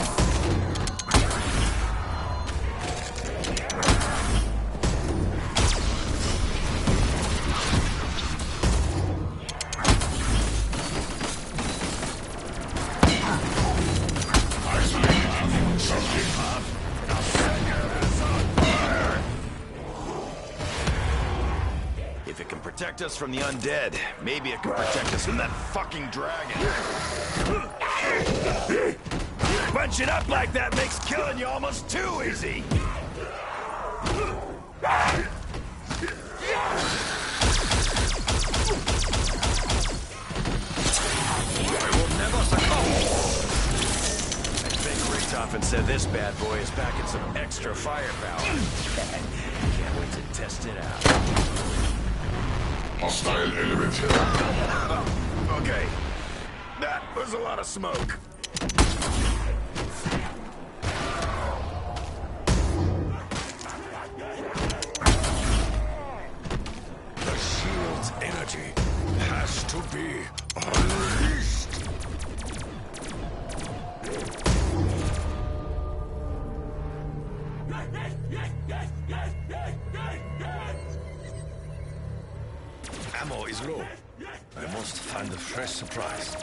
If it can protect us from the undead, maybe it can protect us from that fucking dragon. Bunching up like that makes killing you almost too easy. I will never succumb. I think Richtofen said this bad boy is packing some extra firepower. Can't wait to test it out. Hostile elevator. Okay, that was a lot of smoke. The shield's energy has to be unleashed. Ammo is low. I must find a fresh supplies.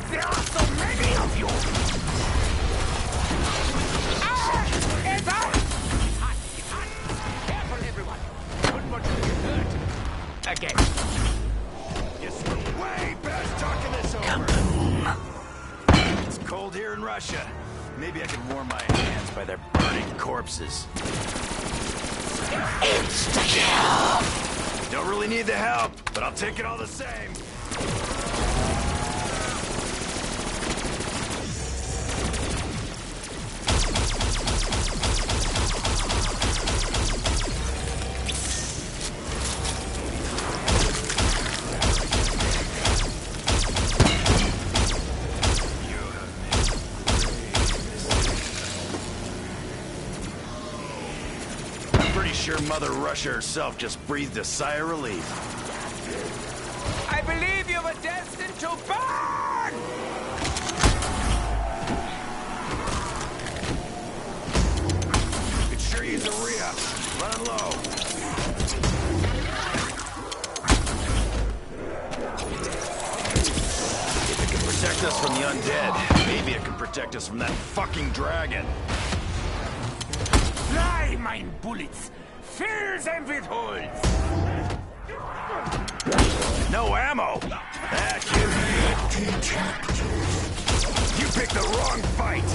There are so many of you! It's hot! It's hot! Careful, everyone! Don't want you to get hurt. Again. It's way past talking this over. It's cold here in Russia. Maybe I can warm my hands by their burning corpses. Insta-kill! Don't really need the help, but I'll take it all the same. Pretty sure Mother Russia herself just breathed a sigh of relief. I believe you were destined to burn! Could sure use a re-up. Running low. If it can protect us from the undead, maybe it can protect us from that fucking dragon. Fly, mein bullets! Fill them with holes! No ammo! That you picked the wrong fight!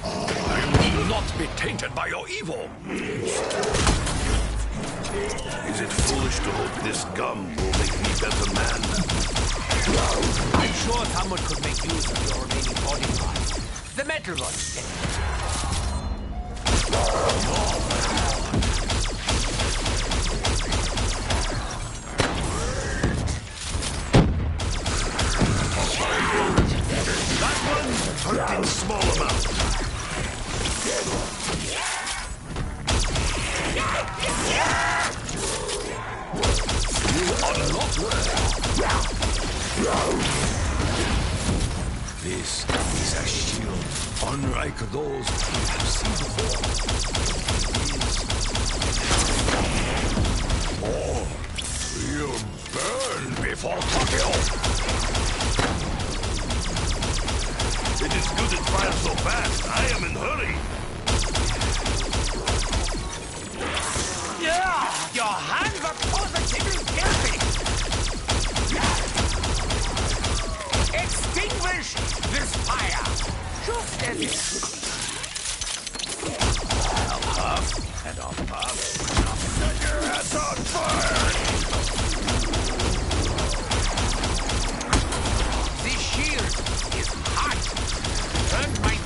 I will not be tainted by your evil. Is it foolish to hope this gum will make me better man? I'm sure someone could make use of your remaining body parts. The metal ones. That one hurt in small amounts. You are not well. This is a shield unlike those we have seen before. Oh, we'll burn before Tokyo. It is good it fires so fast. I am in hurry. Yeah, your hands are positively guilty. Extinguish this fire. Just as it. I'll huff, and I'll puff, and I'll set your ass on fire! This shield is hot. Burn my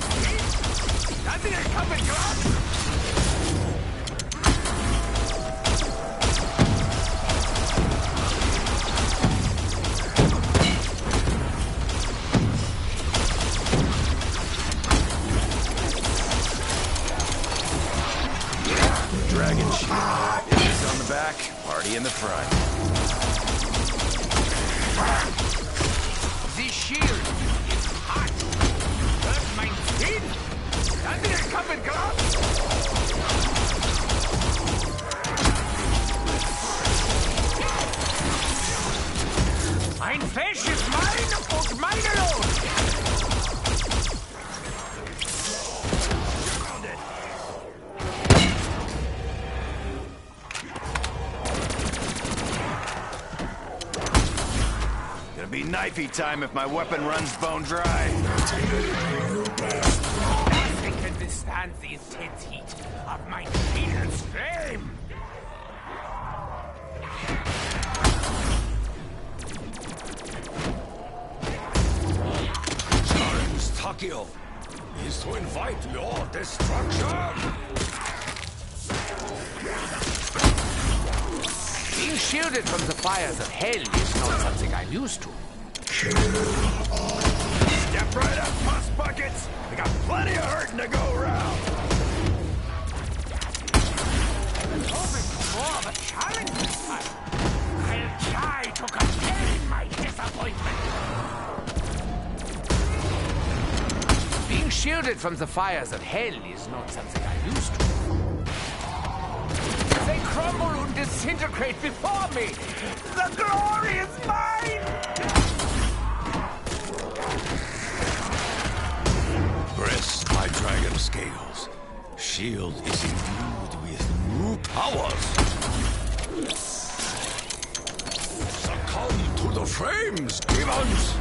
in the front. The shield is hot. Hurt my skin. Under the covered glass. Mein Fleisch ist mein und mein alone. Gonna be knifey time if my weapon runs bone dry. Nothing can withstand the intense heat of my shield's flame. Takio is to invite your destruction. Being shielded from the fires of hell is not something I'm used to. Step right up, pus buckets. We got plenty of hurting to go around. I'm hoping for more of a challenge this time. I'll try to contain my disappointment. Being shielded from the fires of hell is not something I'm used to. They crumble and disintegrate before me. The glory is mine! Press my dragon scales. Shield is imbued with new powers. Succumb to the flames, demons!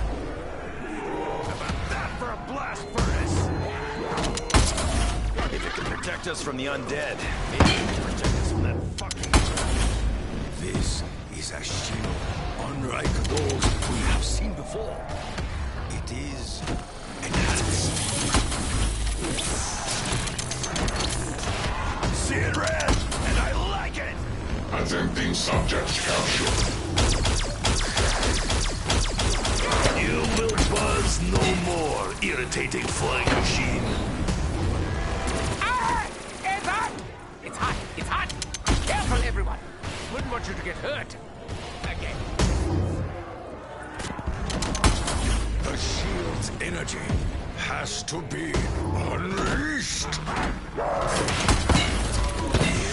For a blast furnace. If it can protect us from the undead, maybe it can protect us from that fucking... This is a shield unlike those we have seen before. It is enhanced. I'm seeing red, and I like it! Attempting subject capture. You will buzz no more, irritating flying machine. Ah! It's hot! It's hot! It's hot! Careful, everyone! Wouldn't want you to get hurt. Again. The shield's energy has to be unleashed. Here,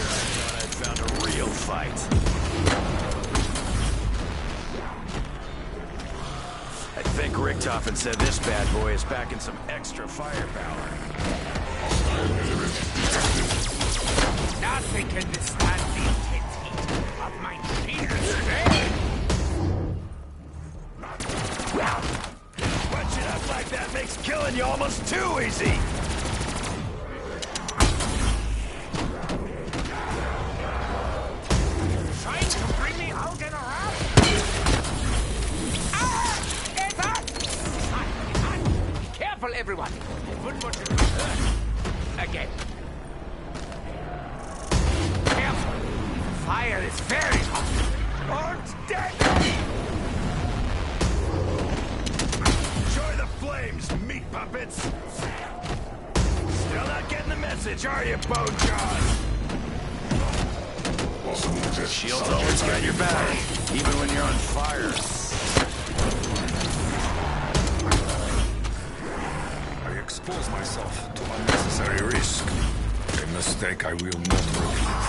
I thought I'd found a real fight. I think Richtofen said this bad boy is back in some extra firepower. Nothing can withstand the intense heat of my shield's flame. Bunching up like that makes killing you almost too easy! Trying to bring me out and around? Ah! It's hot! It's hot! It's hot! Careful, everyone! I wouldn't want you to get hurt. Again. Careful! The fire is very hot! Arms dead! Enjoy the flames, meat puppets! Still not getting the message, are you, Bone Jaws? Shield's always got your back, even when you're on fire. I expose myself to unnecessary risk. A mistake I will not repeat.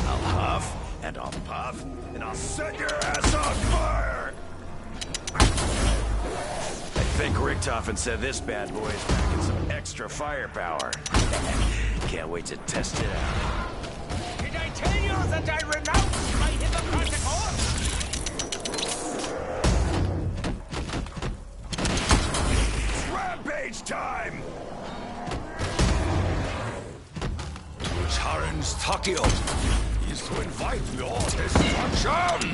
I'll huff, and I'll puff, and I'll set your ass on fire! I think Richtofen said this bad boy is back in some extra firepower. Can't wait to test it out. Did I tell you that I renounce my Hippocratic oath? It's rampage time! Charen's Takio is to invite your destruction!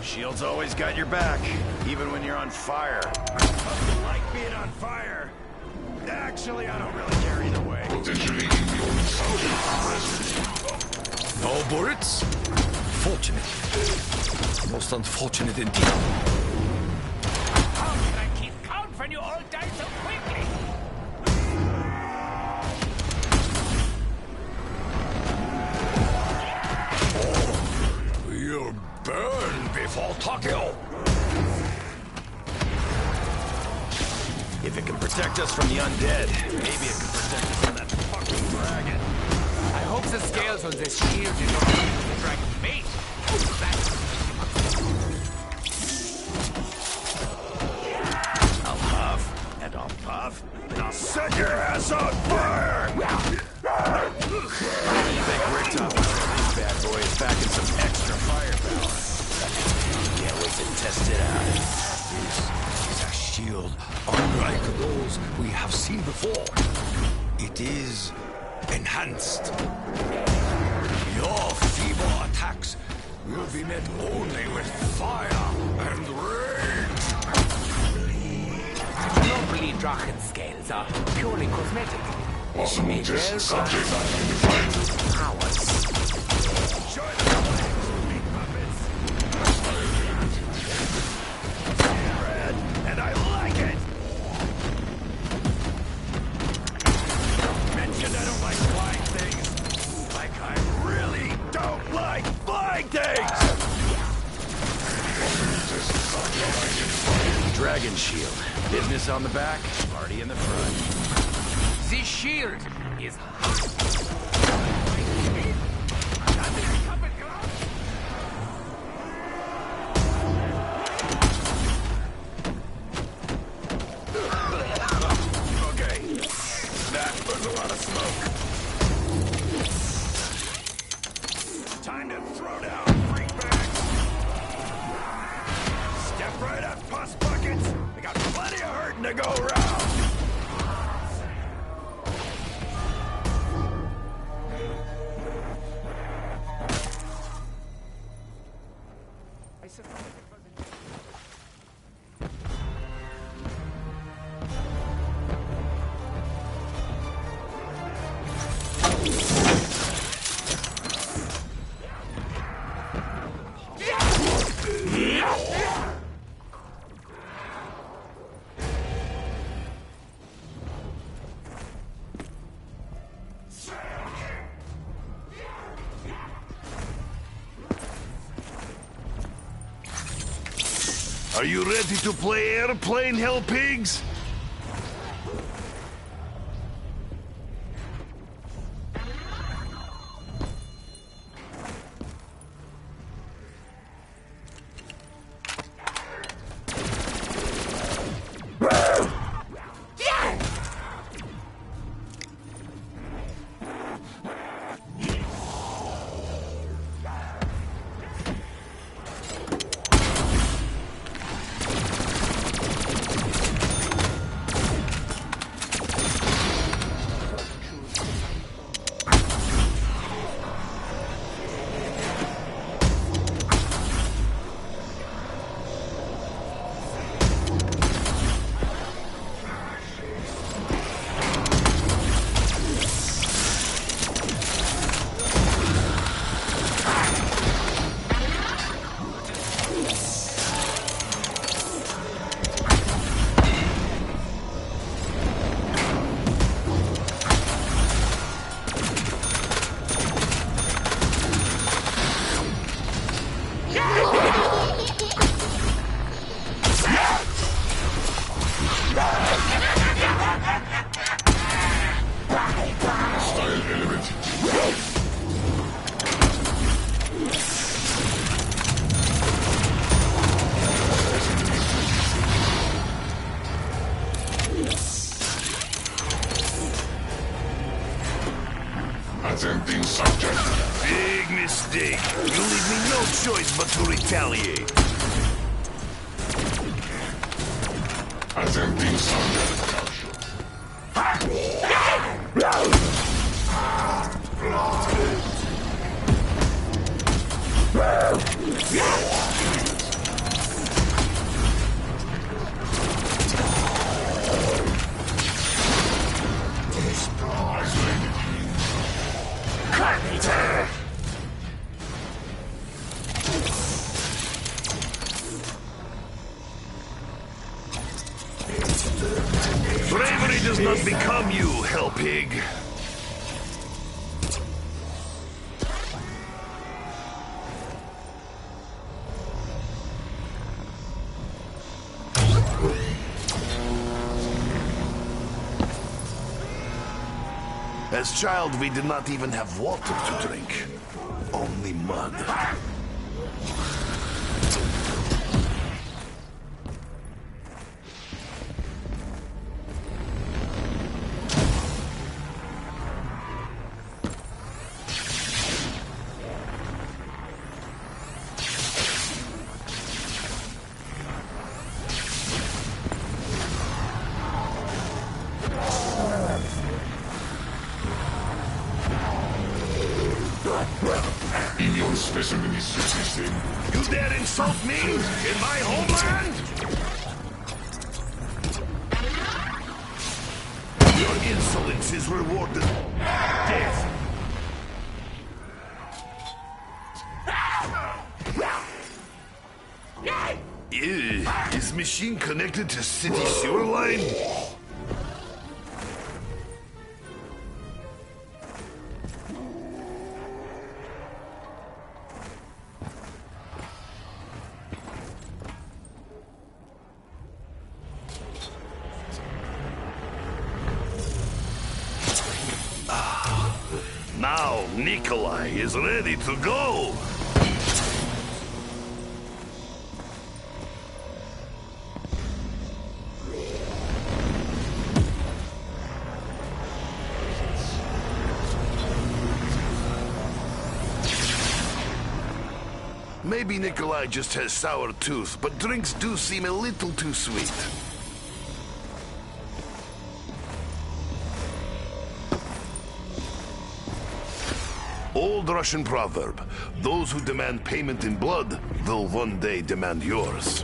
Shield's always got your back, even when you're on fire. Hope you like being on fire. Actually, I don't really care either way. Potentially immune soldier present. No bullets? Fortunate. Most unfortunate indeed. How can I keep count when you all die so quickly? You'll burn before Tokyo! If it can protect us from the undead, maybe it can protect us from that fucking dragon. I hope the scales on this shield is not the dragon mate. I'll huff, and I'll puff, and I'll set your ass on fire! You think Richtofen said this bad boy is packing some extra firepower? Can't wait to test it out. This is a shield unlike those we have seen before. It is enhanced. Your feeble attacks will be met only with fire and rage. I don't believe dragon scales are purely cosmetic. She may well subject powers. Join the flames, big puppets! Red, and I like it! Mentioned I don't like flying things. Like I really don't like flying things! Dragon shield. Business on the back, party in the front. The shield is hot. Okay, that was a lot of smoke. Time to throw down freak bags. Step right up, pus buckets. We got plenty of hurting to go around. I suppose it wasn't. Are you ready to play airplane, hell pigs? Attempting subject. Big mistake. You leave me no choice but to retaliate. Attempting subject capture. Come, you hell pig! As child, we did not even have water to drink. Only mud. Your specimen is suggesting. You dare insult me in my homeland? Your insolence is rewarded. Death. Is machine connected to city sewer line? Now Nikolai is ready to go. Maybe Nikolai just has sour tooth, but drinks do seem a little too sweet. Old Russian proverb, those who demand payment in blood will one day demand yours.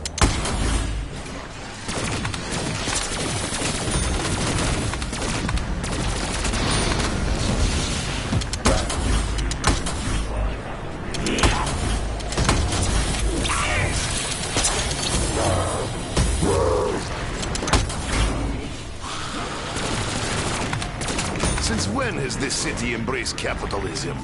Since when has this city embraced capitalism?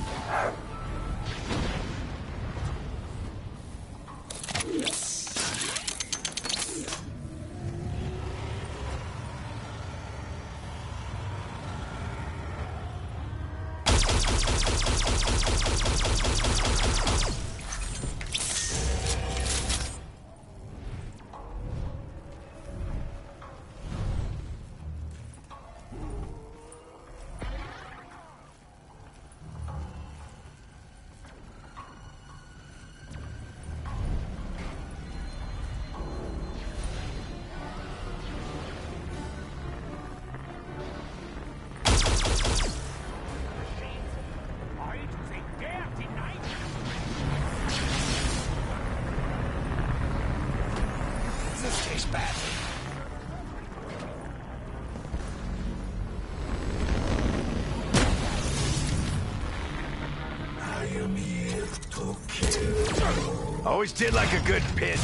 This tastes bad. I am here to kill. Always did like a good pitch.